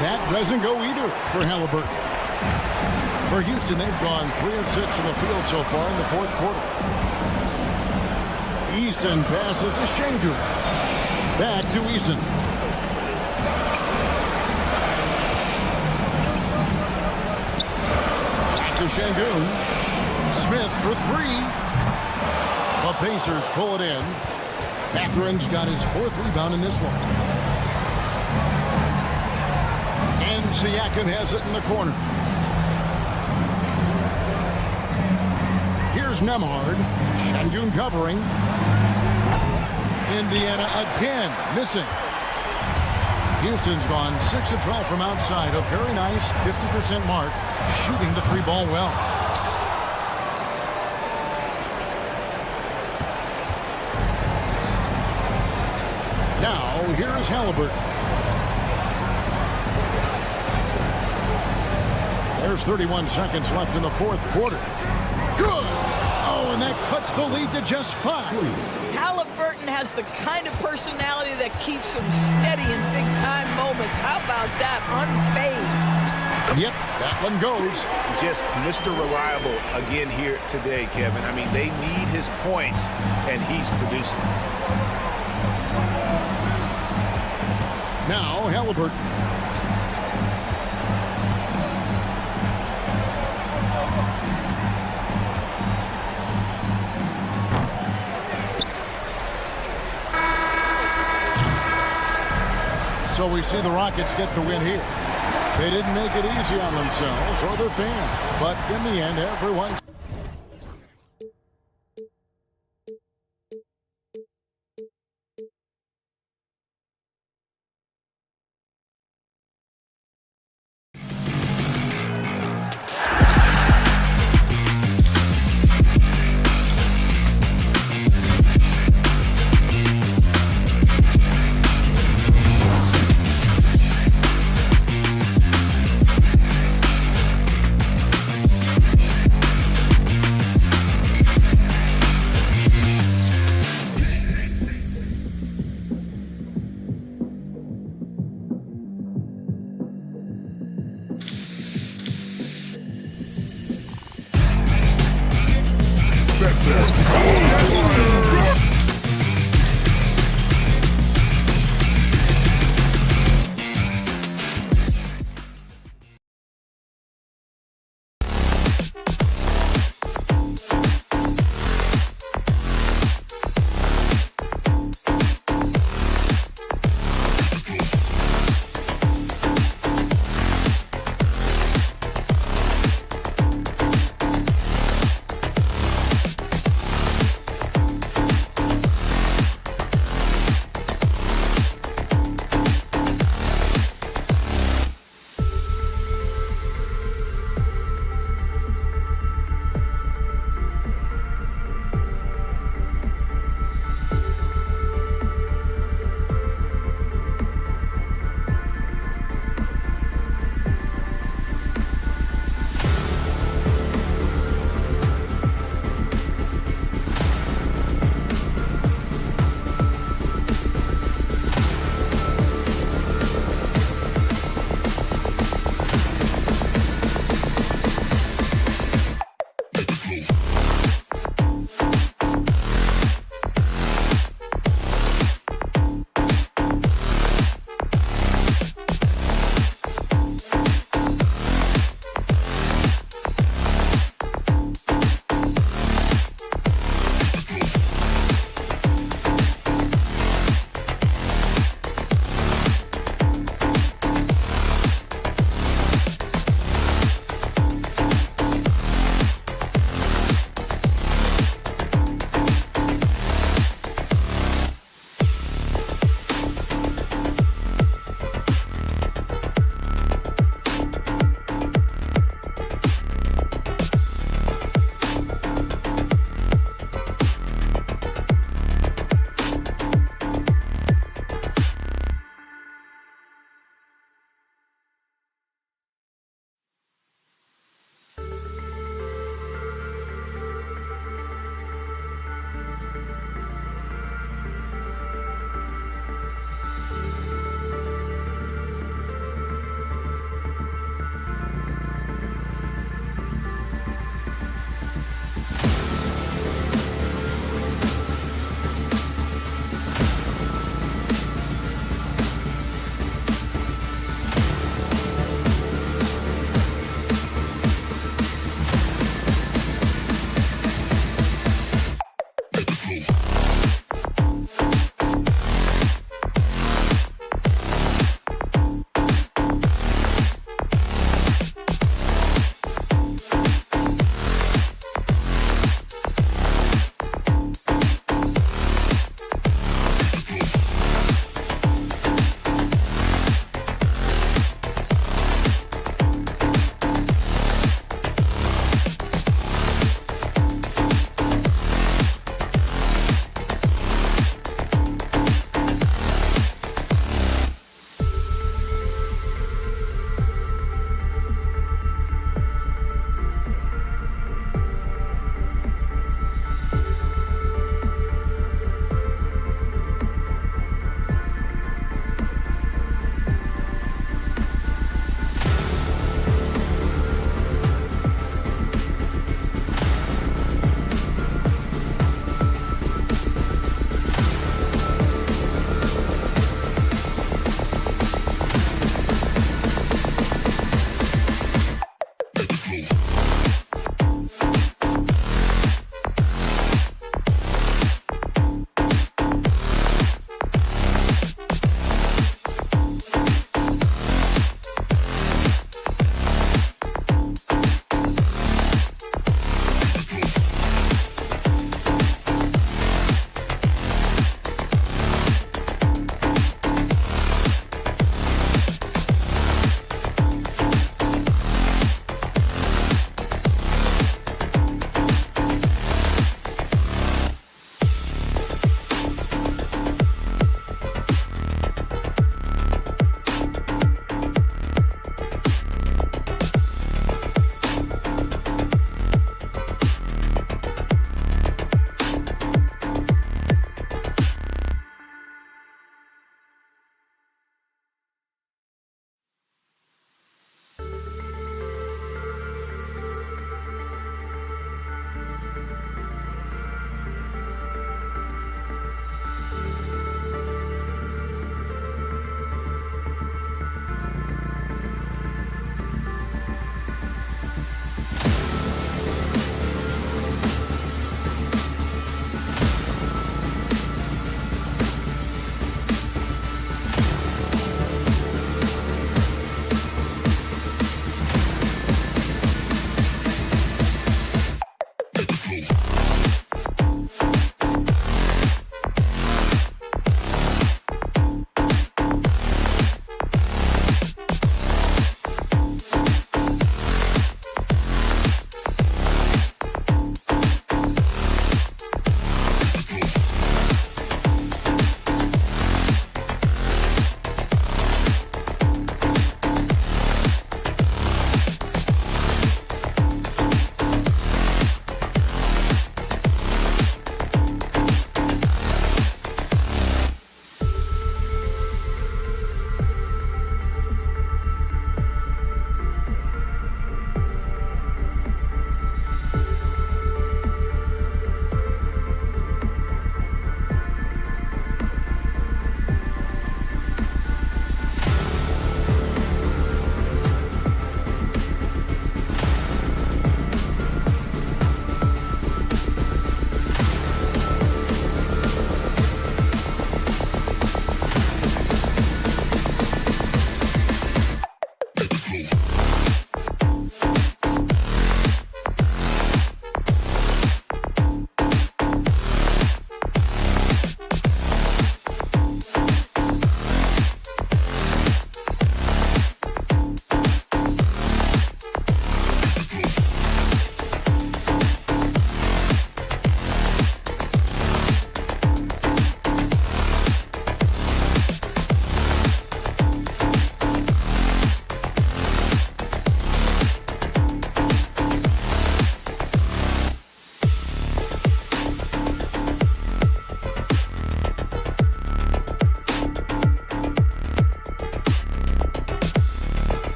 Speaker 1: That doesn't go either for Halliburton. For Houston, they've gone 3 of 6 from the field so far in the 4th quarter. Eason passes to Şengün. Back to Eason. Back to Şengün. Smith for 3. The Pacers pull it in. Matherin's got his 4th rebound in this one. And Siakam has it in the corner. Here's Nembhard. Şengün covering. Indiana again missing. Houston's gone 6 of 12 from outside. A very nice 50% mark. Shooting the 3-ball well. Now, here's Halliburton. There's 31 seconds left in the 4th quarter. Good! Oh, and that cuts the lead to just 5.
Speaker 10: Halliburton has the kind of personality that keeps him steady in big-time moments. How about that? Unfazed.
Speaker 1: Yep, that one goes.
Speaker 11: Just Mr. Reliable again here today, Kevin. I mean, they need his points, and he's producing.
Speaker 1: Now, Halliburton. So we see the Rockets get the win here. They didn't make it easy on themselves or their fans, but in the end, everyone's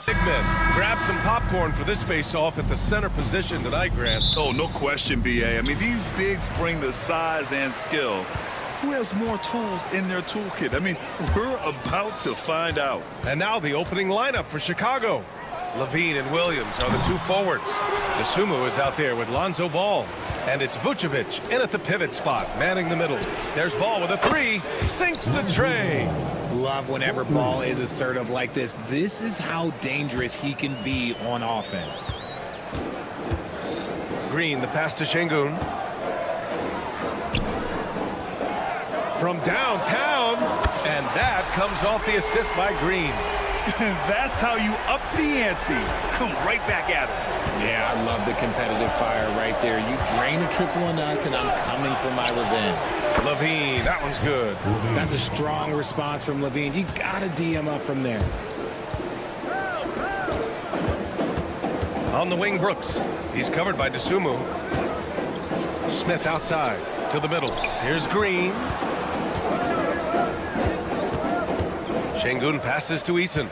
Speaker 5: Big men, grab some popcorn for this face-off at the center position tonight, Grant.
Speaker 7: Oh, no question, B.A. I mean, these bigs bring the size and skill. Who has more tools in their toolkit? I mean, we're about to find out.
Speaker 5: And now the opening lineup for Chicago. Levine and Williams are the two forwards. Dosunmu is out there with Lonzo Ball. And it's Vucevic in at the pivot spot, manning the middle. There's Ball with a three, sinks the tray.
Speaker 11: Love whenever Ball is assertive like this. This is how dangerous he can be on offense.
Speaker 5: Green, the pass to Şengün. From downtown, and that comes off the assist by Green.
Speaker 7: That's how you up the ante. Come right back at it.
Speaker 11: Yeah, I love the competitive fire right there. You drain a triple on us, and I'm coming for my revenge.
Speaker 5: Levine, that one's good.
Speaker 11: That's a strong response from Levine. You gotta D him up from there.
Speaker 5: On the wing, Brooks. He's covered by Dosunmu. Smith outside to the middle. Here's Green. Şengün passes to Eason.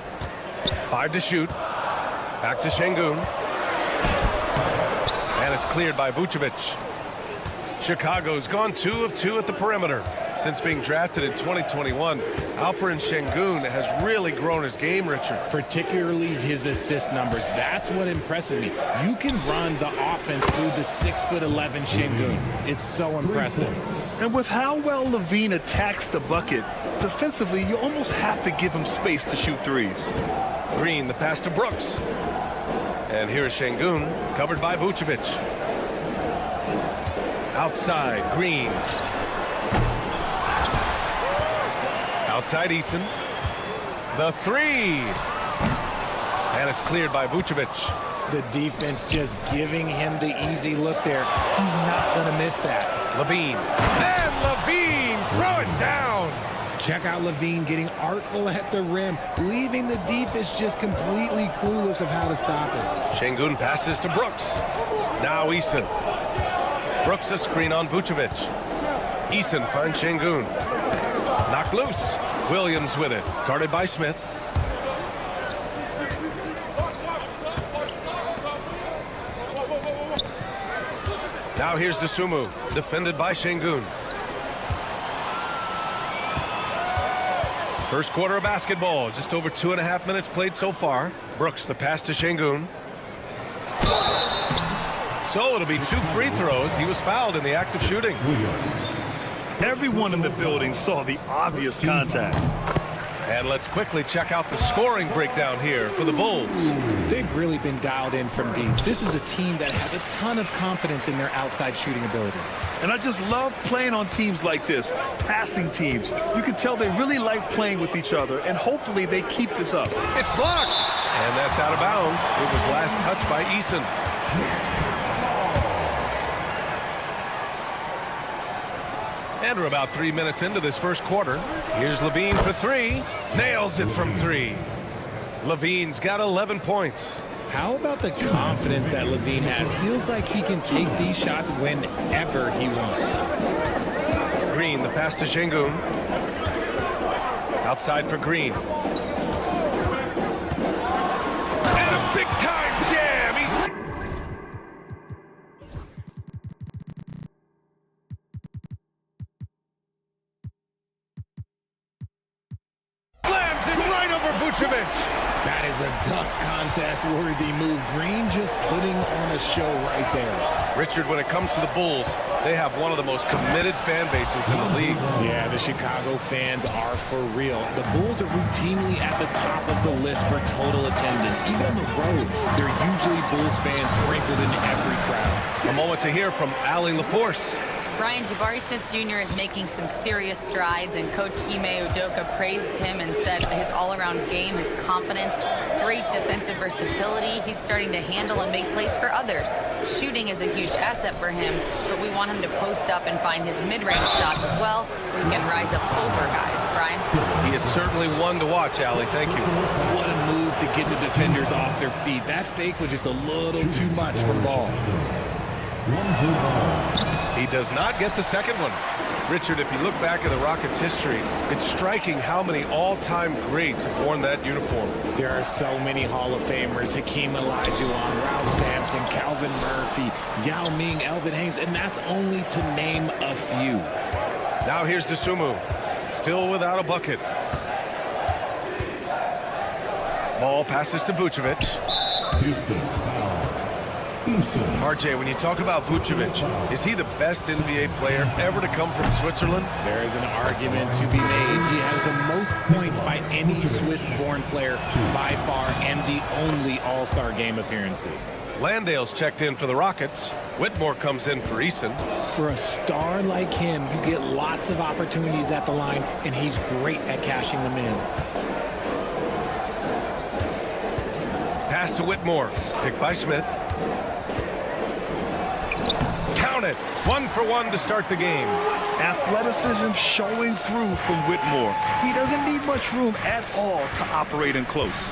Speaker 5: 5 to shoot. Back to Şengün. And it's cleared by Vucevic. Chicago's gone 2 of 2 at the perimeter. Since being drafted in 2021, Alperen Şengün has really grown his game, Richard.
Speaker 11: Particularly his assist numbers. That's what impresses me. You can run the offense through the 6'11" Şengün. It's so impressive.
Speaker 7: And with how well Levine attacks the bucket, defensively, you almost have to give him space to shoot threes.
Speaker 5: Green, the pass to Brooks. And here's Şengün, covered by Vucevic. Outside, Green. Outside, Eason. The three. And it's cleared by Vucevic.
Speaker 11: The defense just giving him the easy look there. He's not going to miss that.
Speaker 5: Levine. And Levine, throw it down.
Speaker 11: Check out Levine getting artful at the rim, leaving the defense just completely clueless of how to stop it.
Speaker 5: Şengün passes to Brooks. Now Eason. Brooks a screen on Vucevic. Eason finds Şengün. Knocked loose. Williams with it. Guarded by Smith. Now here's Dosunmu. Defended by Şengün. First quarter of basketball. Just over 2.5 minutes played so far. Brooks the pass to Şengün. So it'll be 2 free throws. He was fouled in the act of shooting.
Speaker 7: Everyone in the building saw the obvious contact.
Speaker 5: And let's quickly check out the scoring breakdown here for the Bulls.
Speaker 11: They've really been dialed in from deep. This is a team that has a ton of confidence in their outside shooting ability.
Speaker 7: And I just love playing on teams like this, passing teams. You can tell they really like playing with each other, and hopefully they keep this up.
Speaker 5: It's blocked. And that's out of bounds. It was last touched by Eason. And we're about 3 minutes into this first quarter. Here's Levine for 3. Nails it from 3. Levine's got 11 points.
Speaker 11: How about the confidence that Levine has? Feels like he can take these shots whenever he wants.
Speaker 5: Green, the pass to Şengün. Outside for Green. And a big-time jam. He's slams it right over Vucevic.
Speaker 11: That is a dunk contest-worthy move. Green just putting on a show right there.
Speaker 5: Richard, when it comes to the Bulls, they have one of the most committed fan bases in the league.
Speaker 11: Yeah, the Chicago fans are for real. The Bulls are routinely at the top of the list for total attendance. Even on the road, there are usually Bulls fans sprinkled in every crowd.
Speaker 5: A moment to hear from Allie LaForce.
Speaker 9: Brian, Jabari Smith Jr. is making some serious strides, and Coach Ime Udoka praised him and said his all-around game, his confidence, great defensive versatility. He's starting to handle and make plays for others. Shooting is a huge asset for him, but we want him to post up and find his mid-range shots as well, where he can rise up over guys. Brian?
Speaker 5: He is certainly one to watch, Allie. Thank you.
Speaker 12: What a move to get the defenders off their feet. That fake was just a little too much for Ball.
Speaker 5: He does not get the second one. Richard, if you look back at the Rockets' history, it's striking how many all-time greats have worn that uniform.
Speaker 12: There are so many Hall of Famers. Hakeem Olajuwon, Ralph Sampson, Calvin Murphy, Yao Ming, Elvin Hayes, and that's only to name a few.
Speaker 5: Now here's Dosunmu, still without a bucket. Ball passes to Vucevic.
Speaker 6: Houston foul.
Speaker 5: RJ, when you talk about Vucevic, is he the best NBA player ever to come from Switzerland?
Speaker 12: There is an argument to be made. He has the most points by any Swiss-born player by far and the only All-Star game appearances.
Speaker 5: Landale's checked in for the Rockets. Whitmore comes in for Eason.
Speaker 12: For a star like him, you get lots of opportunities at the line, and he's great at cashing them in.
Speaker 5: Pass to Whitmore, picked by Smith. Count it, 1 for 1 to start the game.
Speaker 7: Athleticism showing through from Whitmore. He doesn't need much room at all to operate in close.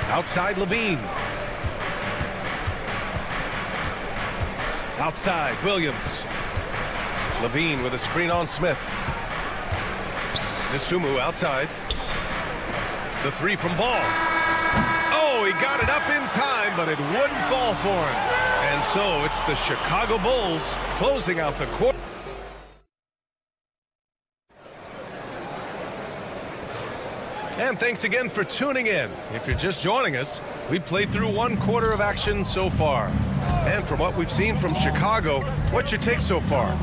Speaker 5: Outside Levine. Outside Williams. Levine with a screen on Smith. Dosunmu outside. The three from Ball. Oh, he got it up in time, but it wouldn't fall for him. And so it's the Chicago Bulls closing out the quarter. And thanks again for tuning in. If you're just joining us, we've played through 1 quarter of action so far. And from what we've seen from Chicago, what's your take so far?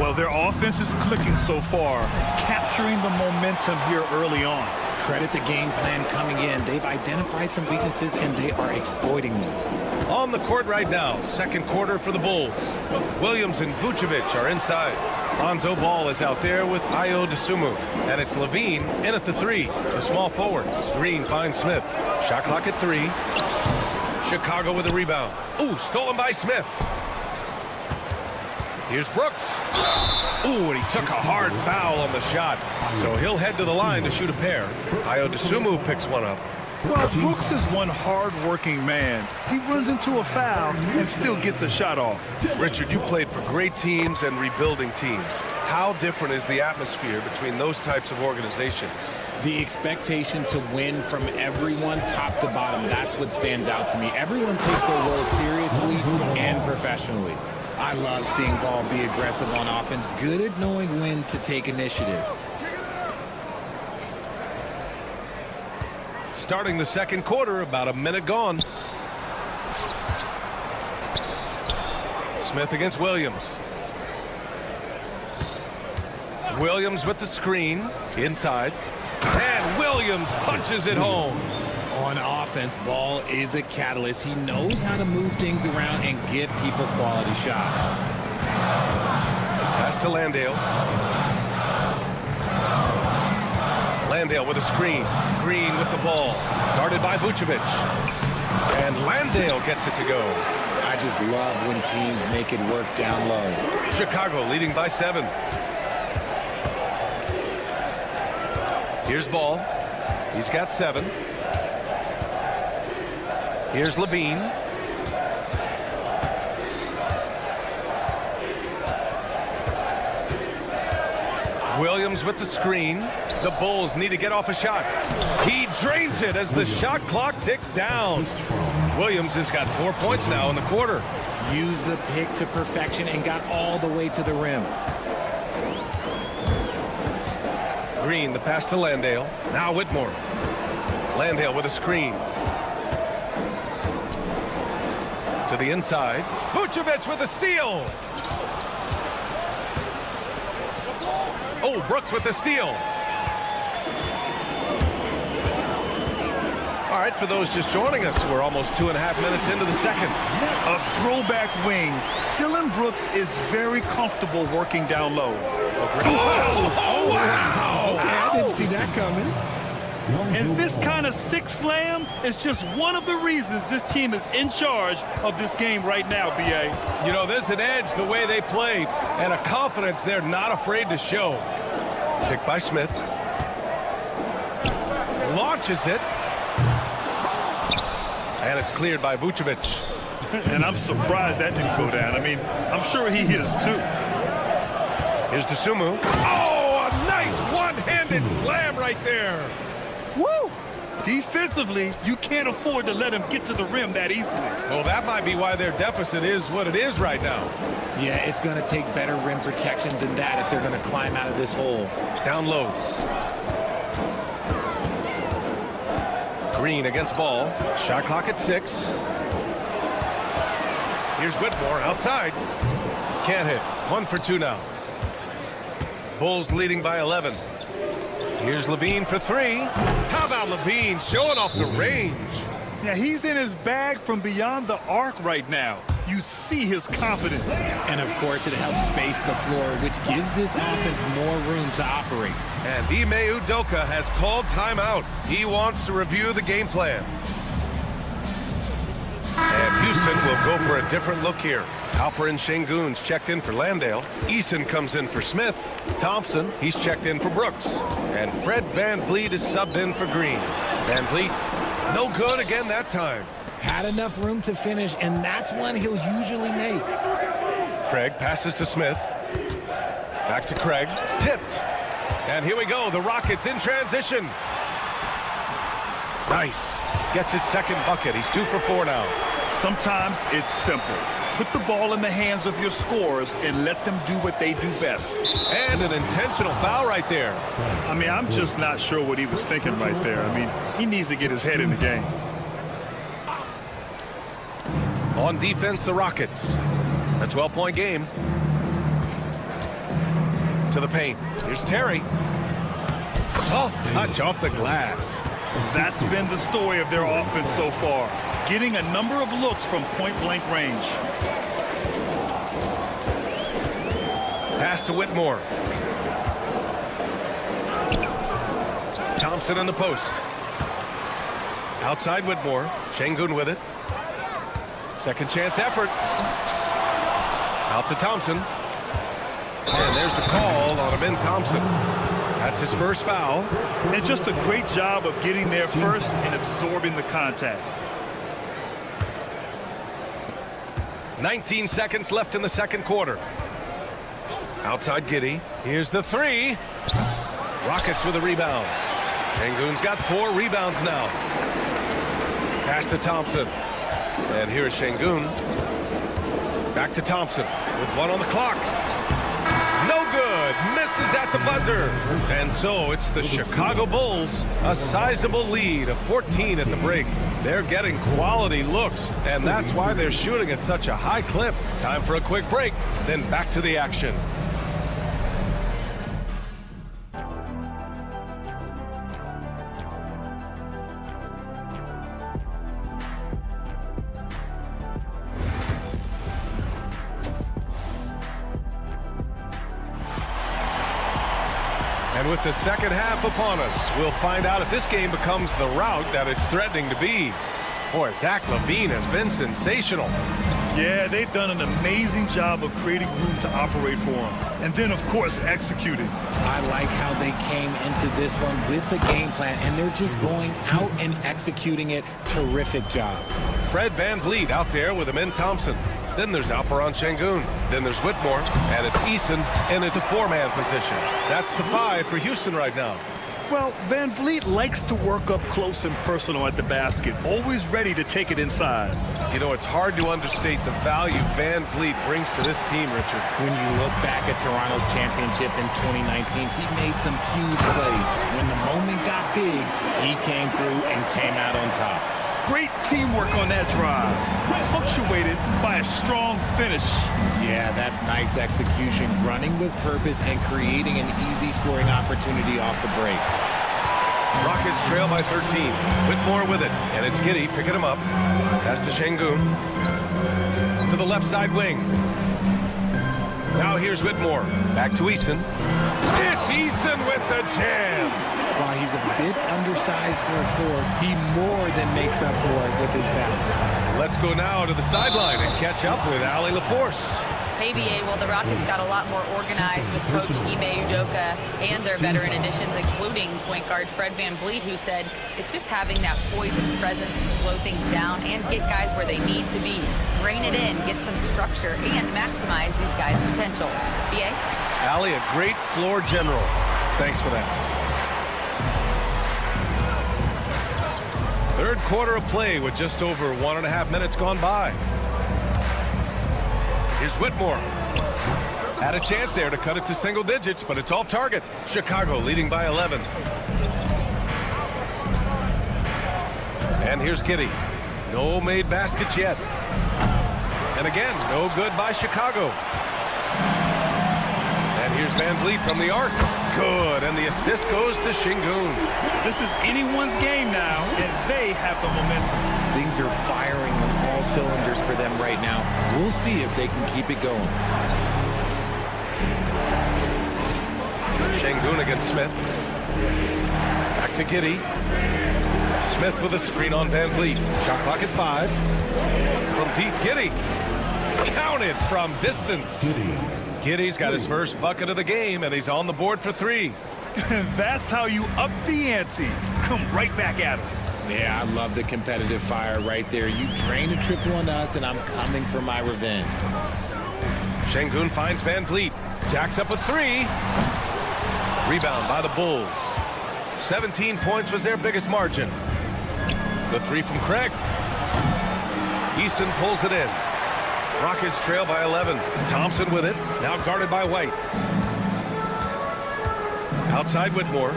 Speaker 7: Well, their offense is clicking so far, capturing the momentum here early on.
Speaker 12: Credit the game plan coming in. They've identified some weaknesses, and they are exploiting them.
Speaker 5: On the court right now, second quarter for the Bulls. Williams and Vucevic are inside. Lonzo Ball is out there with Ayo Dosunmu. And it's Levine in at the 3, the small forward. Green finds Smith. Shot clock at 3. Chicago with a rebound. Ooh, stolen by Smith. Here's Brooks. Ooh, and he took a hard foul on the shot. So he'll head to the line to shoot a pair. Ayo Dosunmu picks one up.
Speaker 7: Well, Brooks is one hard-working man. He runs into a foul and still gets a shot off.
Speaker 5: Richard, you played for great teams and rebuilding teams. How different is the atmosphere between those types of organizations?
Speaker 12: The expectation to win from everyone, top to bottom, that's what stands out to me. Everyone takes their role seriously and professionally. I love seeing Ball be aggressive on offense, good at knowing when to take initiative.
Speaker 5: Starting the second quarter, about a minute gone. Smith against Williams. Williams with the screen, inside. And Williams punches it home.
Speaker 12: On offense, Ball is a catalyst. He knows how to move things around and get people quality shots.
Speaker 5: Pass to Landale. Landale with a screen. Green with the ball. Guarded by Vucevic. And Landale gets it to go.
Speaker 12: I just love when teams make it work down low.
Speaker 5: Chicago leading by 7. Here's Ball. He's got 7. Here's Levine. Williams with the screen. The Bulls need to get off a shot. He drains it as the shot clock ticks down. Williams has got 4 points now in the quarter.
Speaker 12: Used the pick to perfection and got all the way to the rim.
Speaker 5: Green, the pass to Landale. Now Whitmore. Landale with a screen. To the inside. Vucevic with a steal. Oh, Brooks with the steal. All right, for those just joining us, we're almost 2.5 minutes into the second.
Speaker 7: A throwback wing. Dylan Brooks is very comfortable working down low.
Speaker 12: Oh, wow. Okay, I didn't see that coming.
Speaker 7: And this kind of sick slam is just one of the reasons this team is in charge of this game right now, B.A.
Speaker 5: You know, there's an edge the way they played and a confidence they're not afraid to show. Picked by Smith. Launches it. And it's cleared by Vucevic.
Speaker 7: And I'm surprised that didn't go down. I mean, I'm sure he is too.
Speaker 5: Here's Dosunmu. Oh, a nice one-handed slam right there.
Speaker 7: Woo! Defensively, you can't afford to let him get to the rim that easily.
Speaker 5: Well, that might be why their deficit is what it is right now.
Speaker 12: Yeah, it's going to take better rim protection than that if they're going to climb out of this hole.
Speaker 5: Down low. Green against Ball. Shot clock at 6. Here's Whitmore outside. Can't hit. 1 for 2 now. Bulls leading by 11. Here's Levine for 3. How about Levine showing off the range?
Speaker 7: Yeah, he's in his bag from beyond the arc right now. You see his confidence.
Speaker 12: And, of course, it helps space the floor, which gives this offense more room to operate.
Speaker 5: And Ime Udoka has called timeout. He wants to review the game plan. And Houston will go for a different look here. Alperen Şengün's checked in for Landale. Eason comes in for Smith. Thompson, he's checked in for Brooks. And Fred VanVleet is subbed in for Green. VanVleet, no good again that time.
Speaker 12: Had enough room to finish, and that's one he'll usually make.
Speaker 5: Craig passes to Smith. Back to Craig. Tipped. And here we go. The Rockets in transition. Nice. Gets his second bucket. He's 2 for 4 now.
Speaker 7: Sometimes it's simple. Put the ball in the hands of your scorers and let them do what they do best.
Speaker 5: And an intentional foul right there.
Speaker 7: I mean, I'm just not sure what he was thinking right there. I mean, he needs to get his head in the game.
Speaker 5: On defense, the Rockets. A 12-point game. To the paint. Here's Terry. Soft touch off the glass.
Speaker 7: That's been the story of their offense so far. Getting a number of looks from point-blank range.
Speaker 5: Pass to Whitmore. Thompson in the post. Outside Whitmore. Şengün with it. Second chance effort. Out to Thompson. And there's the call on Amin Thompson. That's his first foul.
Speaker 7: And just a great job of getting there first and absorbing the contact.
Speaker 5: 19 seconds left in the second quarter. Outside Giddey. Here's the 3. Rockets with a rebound. Şengün's got 4 rebounds now. Pass to Thompson. And here's Şengün. Back to Thompson with 1 on the clock. No good. Misses at the buzzer. And so it's the Chicago Bulls. A sizable lead of 14 at the break. They're getting quality looks, and that's why they're shooting at such a high clip. Time for a quick break, then back to the action. And with the second half upon us, we'll find out if this game becomes the rout that it's threatening to be. Boy, Zach LaVine has been sensational.
Speaker 7: Yeah, they've done an amazing job of creating room to operate for him. And then, of course, executing.
Speaker 12: I like how they came into this one with the game plan, and they're just going out and executing it. Terrific job.
Speaker 5: Fred VanVleet out there with Amin Thompson. Then there's Alperen Şengün. Then there's Whitmore. And it's Eason in at the 4-man position. That's the 5 for Houston right now.
Speaker 7: Well, VanVleet likes to work up close and personal at the basket, always ready to take it inside.
Speaker 5: You know, it's hard to understate the value VanVleet brings to this team, Richard.
Speaker 12: When you look back at Toronto's championship in 2019, he made some huge plays. When the moment got big, he came through and came out on top.
Speaker 7: Great teamwork on that drive, punctuated by a strong finish.
Speaker 12: Yeah, that's nice execution, running with purpose and creating an easy scoring opportunity off the break.
Speaker 5: Rockets trail by 13. Whitmore with it, and it's Giddy picking him up. Pass to Şengün. To the left side wing. Now here's Whitmore. Back to Eason. It's Eason with the jam.
Speaker 12: While he's a bit undersized for a forward, he more than makes up for it with his bounce.
Speaker 5: Let's go now to the sideline and catch up with Ali LaForce.
Speaker 9: Hey, BA, well, the Rockets got a lot more organized with Coach Ime Udoka and their veteran additions, including point guard Fred VanVleet, who said it's just having that poise and presence to slow things down and get guys where they need to be. Rein it in, get some structure, and maximize these guys' potential. BA?
Speaker 5: Ali, a great floor general. Thanks for that. Third quarter of play with just over 1.5 minutes gone by. Here's Whitmore. Had a chance there to cut it to single digits, but it's off target. Chicago leading by 11. And here's Giddy. No made baskets yet. And again, no good by Chicago. And here's VanVleet from the arc. Good, and the assist goes to Şengün.
Speaker 7: This is anyone's game now, and they have the momentum.
Speaker 12: Things are firing on all cylinders for them right now. We'll see if they can keep it going.
Speaker 5: Şengün against Smith. Back to Giddy. Smith with a screen on VanVleet. Shot clock at 5. From deep, Giddy. Counted from distance. Giddy's got his first bucket of the game, and he's on the board for 3.
Speaker 7: That's how you up the ante. Come right back at him.
Speaker 12: Yeah, I love the competitive fire right there. You drained a triple on us, and I'm coming for my revenge.
Speaker 5: Şengün finds VanVleet. Jacks up with 3. Rebound by the Bulls. 17 points was their biggest margin. The 3 from Craig. Eason pulls it in. Rockets trail by 11. Thompson with it. Now guarded by White. Outside Whitmore.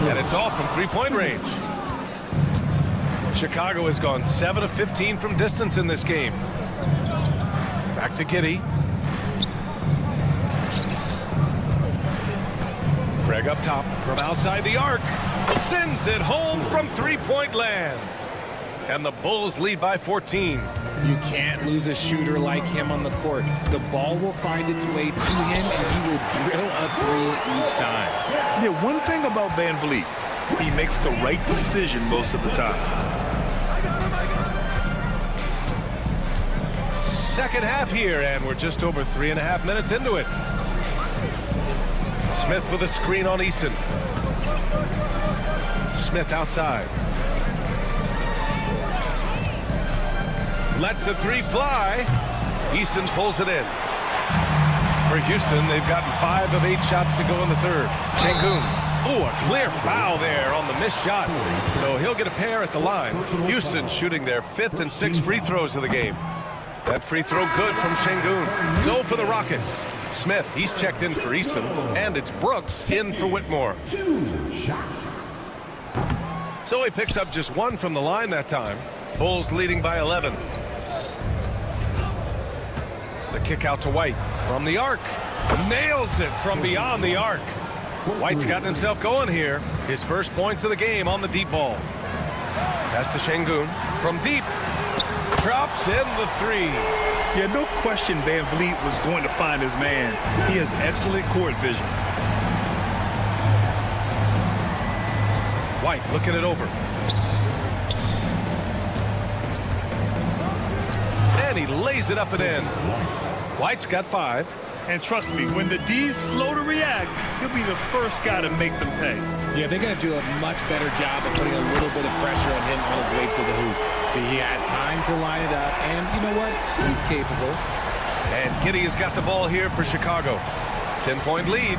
Speaker 5: And it's off from three-point range. Chicago has gone 7 of 15 from distance in this game. Back to Giddy. Craig up top from outside the arc. Sends it home from three-point land. And the Bulls lead by 14.
Speaker 12: You can't lose a shooter like him on the court. The ball will find its way to him, and he will drill a 3 each time.
Speaker 7: Yeah, one thing about VanVleet, he makes the right decision most of the time.
Speaker 5: Second half here, and we're just over 3.5 minutes into it. Smith with a screen on Eason. Smith outside. Lets the 3 fly. Eason pulls it in. For Houston, they've gotten 5 of 8 shots to go in the third. Şengün. Oh, a clear foul there on the missed shot. So he'll get a pair at the line. Houston shooting their 5th and 6th free throws of the game. That free throw good from Şengün. So for the Rockets, Smith, he's checked in for Eason, and it's Brooks in for Whitmore. So he picks up just 1 from the line that time. Bulls leading by 11. The kick out to White from the arc. Nails it from beyond the arc. White's gotten himself going here. His first points of the game on the deep ball. Pass to Şengün from deep. Drops in the 3.
Speaker 7: Yeah, no question VanVleet was going to find his man. He has excellent court vision.
Speaker 5: White looking it over. And he lays it up and in. White's got 5.
Speaker 7: And trust me, when the D's slow to react, he'll be the first guy to make them pay.
Speaker 12: Yeah, they're going to do a much better job of putting a little bit of pressure on him on his way to the hoop. See, he had time to line it up, and you know what? He's capable.
Speaker 5: And Giddy has got the ball here for Chicago. 10-point lead.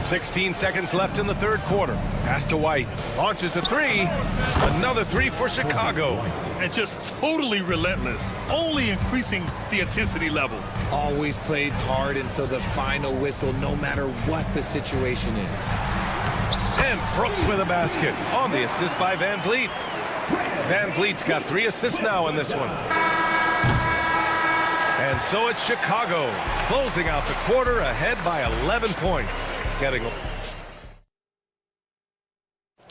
Speaker 5: 16 seconds left in the third quarter. Pass to White. Launches a 3. Another 3 for Chicago.
Speaker 7: And just totally relentless, only increasing the intensity level.
Speaker 12: Always plays hard until the final whistle, no matter what the situation is.
Speaker 5: And Brooks with a basket on the assist by VanVleet. VanVleet's got 3 assists now in this one. And so it's Chicago closing out the quarter ahead by 11 points.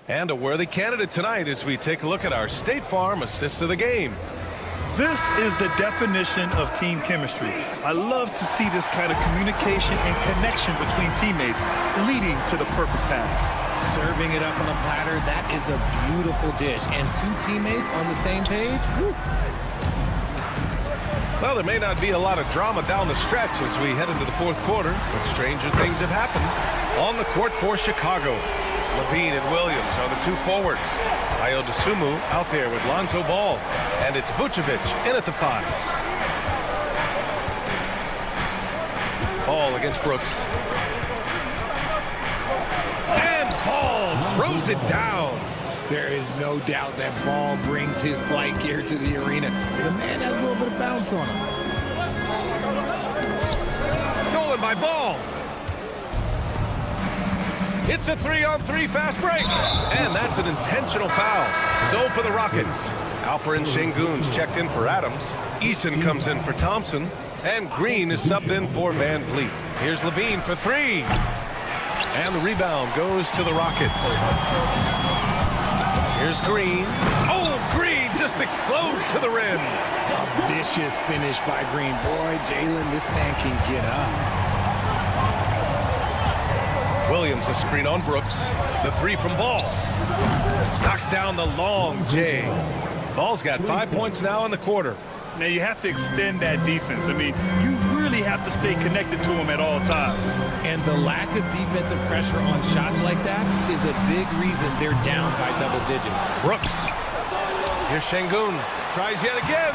Speaker 5: And a worthy candidate tonight as we take a look at our State Farm assist of the game.
Speaker 7: This is the definition of team chemistry. I love to see this kind of communication and connection between teammates leading to the perfect pass.
Speaker 12: Serving it up on a platter, that is a beautiful dish. And two teammates on the same page. Woo.
Speaker 5: Well, there may not be a lot of drama down the stretch as we head into the fourth quarter, but stranger things have happened. On the court for Chicago, Levine and Williams are the two forwards. Ayo Dosunmu out there with Lonzo Ball, and it's Vucevic in at the 5. Ball against Brooks. And Ball throws it down.
Speaker 12: There is no doubt that Ball brings his flight gear to the arena. The man has a little bit of bounce on him.
Speaker 5: Stolen by Ball. It's a 3-on-3 fast break. And that's an intentional foul. So for the Rockets, Alperen Sengun's checked in for Adams. Eason comes in for Thompson. And Green is subbed in for Van Vliet. Here's Levine for 3. And the rebound goes to the Rockets. Here's Green. Oh, Green just explodes to the rim.
Speaker 12: A vicious finish by Green. Boy, Jalen, this man can get up.
Speaker 5: Williams a screen on Brooks. The 3 from Ball. Knocks down the long J. Ball's got 5 points now in the quarter.
Speaker 7: Now you have to extend that defense. I mean, you really have to stay connected to him at all times.
Speaker 12: And the lack of defensive pressure on shots like that is a big reason they're down by double digits.
Speaker 5: Brooks. Here's Sengun. Tries yet again.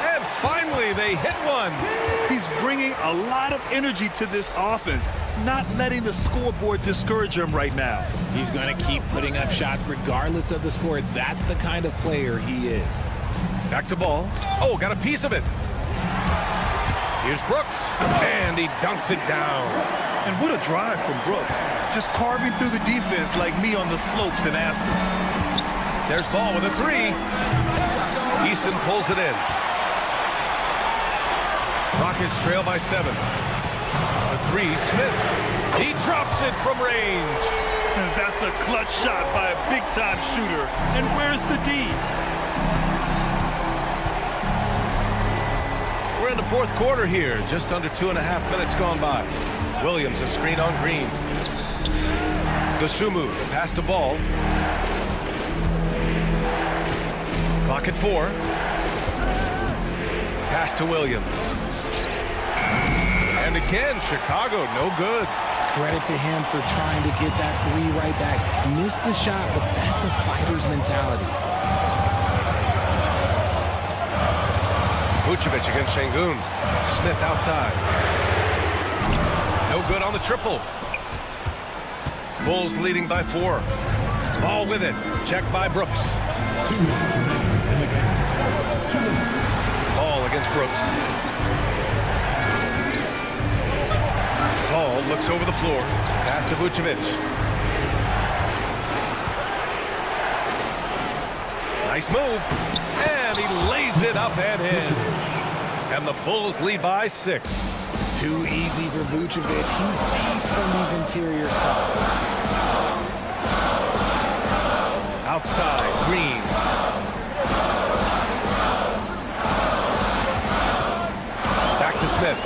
Speaker 5: And finally they hit one.
Speaker 7: He's bringing a lot of energy to this offense, not letting the scoreboard discourage him right now.
Speaker 12: He's going to keep putting up shots regardless of the score. That's the kind of player he is.
Speaker 5: Back to Ball. Oh, got a piece of it. Here's Brooks. And he dunks it down.
Speaker 7: And what a drive from Brooks. Just carving through the defense like me on the slopes in Aspen.
Speaker 5: There's Ball with a 3. Eason pulls it in. Rockets trail by 7. The 3, Smith. He drops it from range.
Speaker 7: And that's a clutch shot by a big-time shooter. And where's the D?
Speaker 5: We're in the fourth quarter here. Just under 2.5 minutes gone by. Williams a screen on Green. Dosunmu, the pass to Ball. Clock at 4. Pass to Williams. And again, Chicago, no good.
Speaker 12: Credit to him for trying to get that 3 right back. Missed the shot, but that's a fighter's mentality.
Speaker 5: Vucevic against Sengun. Smith outside. No good on the triple. Bulls leading by 4. Ball with it. Check by Brooks. Ball against Brooks. Ball looks over the floor. Pass to Vucevic. Nice move. And he lays it up and in. And the Bulls lead by 6.
Speaker 12: Too easy for Vucevic. He feasts from these interior spots.
Speaker 5: Outside, Green. Back to Smith.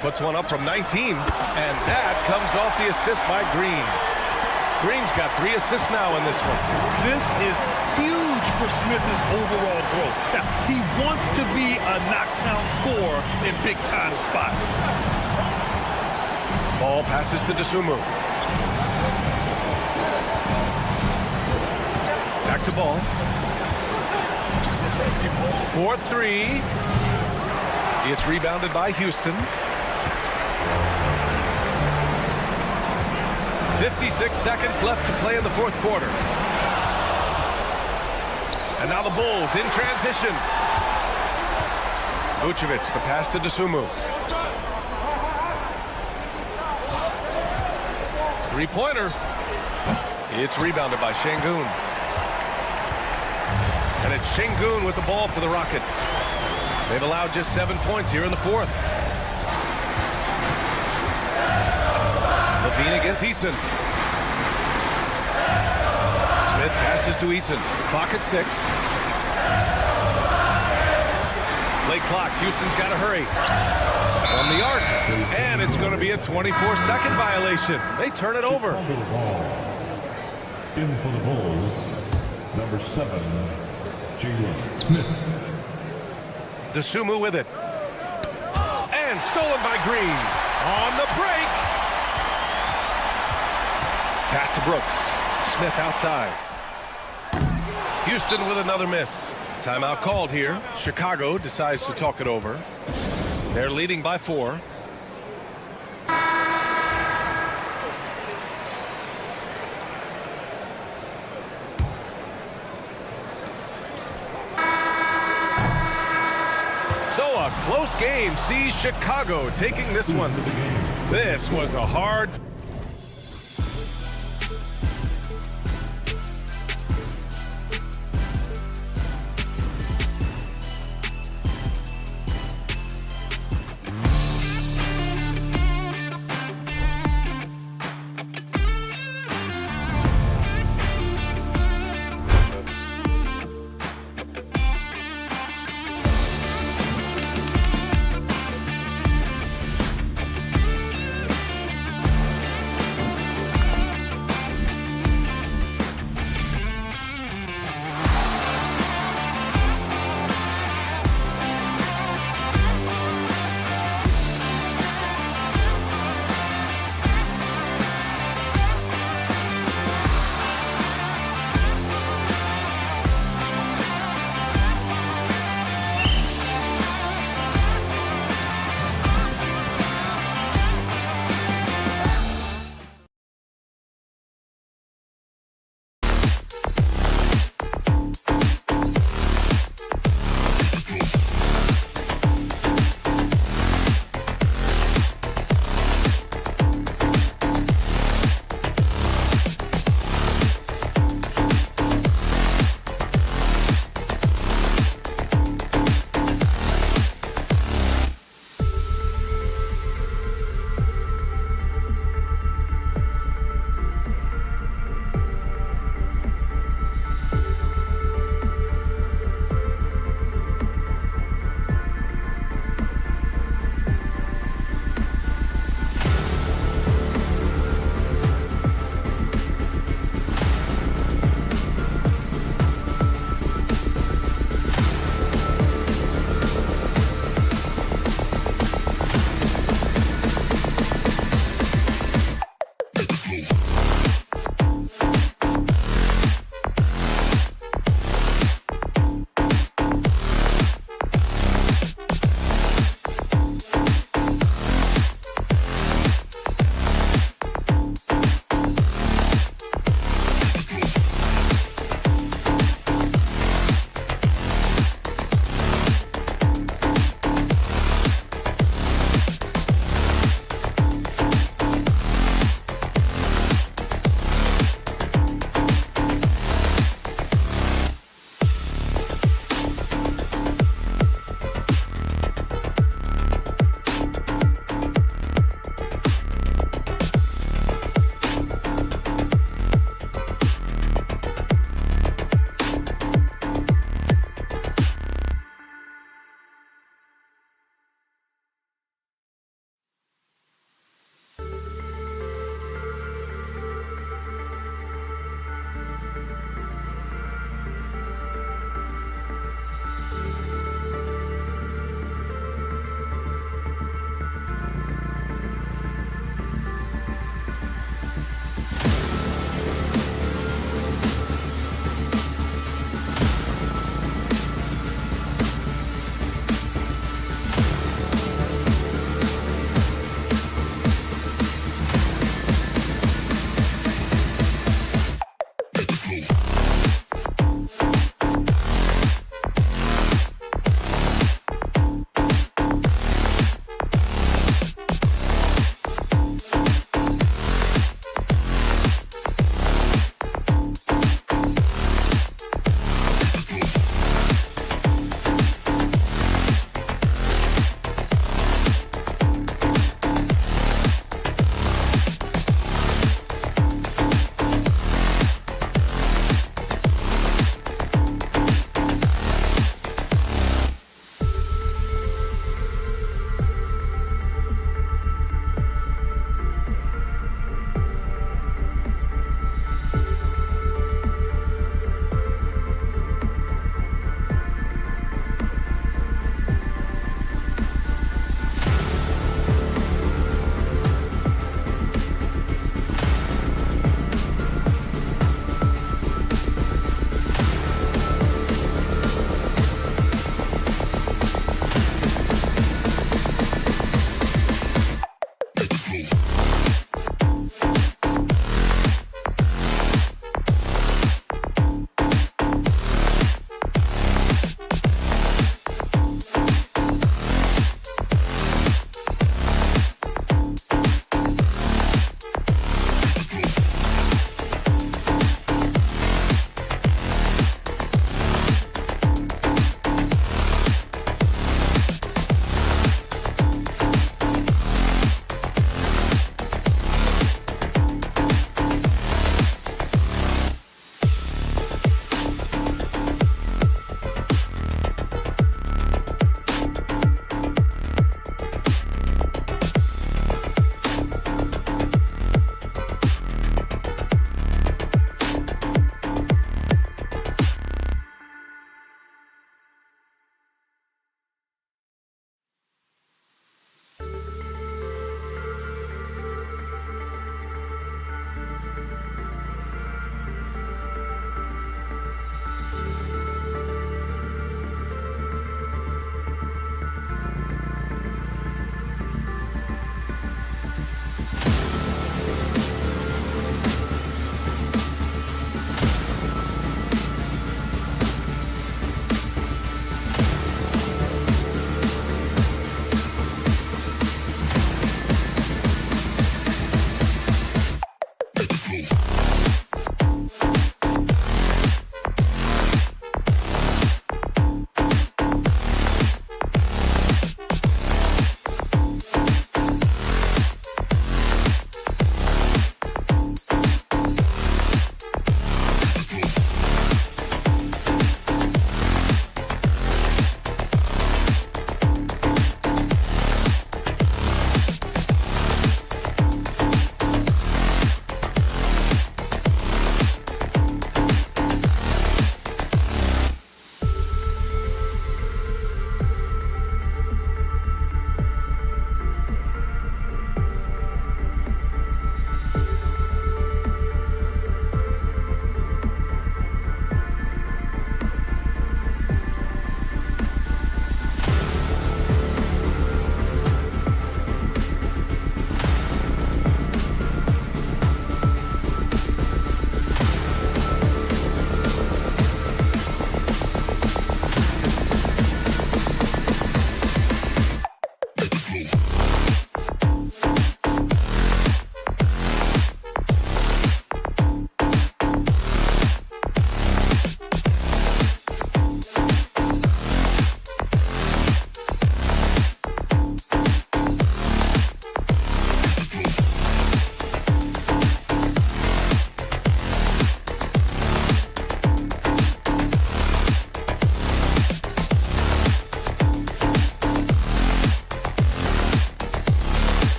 Speaker 5: Puts one up from 19. And that comes off the assist by Green. Green's got 3 assists now in this one.
Speaker 7: This is huge for Smith's overall growth. Now, he wants to be a knockdown scorer in big-time spots.
Speaker 5: Ball passes to Dosunmu. Back to Ball. 4-3. It's rebounded by Houston. 56 seconds left to play in the fourth quarter. And now the Bulls in transition. Vucevic, the pass to Dosunmu. 3-pointer. It's rebounded by Sengun. And it's Sengun with the ball for the Rockets. They've allowed just 7 points here in the fourth. Levine against Eason. Smith passes to Eason. Clock at 6. Late clock. Houston's got to hurry. From the arc. And it's going to be a 24-second violation. They turn it over.
Speaker 6: In for the Bulls, number 7, Jalen Smith.
Speaker 5: DeSumo with it. And stolen by Green. On the break. Pass to Brooks. Smith outside. Houston with another miss. Timeout called here. Chicago decides to talk it over. They're leading by 4. Close game sees Chicago taking this one. This was a hard.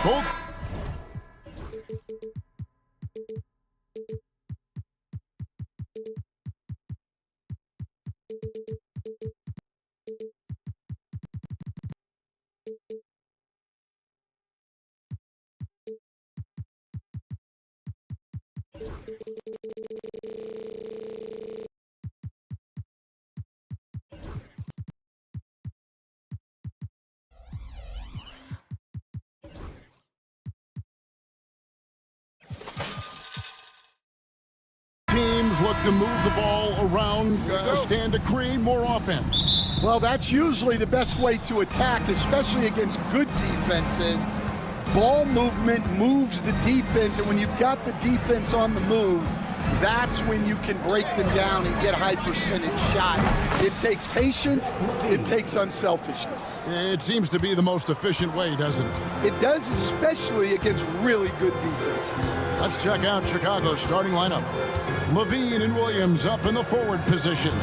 Speaker 1: both. Teams look to move the ball around, stand to create more offense.
Speaker 2: Well, that's usually the best way to attack, especially against good defenses. Ball movement moves the defense, and when you've got the defense on the move, that's when you can break them down and get high percentage shots. It takes patience, it takes unselfishness.
Speaker 1: It seems to be the most efficient way, doesn't it?
Speaker 2: It does, especially against really good defenses.
Speaker 1: Let's check out Chicago's starting lineup. Levine and Williams up in the forward positions.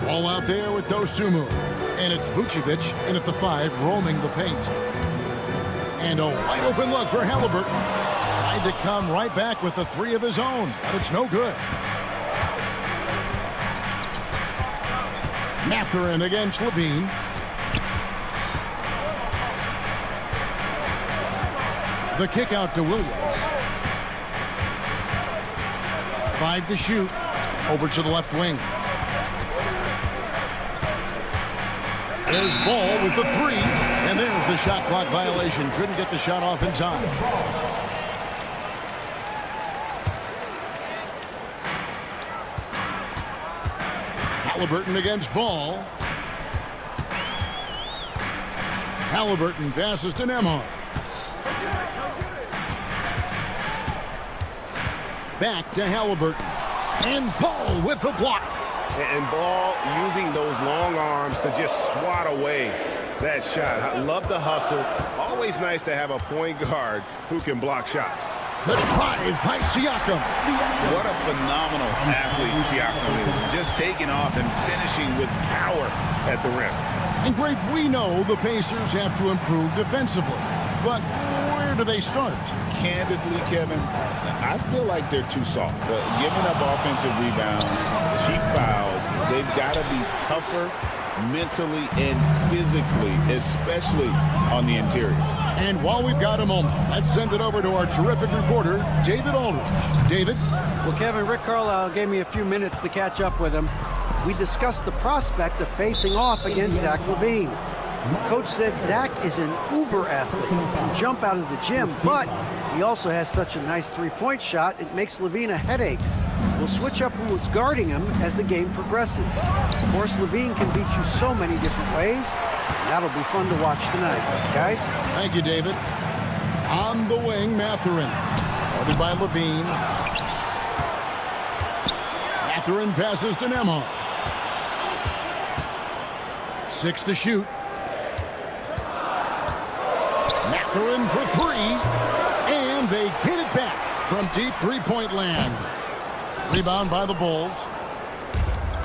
Speaker 1: All out there with Dosunmu. And it's Vucevic in at the 5, roaming the paint. And a wide open look for Halliburton. Tried to come right back with the 3 of his own, but it's no good. Mathurin against Levine. The kick out to Williams. 5 to shoot. Over to the left wing. There's Ball with the 3. And there's the shot clock violation. Couldn't get the shot off in time. Halliburton against Ball. Halliburton passes to Nembhard. Back to Halliburton. And Ball with the block.
Speaker 11: And Ball using those long arms to just swat away that shot. I love the hustle. Always nice to have a point guard who can block shots.
Speaker 1: The drive by Siakam.
Speaker 3: What a phenomenal athlete Siakam is. Just taking off and finishing with power at the rim.
Speaker 1: And Greg, we know the Pacers have to improve defensively. But where do they start?
Speaker 3: Candidly, Kevin, I feel like they're too soft. Giving up offensive rebounds, cheap fouls, they've got to be tougher mentally and physically, especially on the interior.
Speaker 1: And while we've got a moment, let's send it over to our terrific reporter, David Aldridge. David?
Speaker 4: Well, Kevin, Rick Carlisle gave me a few minutes to catch up with him. We discussed the prospect of facing off against Zach LaVine. Coach said Zach is an uber athlete, can jump out of the gym, but he also has such a nice three-point shot, it makes LaVine a headache. We'll switch up who's guarding him as the game progresses. Of course, LaVine can beat you so many different ways. That'll be fun to watch tonight, guys.
Speaker 1: Thank you, David. On the wing, Mathurin. Guarded by LaVine. Mathurin passes to Nembhard. 6 to shoot. Mathurin for 3. And they get it back from deep three-point land. Rebound by the Bulls.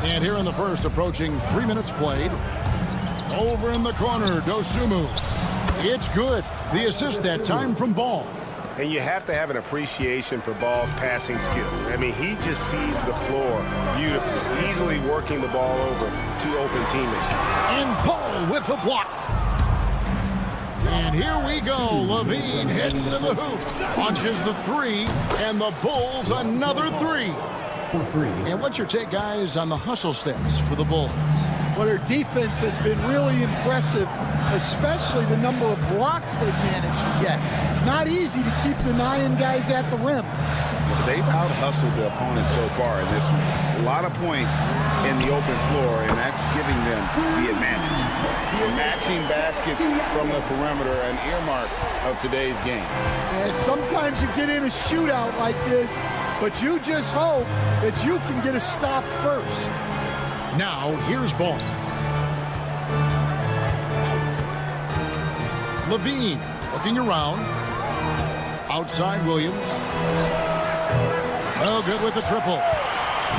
Speaker 1: And here in the first, approaching 3 minutes played. Over in the corner, Dosunmu. It's good. The assist that time from Ball.
Speaker 11: And you have to have an appreciation for Ball's passing skills. I mean, he just sees the floor beautifully, easily working the ball over to open teammates.
Speaker 1: And Ball with the block. And here we go. LaVine heading to the hoop. Launches the 3, and the Bulls another 3. And what's your take, guys, on the hustle stats for the Bulls?
Speaker 2: Well, their defense has been really impressive, especially the number of blocks they've managed to get. It's not easy to keep denying guys at the rim.
Speaker 3: They've out-hustled the opponent so far in this one. A lot of points in the open floor, and that's giving them the advantage. Matching baskets from the perimeter, an earmark of today's game.
Speaker 2: And sometimes you get in a shootout like this, but you just hope that you can get a stop first.
Speaker 1: Now, here's Ball. LaVine looking around. Outside Williams. Oh, good with the triple.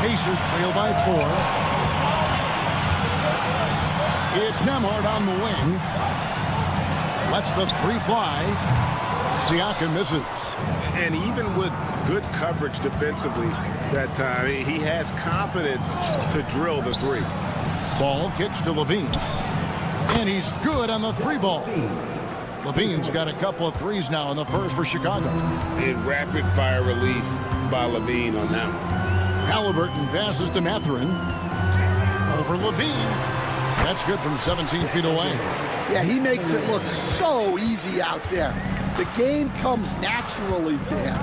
Speaker 1: Pacers trail by 4. It's Nembhard on the wing. Lets the 3 fly. Siakam misses.
Speaker 11: And even with good coverage defensively that time, he has confidence to drill the three.
Speaker 1: Ball kicks to Levine. And he's good on the three ball. Levine's got a couple of threes now in the first for Chicago.
Speaker 11: A rapid-fire release by Levine on that one.
Speaker 1: Halliburton passes to Mathurin. Over Levine. That's good from 17 feet away.
Speaker 2: Yeah, he makes it look so easy out there. The game comes naturally to him.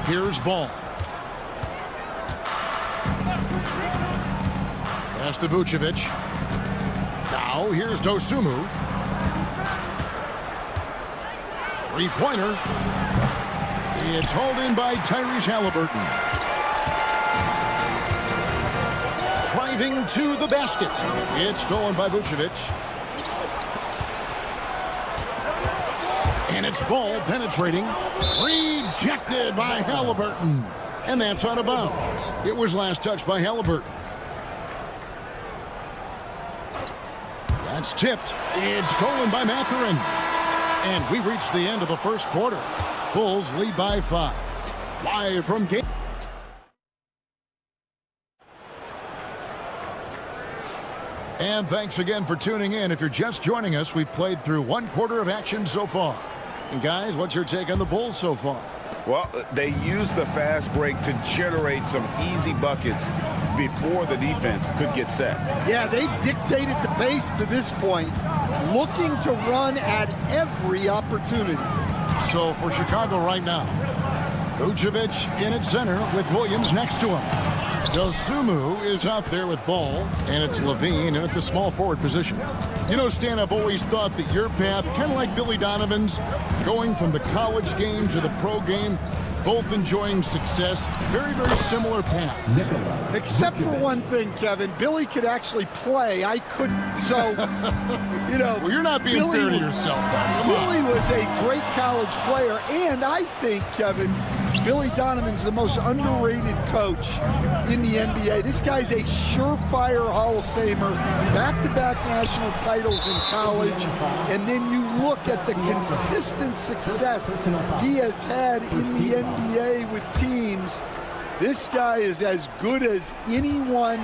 Speaker 1: Here's Ball. Pass to Vucevic. Now here's Dosunmu. Three-pointer. It's hauled in by Tyrese Halliburton. Driving to the basket. It's stolen by Vucevic. And it's Ball penetrating. Rejected by Halliburton. And that's out of bounds. It was last touched by Halliburton. That's tipped. It's stolen by Mathurin. And we reach the end of the first quarter. Bulls lead by 5. Live from game. And thanks again for tuning in. If you're just joining us, we've played through one quarter of action so far. And guys, what's your take on the Bulls so far?
Speaker 11: Well, they used the fast break to generate some easy buckets before the defense could get set.
Speaker 2: Yeah, they've dictated the pace to this point, looking to run at every opportunity.
Speaker 1: So for Chicago right now, Vucevic in at center with Williams next to him. Dosunmu is out there with Ball, and it's Levine in at the small forward position. You know, Stan, I've always thought that your path, kind of like Billy Donovan's, going from the college game to the pro game, both enjoying success, very, very similar paths.
Speaker 2: Except for one thing, Kevin. Billy could actually play. I couldn't. So, you know.
Speaker 1: Well, you're not being
Speaker 2: Billy
Speaker 1: fair to yourself.
Speaker 2: Billy was a great college player. And I think, Kevin, Billy Donovan's the most underrated coach in the NBA. This guy's a surefire Hall of Famer, back-to-back national titles in college, and then you look at the consistent success he has had in the NBA with teams. This guy is as good as anyone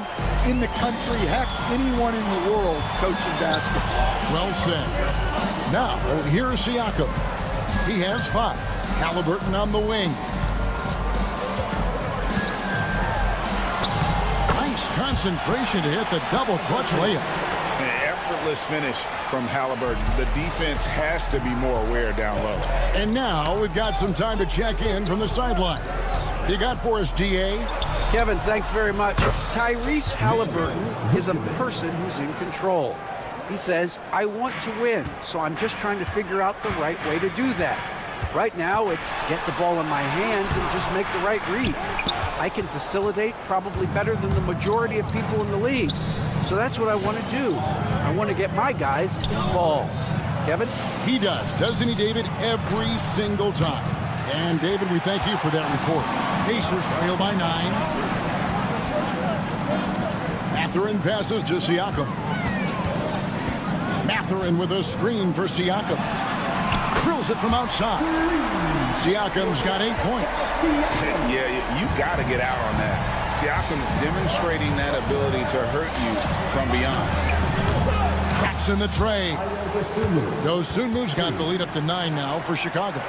Speaker 2: in the country, heck, anyone in the world coaching basketball.
Speaker 1: Well said. Now, here's Siakam. He has 5. Halliburton on the wing. Nice concentration to hit the double clutch layup.
Speaker 11: An effortless finish from Halliburton. The defense has to be more aware down low.
Speaker 1: And now we've got some time to check in from the sidelines. You got for us, DA?
Speaker 4: Kevin, thanks very much. Tyrese Halliburton is a person who's in control. He says, I want to win, so I'm just trying to figure out the right way to do that. Right now, it's get the ball in my hands and just make the right reads. I can facilitate probably better than the majority of people in the league. So that's what I want to do. I want to get my guys involved. Kevin?
Speaker 1: He does, doesn't he, David? Every single time. And, David, we thank you for that report. Pacers trail by 9. Mathurin passes to Siakam. Mathurin with a screen for Siakam. Drills it from outside. Siakam's got 8 points.
Speaker 11: Yeah, you've got to get out on that. Siakam demonstrating that ability to hurt you from beyond.
Speaker 1: Cracks in the tray. Dosunmu's got the lead up to 9 now for Chicago.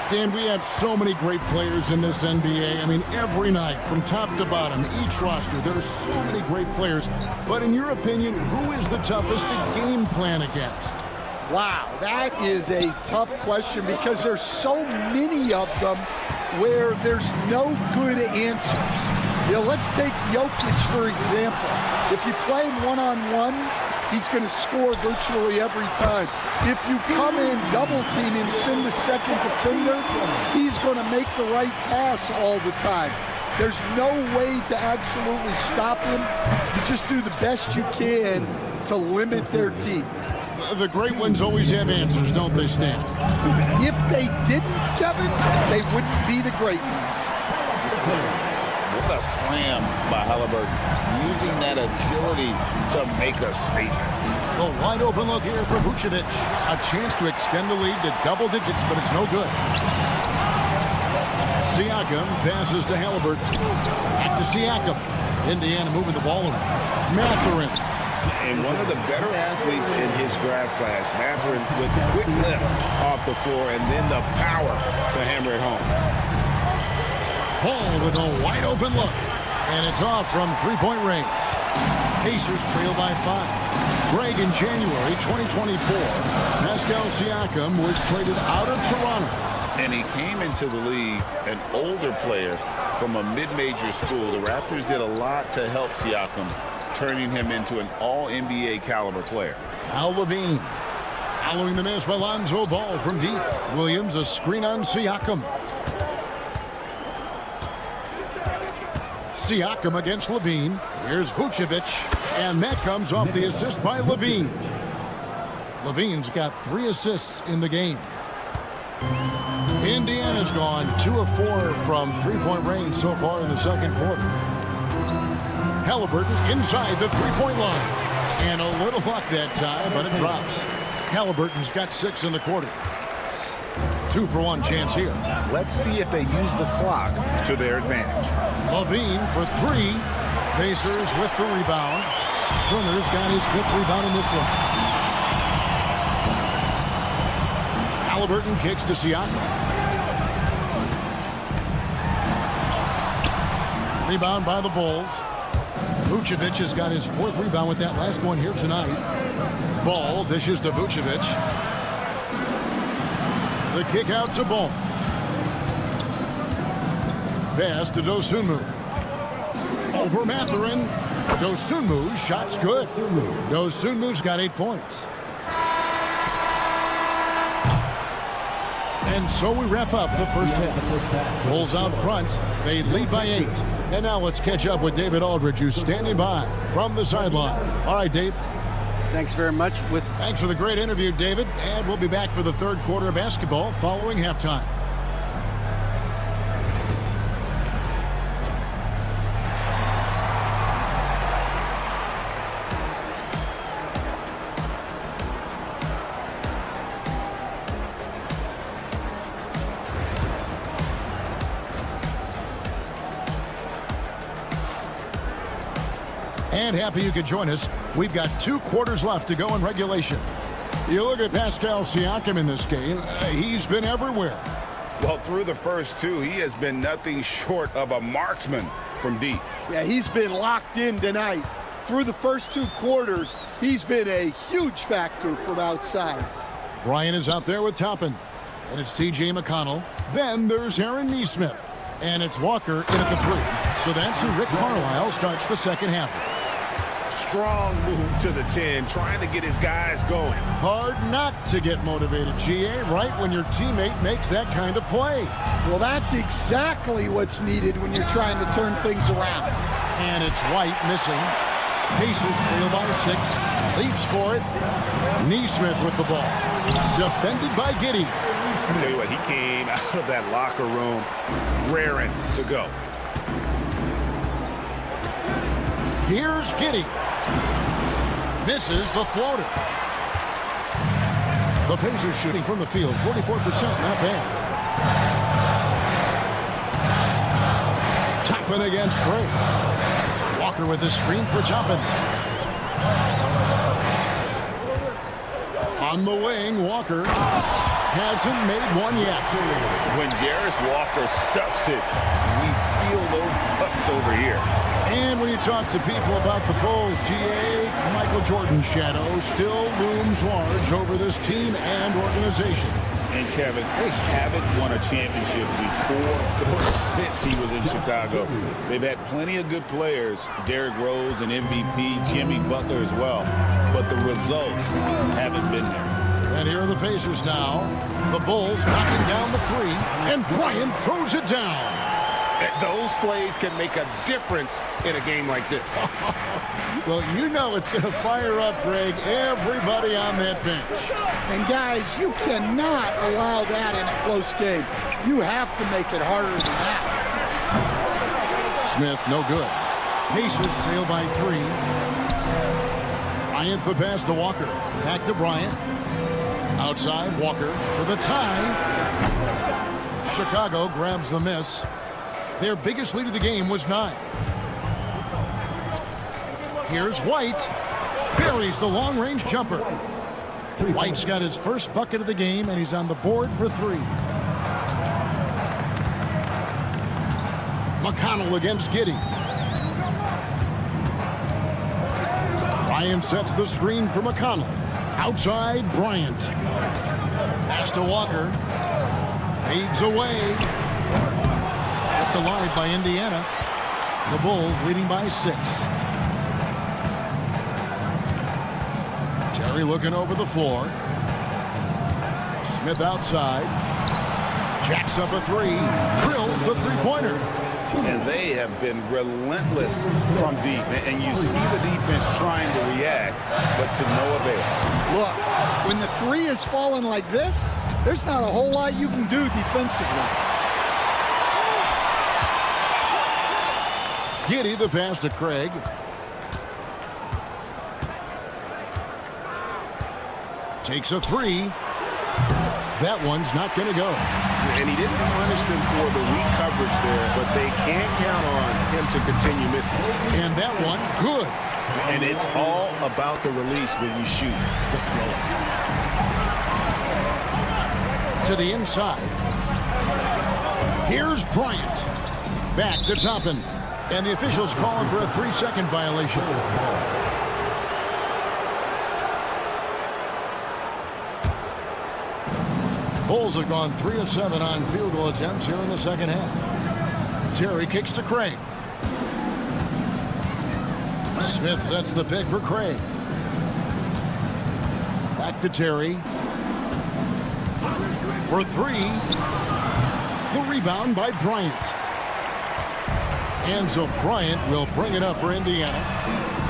Speaker 1: Stan, we have so many great players in this NBA. I mean, every night, from top to bottom, each roster, there are so many great players. But in your opinion, who is the toughest to game plan against?
Speaker 2: Wow, that is a tough question because there's so many of them where there's no good answers. You know, let's take Jokic, for example. If you play him one-on-one, he's going to score virtually every time. If you come in, double team him, send the second defender, he's going to make the right pass all the time. There's no way to absolutely stop him. You just do the best you can to limit their team.
Speaker 1: The great ones always have answers, don't they, Stan?
Speaker 2: If they didn't, Kevin, they wouldn't be the great ones.
Speaker 3: What a slam by Halliburton. Using that agility to make a statement.
Speaker 1: A wide open look here for Vucevic. A chance to extend the lead to double digits, but it's no good. Siakam passes to Halliburton. Back to Siakam. Indiana moving the ball around. Mathurin.
Speaker 3: And one of the better athletes in his draft class, Mathurin, with quick lift off the floor and then the power to hammer it home.
Speaker 1: Hall with a wide open look. And it's off from three-point range. Pacers trail by 5. Greg, in January 2024, Pascal Siakam was traded out of Toronto.
Speaker 3: And he came into the league an older player from a mid-major school. The Raptors did a lot to help Siakam, turning him into an all-NBA caliber player.
Speaker 1: Al Levine following the miss by Lonzo Ball from deep. Williams a screen on Siakam. Siakam against Levine. Here's Vucevic, and that comes off the assist by Levine. Levine's got 3 assists in the game. Indiana's gone 2 of 4 from three-point range so far in the second quarter. Halliburton inside the three-point line. And a little luck that time, but it drops. Halliburton's got 6 in the quarter. 2 for 1 chance here.
Speaker 3: Let's see if they use the clock to their advantage.
Speaker 1: Levine for 3. Pacers with the rebound. Turner's got his 5th rebound in this one. Halliburton kicks to Siakam. Rebound by the Bulls. Vucevic has got his 4th rebound with that last one here tonight. Ball dishes to Vucevic. The kick out to Ball. Pass to Dosunmu. Over Mathurin. Dosunmu's shot's good. Dosunmu's got 8 points. And so we wrap up the first half. Bulls out front. They lead by 8. And now let's catch up with David Aldridge, who's standing by from the sideline. All right, Dave.
Speaker 4: Thanks very much.
Speaker 1: Thanks for the great interview, David. And we'll be back for the third quarter of basketball following halftime. And happy you could join us. We've got 2 quarters left to go in regulation. You look at Pascal Siakam in this game, he's been everywhere.
Speaker 3: Well, through the first 2, he has been nothing short of a marksman from deep.
Speaker 2: Yeah, he's been locked in tonight. Through the first 2 quarters, he's been a huge factor from outside.
Speaker 1: Bryant is out there with Toppin. And it's T.J. McConnell. Then there's Aaron Nesmith. And it's Walker in at the 3. So that's who Rick Carlisle starts the second half.
Speaker 3: Strong move to the 10, trying to get his guys going.
Speaker 1: Hard not to get motivated, GA, right when your teammate makes that kind of play.
Speaker 2: Well, that's exactly what's needed when you're trying to turn things around.
Speaker 1: And it's White missing. Pacers trail by 6. Leaps for it. Nesmith with the ball. Defended by Giddey.
Speaker 3: I tell you what, he came out of that locker room raring to go.
Speaker 1: Here's Giddey. Misses the floater. The Pacers shooting from the field, 44%, not bad. Toppin against Gray. Walker with the screen for Toppin. On the wing, Walker hasn't made one yet.
Speaker 3: When Jarris Walker stuffs it, we feel those bucks over here.
Speaker 1: And when you talk to people about the Bulls, GA, Michael Jordan's shadow still looms large over this team and organization.
Speaker 3: And Kevin, they haven't won a championship before or since he was in Chicago. They've had plenty of good players, Derrick Rose and MVP, Jimmy Butler as well. But the results haven't been there.
Speaker 1: And here are the Pacers now. The Bulls knocking down the 3, and Bryant throws it down.
Speaker 3: Those plays can make a difference in a game like this.
Speaker 1: Well, you know it's going to fire up, Greg, everybody on that bench.
Speaker 2: And guys, you cannot allow that in a close game. You have to make it harder than that.
Speaker 1: Smith, no good. Pacers trail by 3. Bryant the pass to Walker. Back to Bryant. Outside, Walker for the tie. Chicago grabs the miss. Their biggest lead of the game was 9. Here's White. Buries the long-range jumper. White's got his first bucket of the game, and he's on the board for 3. McConnell against Giddey. Ryan sets the screen for McConnell. Outside, Bryant. Pass to Walker. Fades away. At the line by Indiana. The Bulls leading by 6. Terry looking over the floor. Smith outside. Jacks up a 3. Drills the three-pointer.
Speaker 3: And they have been relentless from deep. And you see the defense trying to react, but to no avail.
Speaker 2: Look, when the 3 is falling like this, there's not a whole lot you can do defensively.
Speaker 1: Giddey the pass to Craig. Takes a 3. That one's not going to go.
Speaker 11: And he didn't punish them for the weak coverage there, but they can't count on him to continue missing.
Speaker 1: And that one, good.
Speaker 11: And it's all about the release when you shoot the flow.
Speaker 1: To the inside. Here's Bryant. Back to Toppin. And the officials call him for a 3-second violation. Bulls have gone 3 of 7 on field goal attempts here in the second half. Terry kicks to Craig. Smith sets the pick for Craig. Back to Terry. For 3. The rebound by Bryant. And so Bryant will bring it up for Indiana.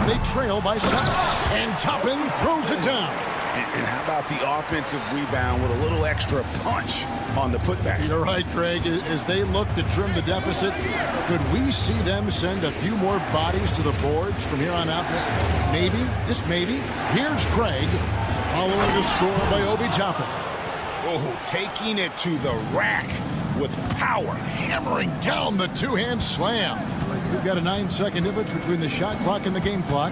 Speaker 1: They trail by 7. And Toppin throws it down.
Speaker 11: And how about the offensive rebound with a little extra punch on the putback?
Speaker 1: You're right, Craig. As they look to trim the deficit, could we see them send a few more bodies to the boards from here on out? Maybe, just maybe. Here's Craig, following the score by Obi Toppin.
Speaker 11: Oh, taking it to the rack with power.
Speaker 1: Hammering down the two-hand slam. We've got a 9-second difference between the shot clock and the game clock.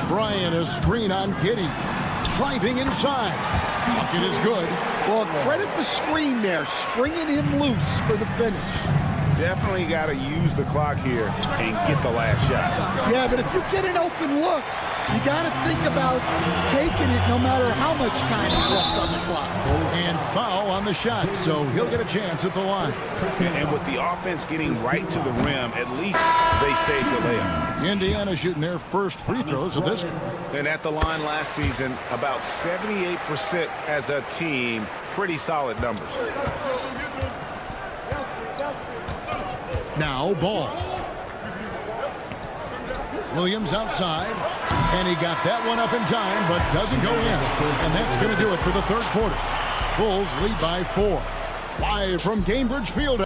Speaker 1: Bryant, a screen on Giddey. Driving inside. Bucket is good.
Speaker 2: Well, credit the screen there, springing him loose for the finish.
Speaker 11: Definitely got to use the clock here and get the last shot.
Speaker 2: Yeah, but if you get an open look, you got to think about taking it no matter how much time is left on the clock.
Speaker 1: And foul on the shot, so he'll get a chance at the line.
Speaker 11: And with the offense getting right to the rim, at least they saved the layup.
Speaker 1: Indiana shooting their first free throws of this.
Speaker 11: And at the line last season, about 78% as a team. Pretty solid numbers.
Speaker 1: Now Ball. Williams outside. And he got that one up in time, but doesn't go in. And that's going to do it for the third quarter. Bulls lead by 4. Live from Cambridge Field.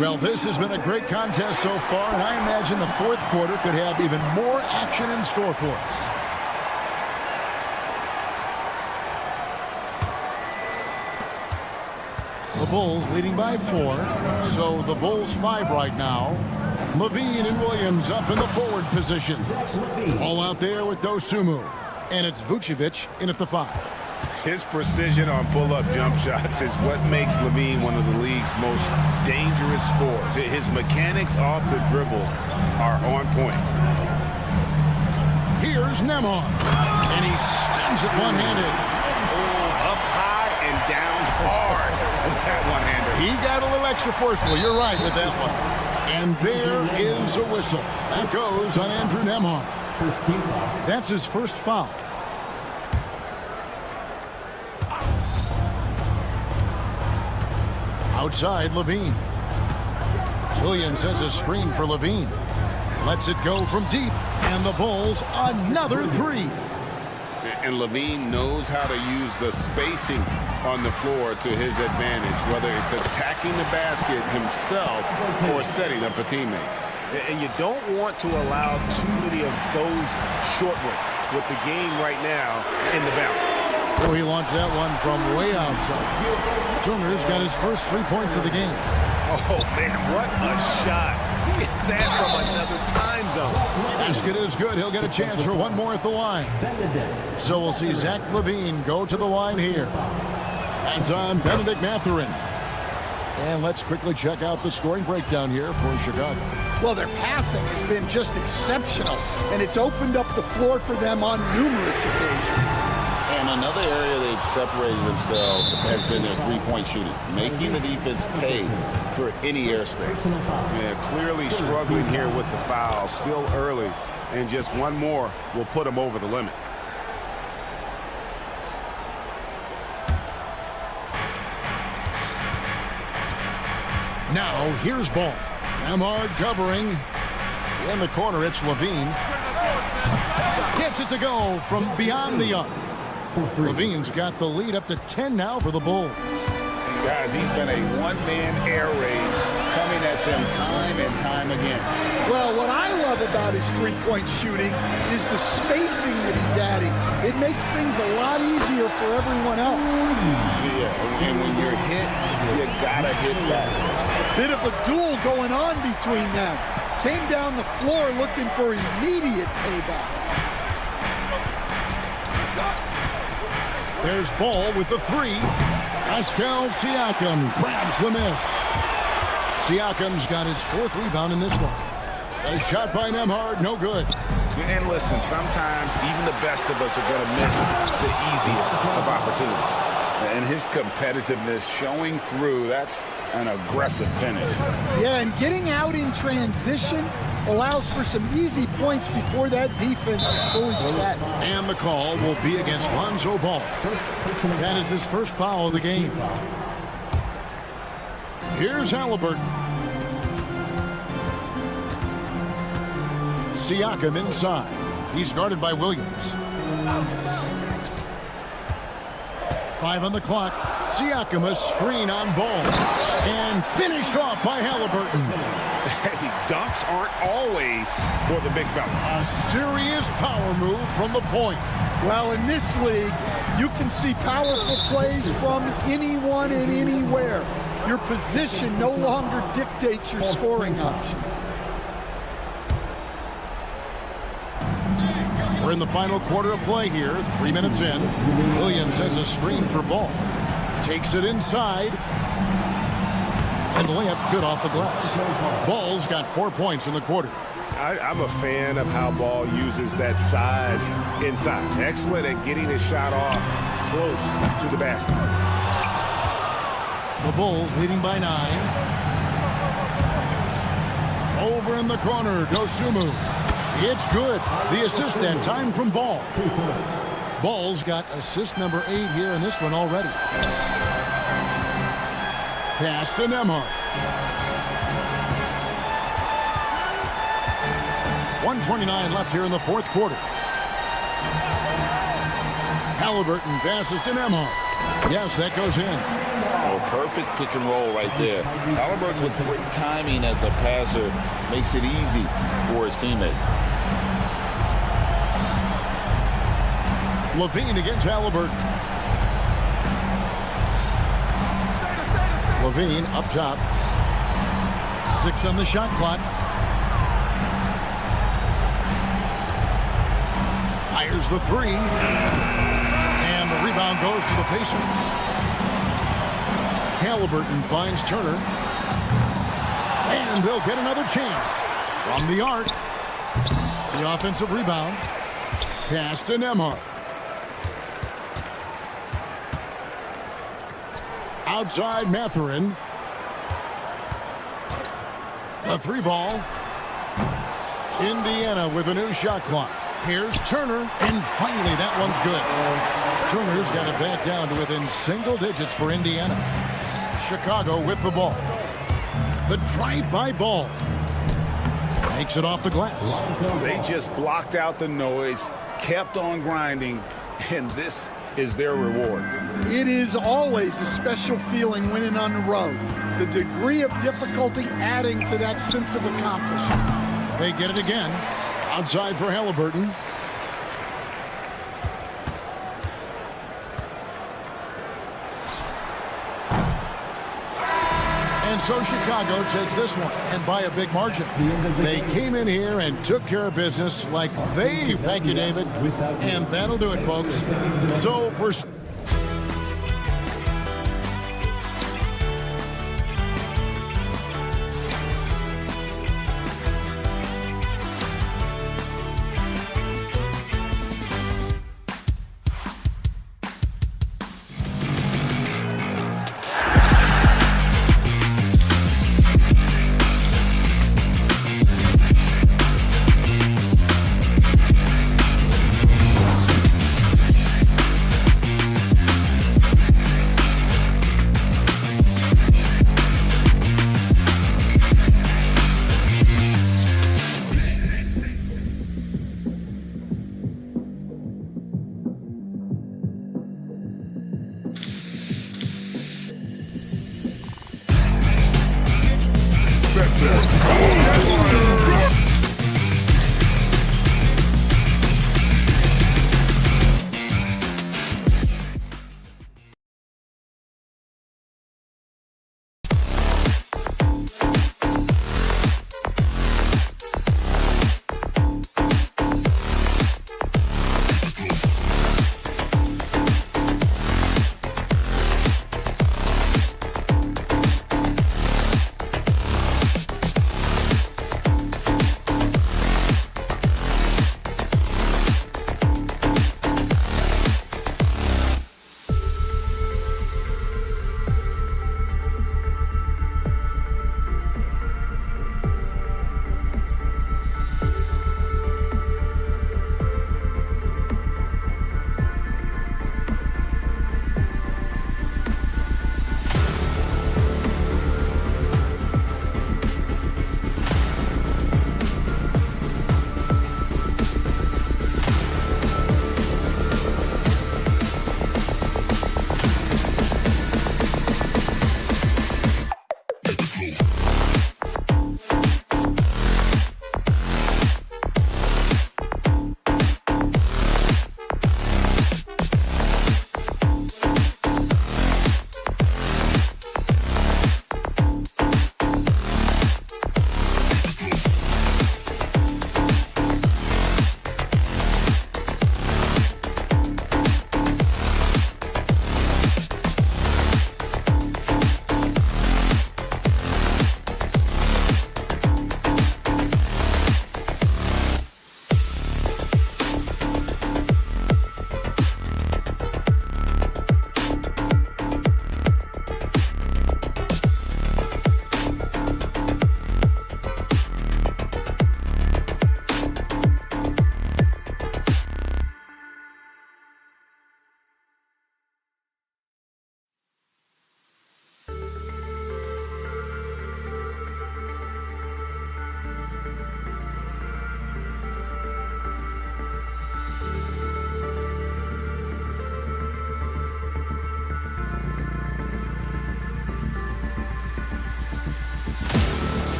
Speaker 1: Well, this has been a great contest so far, and I imagine the fourth quarter could have even more action in store for us. The Bulls leading by 4, so the Bulls 5 right now. Levine and Williams up in the forward position. All out there with Dosunmu, and it's Vucevic in at the 5.
Speaker 11: His precision on pull-up jump shots is what makes Levine one of the league's most dangerous scorers. His mechanics off the dribble are on point.
Speaker 1: Here's Nemhard, and he slams it one-handed.
Speaker 11: Oh, up high and down hard with that one-hander.
Speaker 1: He got a little extra forceful. You're right with that one. And there is a whistle. That goes on Andrew Nemhard. That's his first foul. Outside, Levine. Williams sets a screen for Levine. Lets it go from deep. And the Bulls, another 3.
Speaker 3: And Levine knows how to use the spacing on the floor to his advantage, whether it's attacking the basket himself or setting up a teammate.
Speaker 11: And you don't want to allow too many of those short ones with the game right now in the balance.
Speaker 1: Oh, he launched that one from way outside. Turner's got his first 3 points of the game.
Speaker 11: Oh, man, what a shot. He hit that from another time zone.
Speaker 1: Basket is good. He'll get a chance for one more at the line. So we'll see Zach LaVine go to the line here. That's on Benedict Mathurin. And let's quickly check out the scoring breakdown here for Chicago.
Speaker 2: Well, their passing has been just exceptional, and it's opened up the floor for them on numerous occasions.
Speaker 3: And another area they've separated themselves has been their three-point shooting, making the defense pay for any airspace. Yeah, clearly struggling here with the foul, still early, and just one more will put them over the limit.
Speaker 1: Now, here's ball. Amhard covering. In the corner, it's LaVine. Gets it to go from beyond the arc. LaVine's got the lead up to 10 now for the Bulls.
Speaker 3: Guys, he's been a one-man air raid coming at them time and time again.
Speaker 2: Well, what I love about his three-point shooting is the spacing that he's adding. It makes things a lot easier for everyone else.
Speaker 3: Yeah, and when you're hit, you gotta hit back.
Speaker 2: Bit of a duel going on between them. Came down the floor looking for immediate payback.
Speaker 1: There's Ball with the three. Pascal Siakam grabs the miss. Siakam's got his fourth rebound in this one. A shot by Nembhard, no good.
Speaker 3: And listen, sometimes even the best of us are going to miss the easiest of opportunities. And his competitiveness showing through, that's an aggressive finish.
Speaker 2: Yeah, and getting out in transition allows for some easy points before that defense is fully set.
Speaker 1: And the call will be against Lonzo Ball. That is his first foul of the game. Here's Halliburton. Siakam inside. He's guarded by Williams. 5 on the clock. Siakam a screen on Ball. And finished off by Halliburton.
Speaker 11: Hey, dunks aren't always for the big fellas.
Speaker 1: A serious power move from the point.
Speaker 2: Well, in this league, you can see powerful plays from anyone and anywhere. Your position no longer dictates your scoring options.
Speaker 1: We're in the final quarter of play here. 3 minutes in. Williams has a screen for Ball. Takes it inside. And the layup's good off the glass. Ball's got 4 points in the quarter.
Speaker 11: I'm a fan of how Ball uses that size inside. Excellent at getting his shot off close to the basket.
Speaker 1: The Bulls leading by 9. Over in the corner, Dosunmu. It's good. The assist that time from Ball. Ball's got assist number 8 here in this one already. Pass to Nembhard. 1:29 left here in the fourth quarter. Halliburton passes to Nembhard. Yes, that goes in.
Speaker 3: Oh, perfect pick and roll right there. Halliburton with great timing as a passer makes it easy for his teammates.
Speaker 1: LaVine against Halliburton. LaVine up top. 6 on the shot clock. Fires the 3. And the rebound goes to the Pacers. Halliburton finds Turner. And they'll get another chance. From the arc. The offensive rebound. Pass to Nembhard. Outside Mathurin. A 3-ball. Indiana with a new shot clock. Here's Turner, and finally that one's good. Turner's got it back down to within single digits for Indiana. Chicago with the ball. The drive-by Ball. Makes it off the glass.
Speaker 3: They just blocked out the noise, kept on grinding, and this is their reward.
Speaker 2: It is always a special feeling winning on the road. The degree of difficulty adding to that sense of accomplishment.
Speaker 1: They get it again. Outside for Halliburton. And so Chicago takes this one, and by a big margin. They came in here and took care of business like they... Thank you, David. And that'll do it, folks. So for...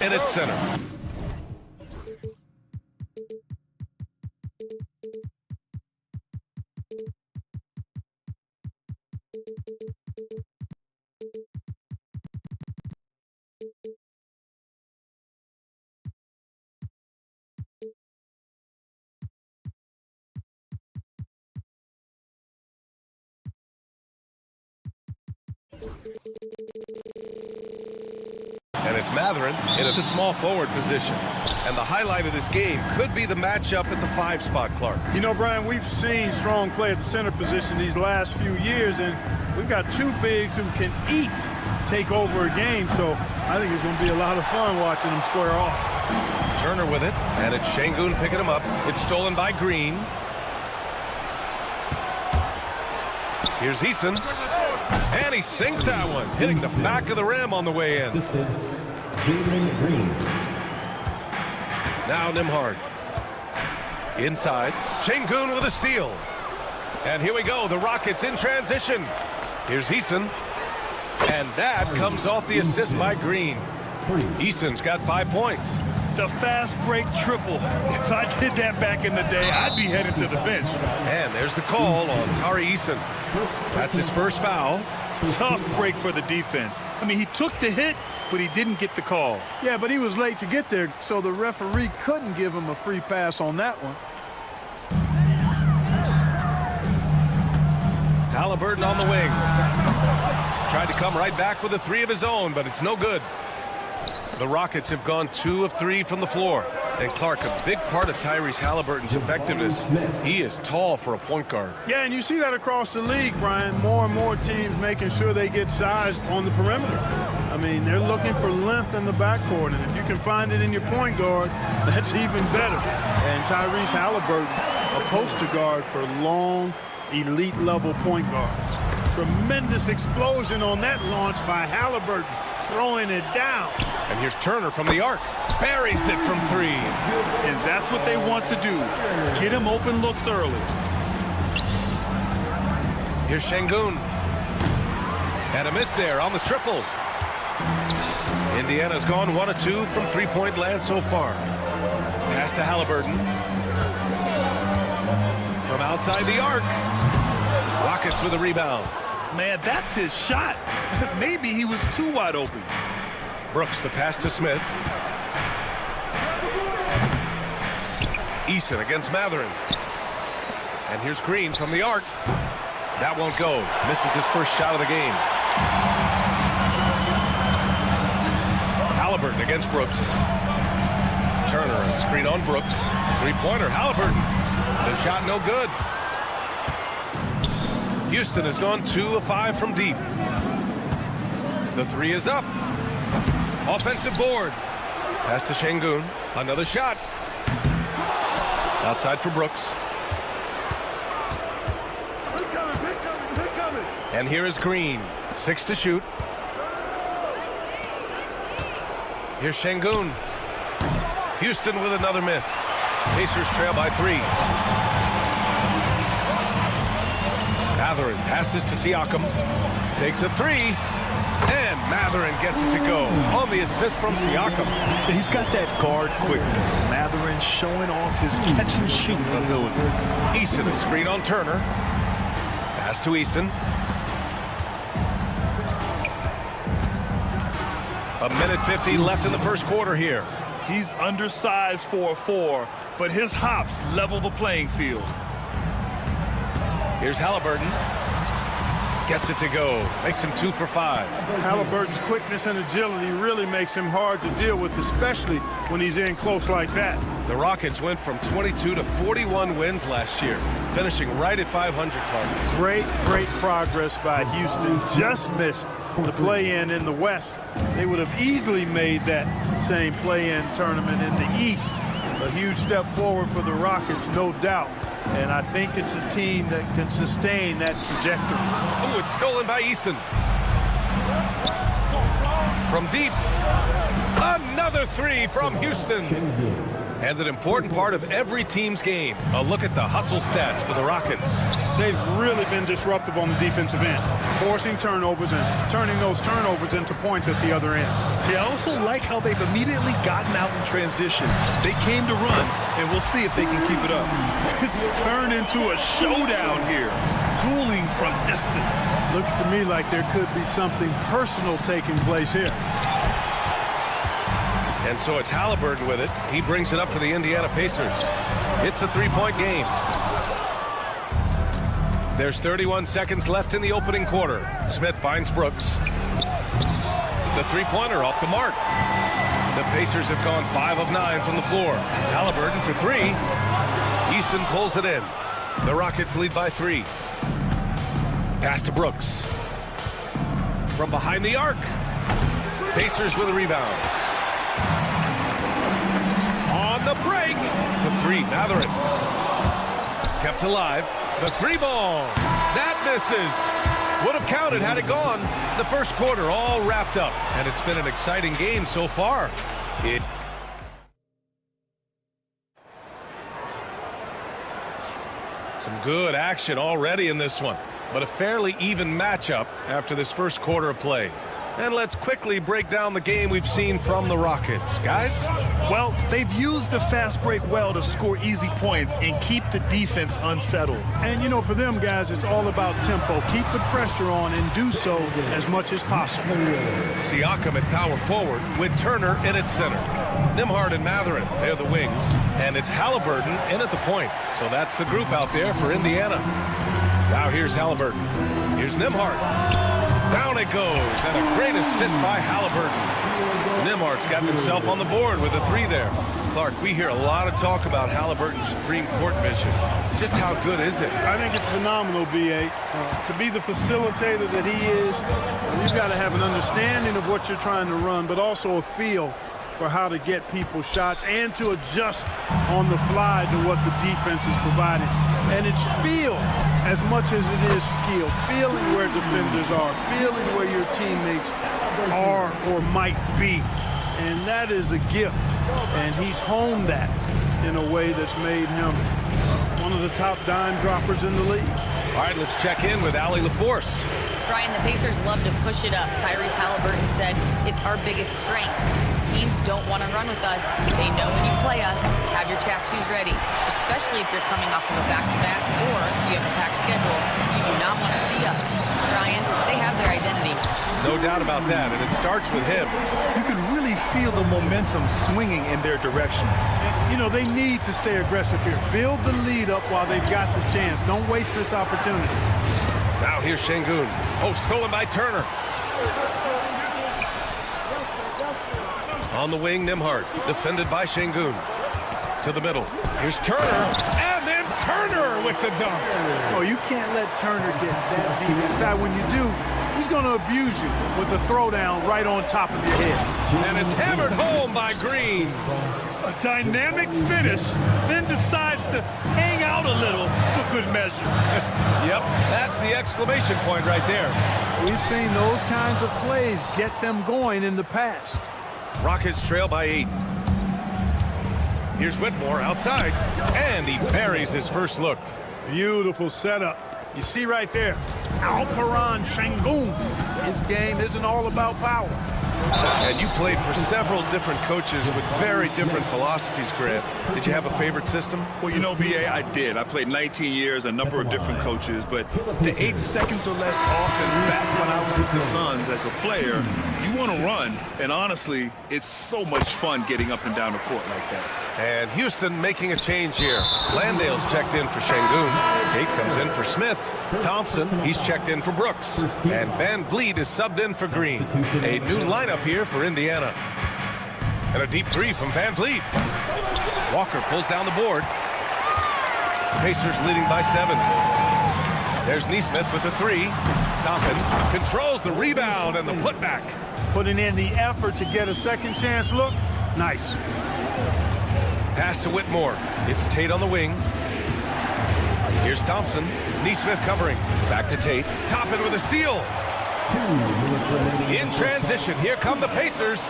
Speaker 5: and it's center. And it's Matherin in at the small forward position. And the highlight of this game could be the matchup at the 5 spot, Clark.
Speaker 8: You know, Brian, we've seen strong play at the center position these last few years, and we've got 2 bigs who can each take over a game, so I think it's going to be a lot of fun watching them square off.
Speaker 5: Turner with it, and it's Şengün picking him up. It's stolen by Green. Here's Eason. And he sinks that one, hitting the back of the rim on the way in. Now Nimhard. Inside. Şengün with a steal. And here we go. The Rockets in transition. Here's Eason. And that comes off the assist by Green. Eason's got 5 points.
Speaker 7: The fast break triple. If I did that back in the day, I'd be headed to the bench.
Speaker 5: And there's the call on Tari Eason. That's his first foul.
Speaker 7: Tough break for the defense. I mean, he took the hit, but he didn't get the call.
Speaker 8: Yeah, but he was late to get there, so the referee couldn't give him a free pass on that one.
Speaker 5: Halliburton on the wing. Tried to come right back with a 3 of his own, but it's no good. The Rockets have gone 2 of 3 from the floor. And Clark, a big part of Tyrese Halliburton's effectiveness, he is tall for a point guard.
Speaker 8: Yeah, and you see that across the league, Brian. More and more teams making sure they get size on the perimeter. I mean, they're looking for length in the backcourt, and if you can find it in your point guard, that's even better. And Tyrese Halliburton, a poster guard for long, elite-level point guards. Tremendous explosion on that launch by Halliburton, throwing it down.
Speaker 5: And here's Turner from the arc. Buries it from 3.
Speaker 7: And that's what they want to do. Get him open looks early.
Speaker 5: Here's Şengün. And a miss there on the triple. Indiana's gone 1 of 2 from 3-point land so far. Pass to Halliburton. From outside the arc. Rockets with a rebound.
Speaker 7: Man, that's his shot. Maybe he was too wide open.
Speaker 5: Brooks, the pass to Smith. Eason against Matherin. And here's Green from the arc. That won't go. Misses his first shot of the game. Halliburton against Brooks. Turner, a screen on Brooks. 3-pointer, Halliburton. The shot no good. Houston has gone 2 of 5 from deep. The 3 is up. Offensive board. Pass to Şengün. Another shot. Outside for Brooks. And here is Green. 6 to shoot. Here's Şengün. Houston with another miss. Pacers trail by 3. Matherin passes to Siakam. Takes a 3. And Matherin gets it to go on the assist from Siakam.
Speaker 7: He's got that guard quickness. Matherin showing off his catch and shoot ability.
Speaker 5: Eason, a screen on Turner. Pass to Eason. A minute 50 left in the first quarter here.
Speaker 7: He's undersized for a 4, but his hops level the playing field.
Speaker 5: Here's Halliburton. Gets it to go. Makes him 2 for 5.
Speaker 8: Halliburton's quickness and agility really makes him hard to deal with, especially when he's in close like that.
Speaker 5: The Rockets went from 22 to 41 wins last year, finishing right at 500, Clark.
Speaker 8: Great progress by Houston. Just missed the play-in in the West. They would have easily made that same play-in tournament in the East. A huge step forward for the Rockets, no doubt. And I think it's a team that can sustain that trajectory.
Speaker 5: Oh, it's stolen by Eason. From deep. Another 3 from Houston. And an important part of every team's game, a look at the hustle stats for the Rockets.
Speaker 8: They've really been disruptive on the defensive end, forcing turnovers and turning those turnovers into points at the other end.
Speaker 7: I also like how they've immediately gotten out in transition. They came to run, and we'll see if they can keep it up. It's turned into a showdown here, dueling from distance.
Speaker 8: Looks to me like there could be something personal taking place here.
Speaker 5: And so it's Halliburton with it. He brings it up for the Indiana Pacers. It's a three-point game. There's 31 seconds left in the opening quarter. Smith finds Brooks. The three-pointer off the mark. The Pacers have gone 5 of 9 from the floor. Halliburton for 3. Easton pulls it in. The Rockets lead by 3. Pass to Brooks. From behind the arc. Pacers with a rebound. On the break. The 3, Matherin. Kept alive. The 3-ball. That misses. Would have counted had it gone. The first quarter all wrapped up. And it's been an exciting game so far. Some good action already in this one. But a fairly even matchup after this first quarter of play. And let's quickly break down the game we've seen from the Rockets. Guys?
Speaker 7: Well, they've used the fast break well to score easy points and keep the defense unsettled.
Speaker 8: And, you know, for them guys, it's all about tempo. Keep the pressure on and do so as much as possible.
Speaker 5: Siakam at power forward with Turner in at center. Nembhard and Matherin, they're the wings. And it's Halliburton in at the point. So that's the group out there for Indiana. Now here's Halliburton. Here's Nembhard. Down it goes, and a great assist by Halliburton. Nembhard's got himself on the board with a 3 there. Clark, we hear a lot of talk about Halliburton's Supreme Court vision. Just how good is it?
Speaker 8: I think it's phenomenal, B.A. To be the facilitator that he is, you've got to have an understanding of what you're trying to run, but also a feel for how to get people shots and to adjust on the fly to what the defense is providing. And it's feel as much as it is skill. Feeling where defenders are, feeling where your teammates are or might be. And that is a gift. And he's honed that in a way that's made him one of the top dime droppers in the league.
Speaker 5: All right, let's check in with Allie LaForce.
Speaker 9: Brian, the Pacers love to push it up. Tyrese Halliburton said, it's our biggest strength. Teams don't want to run with us. They know when you play us, have your track shoes ready, especially if you're coming off of a back-to-back or you have a packed schedule. You do not want to see us. Brian, they have their identity.
Speaker 5: No doubt about that, and it starts with him.
Speaker 7: You can really feel the momentum swinging in their direction.
Speaker 8: You know, they need to stay aggressive here. Build the lead up while they've got the chance. Don't waste this opportunity.
Speaker 5: Now here's Şengün. Oh, stolen by Turner. On the wing, Nembhard, defended by Şengün. To the middle. Here's Turner, and then Turner with the dunk.
Speaker 8: Oh, you can't let Turner get that deep inside. When you do, he's going to abuse you with a throwdown right on top of your head.
Speaker 5: And it's hammered home by Green.
Speaker 7: A dynamic finish, then decides to hang out a little for good measure.
Speaker 5: Yep, that's the exclamation point right there.
Speaker 8: We've seen those kinds of plays get them going in the past.
Speaker 5: Rockets trail by 8. Here's Whitmore outside, and he buries his first look.
Speaker 8: Beautiful setup. You see right there, Alperen Şengün. His game isn't all about power.
Speaker 5: And you played for several different coaches with very different philosophies, Grant. Did you have a favorite system?
Speaker 7: Well, you know, B.A., I did. I played 19 years, a number of different coaches, but the 8 seconds or less offense back when I was with the Suns as a player, you want to run, and honestly, it's so much fun getting up and down the court like that.
Speaker 5: And Houston making a change here. Landale's checked in for Şengün. Tate comes in for Smith. Thompson, he's checked in for Brooks. And Van Vliet is subbed in for Green. A new lineup here for Indiana. And a deep 3 from Van Vliet. Walker pulls down the board. Pacers leading by 7. There's Nesmith with the 3. Toppin controls the rebound and the putback.
Speaker 8: Putting in the effort to get a second chance look. Nice.
Speaker 5: Pass to Whitmore. It's Tate on the wing. Here's Thompson. Nesmith covering. Back to Tate. Toppin with a steal.
Speaker 6: 2 minutes remaining.
Speaker 5: In transition, here come the Pacers.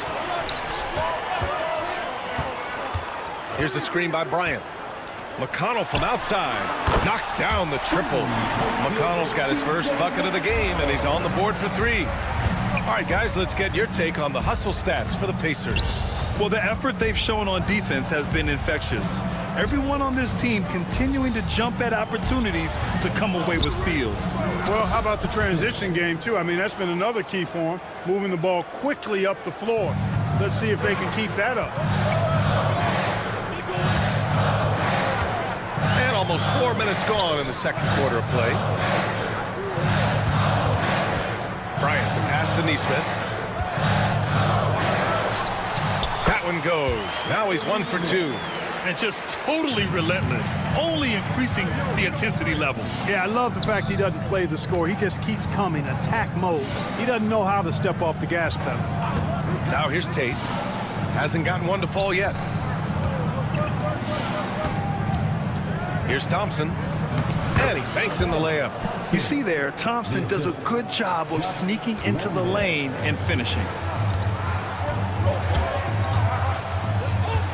Speaker 5: Here's the screen by Bryant. McConnell from outside knocks down the triple. McConnell's got his first bucket of the game, and he's on the board for 3. All right, guys, let's get your take on the hustle stats for the Pacers.
Speaker 7: Well, the effort they've shown on defense has been infectious. Everyone on this team continuing to jump at opportunities to come away with steals.
Speaker 8: Well, how about the transition game, too? I mean, that's been another key for them, moving the ball quickly up the floor. Let's see if they can keep that up.
Speaker 5: And almost 4 minutes gone in the second quarter of play. Bryant, the pass to Neesmith. That one goes. Now he's 1 for 2.
Speaker 7: And just totally relentless, only increasing the intensity level.
Speaker 8: Yeah, I love the fact he doesn't play the score. He just keeps coming, attack mode. He doesn't know how to step off the gas pedal.
Speaker 5: Now here's Tate. Hasn't gotten one to fall yet. Here's Thompson. And he banks in the layup.
Speaker 7: You see there, Thompson does a good job of sneaking into the lane and finishing.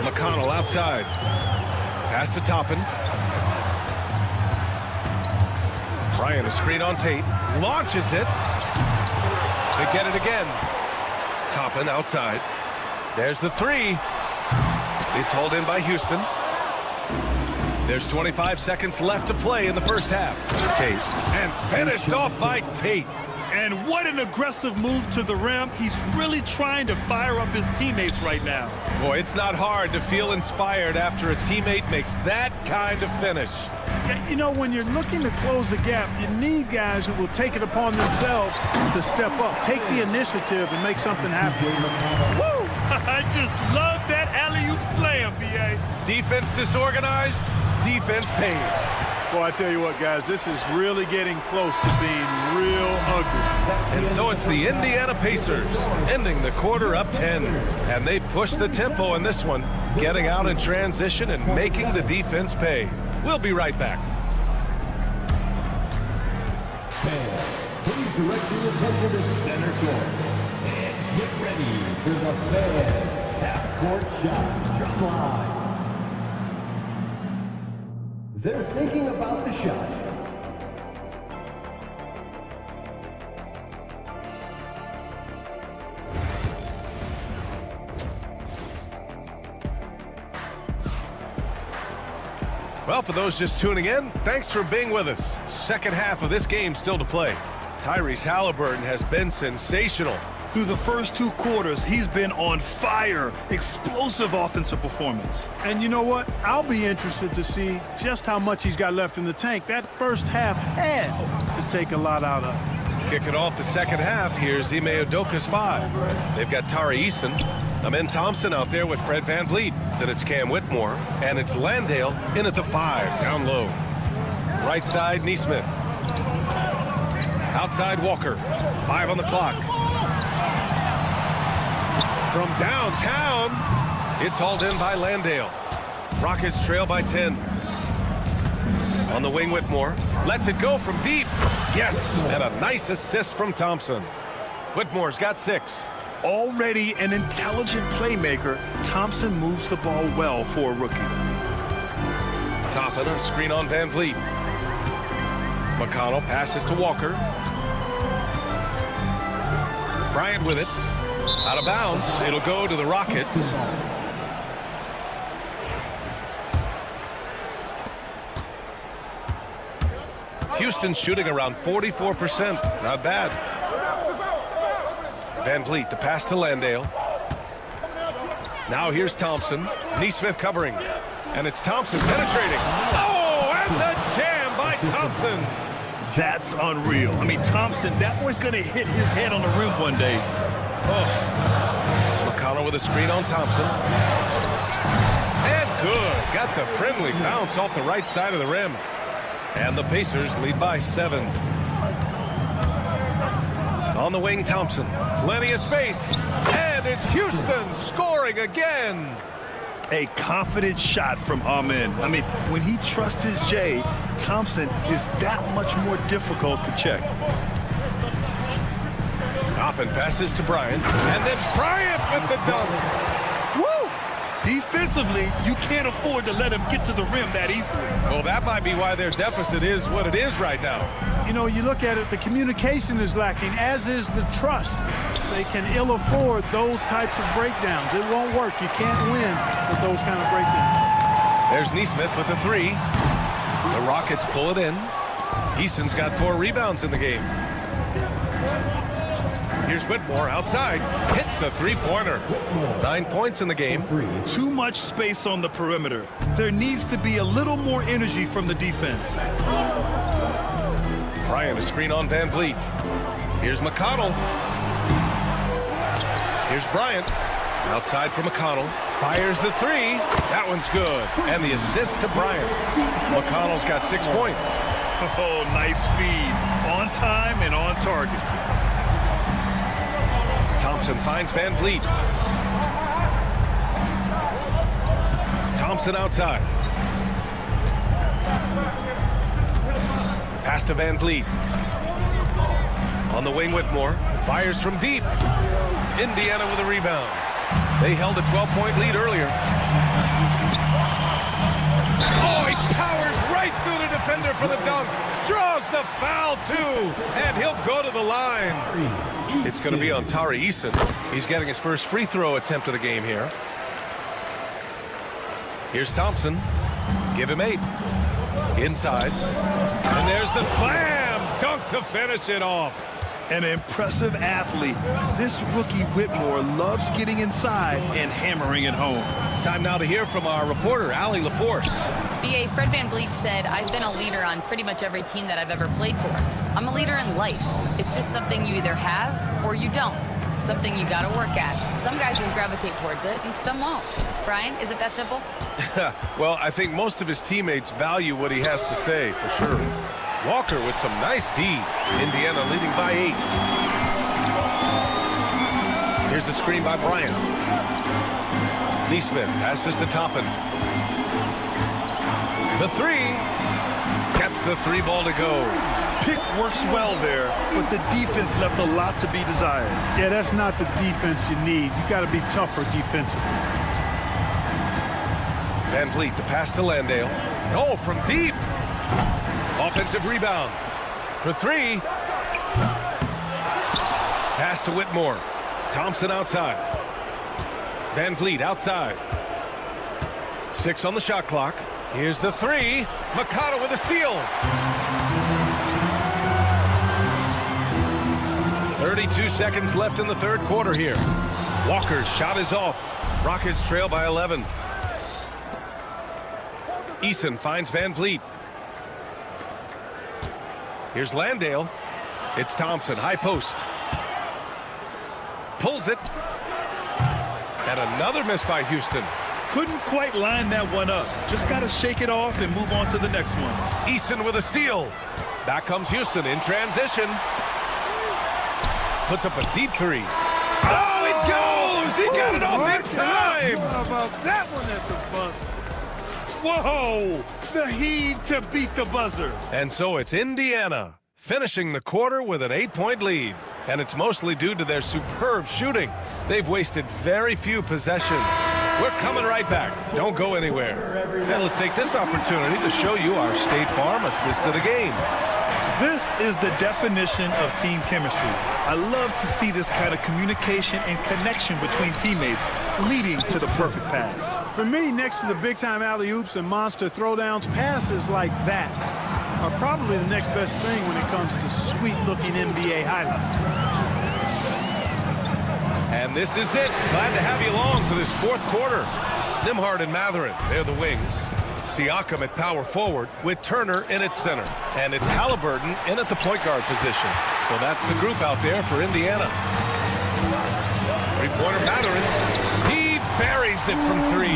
Speaker 5: McConnell outside. Pass to Toppin. Bryant, a screen on Tate. Launches it. They get it again. Toppin outside. There's the 3. It's hauled in by Houston. There's 25 seconds left to play in the first half. Tate. And finished off by Tate.
Speaker 7: And what an aggressive move to the rim. He's really trying to fire up his teammates right now.
Speaker 5: Boy, it's not hard to feel inspired after a teammate makes that kind of finish.
Speaker 8: You know, when you're looking to close the gap, you need guys who will take it upon themselves to step up, take the initiative, and make something happen.
Speaker 7: Woo! I just love that alley-oop slam, B.A.
Speaker 5: Defense disorganized, defense pays.
Speaker 8: Well, I tell you what, guys, this is really getting close to being real ugly.
Speaker 5: And so it's the Indiana Pacers ending the quarter up 10. And they push the tempo in this one, getting out in transition and making the defense pay. We'll be right back.
Speaker 6: Please direct your attention to center court. And get ready for the fan half-court shot drum line. They're thinking about the shot.
Speaker 5: Well, for those just tuning in, thanks for being with us. Second half of this game still to play. Tyrese Halliburton has been sensational.
Speaker 7: Through the first 2 quarters, he's been on fire. Explosive offensive performance.
Speaker 8: And you know what? I'll be interested to see just how much he's got left in the tank. That first half had to take a lot out of it.
Speaker 5: Kicking off the second half, here's Ime Udoka's 5. They've got Tari Eason, Amen Thompson out there with Fred VanVleet. Then it's Cam Whitmore, and it's Landale in at the 5, down low. Right side, Neesmith. Outside, Walker. 5 on the clock. From downtown, it's hauled in by Landale. Rockets trail by 10. On the wing, Whitmore lets it go from deep. Yes, and a nice assist from Thompson. Whitmore's got 6.
Speaker 7: Already an intelligent playmaker, Thompson moves the ball well for a rookie.
Speaker 5: Top of the screen on VanVleet. McConnell passes to Walker. Bryant with it. Out of bounds. It'll go to the Rockets. Houston's shooting around 44%. Not bad. VanVleet, the pass to Landale. Now here's Thompson. Neesmith covering. And it's Thompson penetrating. Oh, and the jam by Thompson.
Speaker 7: That's unreal. I mean, Thompson, that boy's going to hit his head on the rim one day.
Speaker 5: Oh. McConnell with a screen on Thompson. And good. Got the friendly bounce off the right side of the rim. And the Pacers lead by 7. On the wing, Thompson. Plenty of space. And it's Houston scoring again.
Speaker 7: A confident shot from Amen. I mean, when he trusts his J, Thompson is that much more difficult to check.
Speaker 5: Toppin passes to Bryant. And then Bryant with the dunk.
Speaker 7: Woo! Defensively, you can't afford to let him get to the rim that easily.
Speaker 5: Well, that might be why their deficit is what it is right now.
Speaker 8: You know, you look at it, the communication is lacking, as is the trust. They can ill afford those types of breakdowns. It won't work. You can't win with those kind of breakdowns.
Speaker 5: There's Neesmith with the 3. The Rockets pull it in. Easton's got 4 rebounds in the game. Here's Whitmore outside. Hits the 3-pointer. 9 points in the game.
Speaker 7: Too much space on the perimeter. There needs to be a little more energy from the defense.
Speaker 5: Bryant, a screen on Van Vliet. Here's McConnell. Here's Bryant. Outside for McConnell. Fires the 3. That one's good. And the assist to Bryant. McConnell's got 6 points.
Speaker 7: Oh, nice feed. On time and on target.
Speaker 5: Thompson finds Van Vliet. Thompson outside. Pass to Van Vliet. On the wing, Whitmore. Fires from deep. Indiana with a rebound. They held a 12-point lead earlier. Oh, he powers right through the defender for the dunk. Draws the foul, too. And he'll go to the line. It's going to be on Tari Eason. He's getting his first free throw attempt of the game here. Here's Thompson. Give him 8. Inside. And there's the slam. Dunk to finish it off.
Speaker 7: An impressive athlete. This rookie Whitmore loves getting inside and hammering it home.
Speaker 5: Time now to hear from our reporter, Allie LaForce.
Speaker 9: BA, Fred Van Vliet said, I've been a leader on pretty much every team that I've ever played for. I'm a leader in life. It's just something you either have or you don't. Something you gotta work at. Some guys will gravitate towards it and some won't. Brian, is it that simple?
Speaker 5: Well, I think most of his teammates value what he has to say, for sure. Walker with some nice D. Indiana leading by 8. Here's the screen by Bryant. Neesmith passes to Toppin. The 3. Gets the 3 ball to go.
Speaker 7: Pick works well there, but the defense left a lot to be desired.
Speaker 8: Yeah, that's not the defense you need. You got to be tougher defensively.
Speaker 5: Van Vliet, the pass to Landale. Oh, from deep. Offensive rebound for 3. Pass to Whitmore. Thompson outside. Van Vliet outside. 6 on the shot clock. Here's the 3. McConnell with a steal. 32 seconds left in the third quarter here. Walker's shot is off. Rockets trail by 11. Eason finds Van Vliet. Here's Landale. It's Thompson, high post. Pulls it. And another miss by Houston.
Speaker 7: Couldn't quite line that one up. Just got to shake it off and move on to the next one.
Speaker 5: Eason with a steal. Back comes Houston in transition. Puts up a deep 3. Oh, it goes! He got it off in time!
Speaker 8: How about that one at the buzzer?
Speaker 7: Whoa! The heave to beat the buzzer.
Speaker 5: And so it's Indiana finishing the quarter with an 8-point lead. And it's mostly due to their superb shooting. They've wasted very few possessions. We're coming right back. Don't go anywhere. And let's take this opportunity to show you our State Farm assist of the game.
Speaker 7: This is the definition of team chemistry. I love to see this kind of communication and connection between teammates leading to the perfect pass.
Speaker 8: For me, next to the big-time alley-oops and monster throwdowns, passes like that are probably the next best thing when it comes to sweet-looking NBA highlights.
Speaker 5: And this is it. Glad to have you along for this fourth quarter. Nimhard and Matherin, they're the wings. Siakam at power forward with Turner in at center. And it's Halliburton in at the point guard position. So that's the group out there for Indiana. Three-pointer Matherin. He buries it from 3.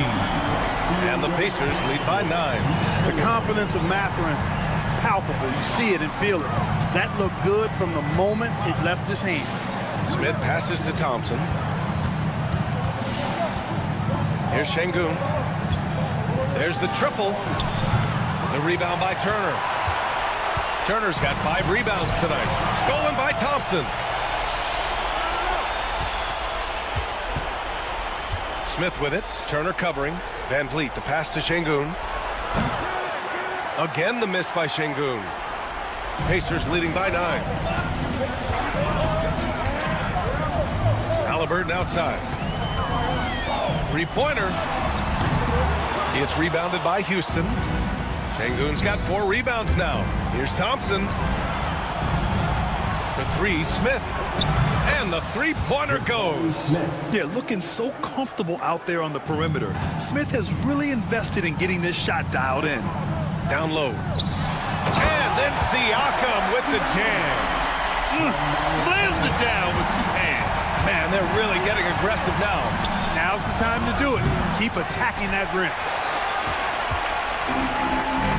Speaker 5: And the Pacers lead by 9.
Speaker 8: The confidence of Matherin, palpable. You see it and feel it. That looked good from the moment it left his hand.
Speaker 5: Smith passes to Thompson. Here's Şengün. There's the triple. The rebound by Turner. Turner's got 5 rebounds tonight. Stolen by Smith with it. Turner covering. Van Vliet, the pass to Şengün. Again, the miss by Şengün. Pacers leading by 9. Halliburton outside. Three-pointer. It's rebounded by Houston. Şengün's got 4 rebounds now. Here's Thompson. The 3, Smith. And the three-pointer goes.
Speaker 7: Yeah, looking so comfortable out there on the perimeter. Smith has really invested in getting this shot dialed in.
Speaker 5: Down low. And then Siakam with the jam.
Speaker 7: Slams it down with 2 hands.
Speaker 5: Man, they're really getting aggressive now.
Speaker 8: Now's the time to do it. Keep attacking that rim.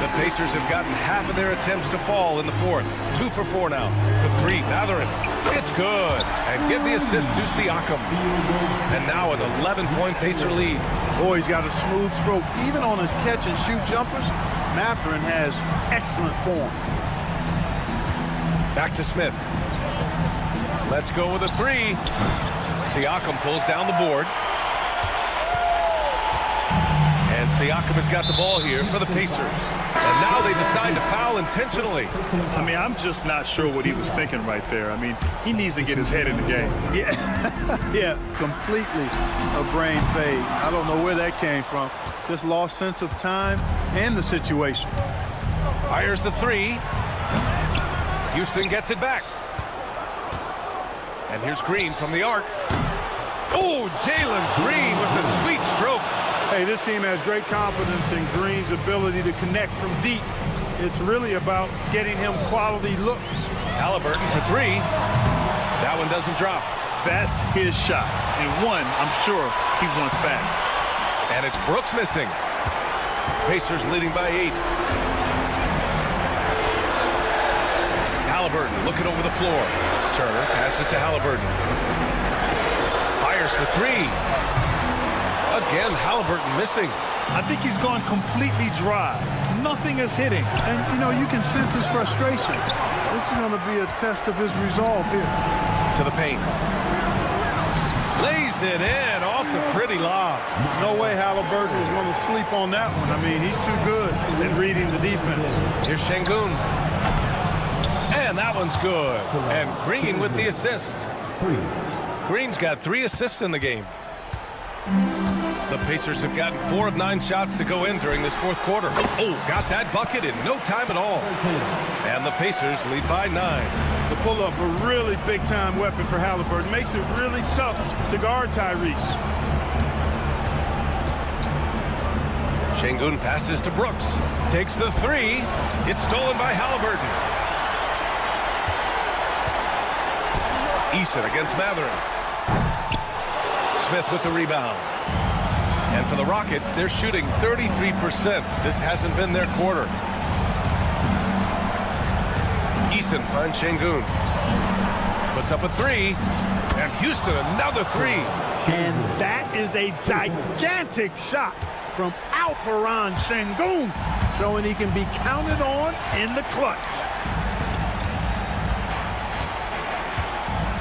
Speaker 5: The Pacers have gotten half of their attempts to fall in the 4th. 2 for 4 now. For 3, Mathurin. It's good. And give the assist to Siakam. And now an 11-point Pacer lead.
Speaker 8: Boy, he's got a smooth stroke. Even on his catch-and-shoot jumpers, Mathurin has excellent form.
Speaker 5: Back to Smith. Let's go with a 3. Siakam pulls down the board. And Siakam has got the ball here for the Pacers. And now they decide to foul intentionally.
Speaker 7: I mean, I'm just not sure what he was thinking right there. I mean, he needs to get his head in the game.
Speaker 8: Yeah, yeah, completely a brain fade. I don't know where that came from. Just lost sense of time and the situation.
Speaker 5: Fires the 3. Houston gets it back. And here's Green from the arc. Oh, Jalen Green with the sweet stroke.
Speaker 8: Hey, this team has great confidence in Green's ability to connect from deep. It's really about getting him quality looks.
Speaker 5: Halliburton for 3. That one doesn't drop.
Speaker 7: That's his shot. And one, I'm sure he wants back.
Speaker 5: And it's Brooks missing. Pacers leading by 8. Halliburton looking over the floor. Turner passes to Halliburton. Fires for 3. Again, Halliburton missing.
Speaker 7: I think he's gone completely dry. Nothing is hitting.
Speaker 8: And, you know, you can sense his frustration. This is going to be a test of his resolve here.
Speaker 5: To the paint. Lays it in off the pretty lob.
Speaker 8: No way Halliburton is going to sleep on that one. I mean, he's too good at reading the defense.
Speaker 5: Here's Şengün. And that one's good. And Green with the assist. Green's got 3 assists in the game. The Pacers have gotten 4 of 9 shots to go in during this 4th quarter. Oh, got that bucket in no time at all. And the Pacers lead by 9.
Speaker 8: The pull-up, a really big-time weapon for Halliburton. Makes it really tough to guard Tyrese.
Speaker 5: Şengün passes to Brooks. Takes the 3. It's stolen by Halliburton. Eason against Mathurin. Smith with the rebound. And for the Rockets, they're shooting 33%. This hasn't been their quarter. Eason finds Şengün. Puts up a 3. And Houston another 3.
Speaker 8: And that is a gigantic shot from Alperen Şengün, showing he can be counted on in the clutch.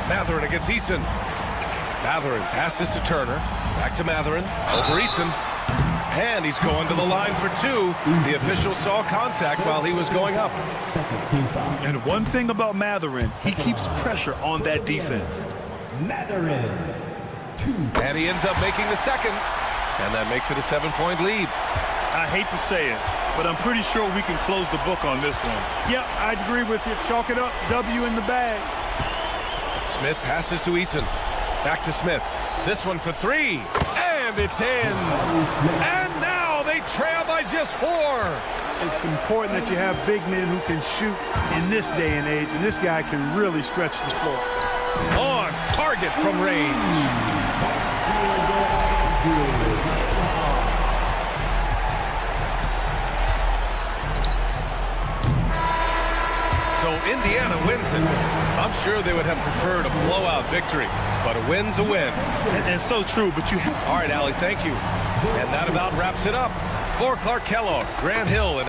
Speaker 5: Mathurin against Eason. Mathurin passes to Turner. Back to Mathurin. Over Eason. And he's going to the line for 2. The official saw contact while he was going up.
Speaker 7: And one thing about Mathurin, he keeps pressure on that defense.
Speaker 6: Mathurin.
Speaker 5: And he ends up making the second. And that makes it a 7-point lead.
Speaker 7: I hate to say it, but I'm pretty sure we can close the book on this one.
Speaker 8: Yep, I'd agree with you. Chalk it up. W in the bag.
Speaker 5: Smith passes to Eason. Back to Smith. This one for 3. And it's in. And now they trail by just 4.
Speaker 8: It's important that you have big men who can shoot in this day and age, and this guy can really stretch the floor.
Speaker 5: On target from range. So Indiana wins it. I'm sure they would have preferred a blowout victory, but a win's a win.
Speaker 7: And so true, but you have...
Speaker 5: All right, Allie, thank you. And that about wraps it up. For Clark Kellogg, Grant Hill, and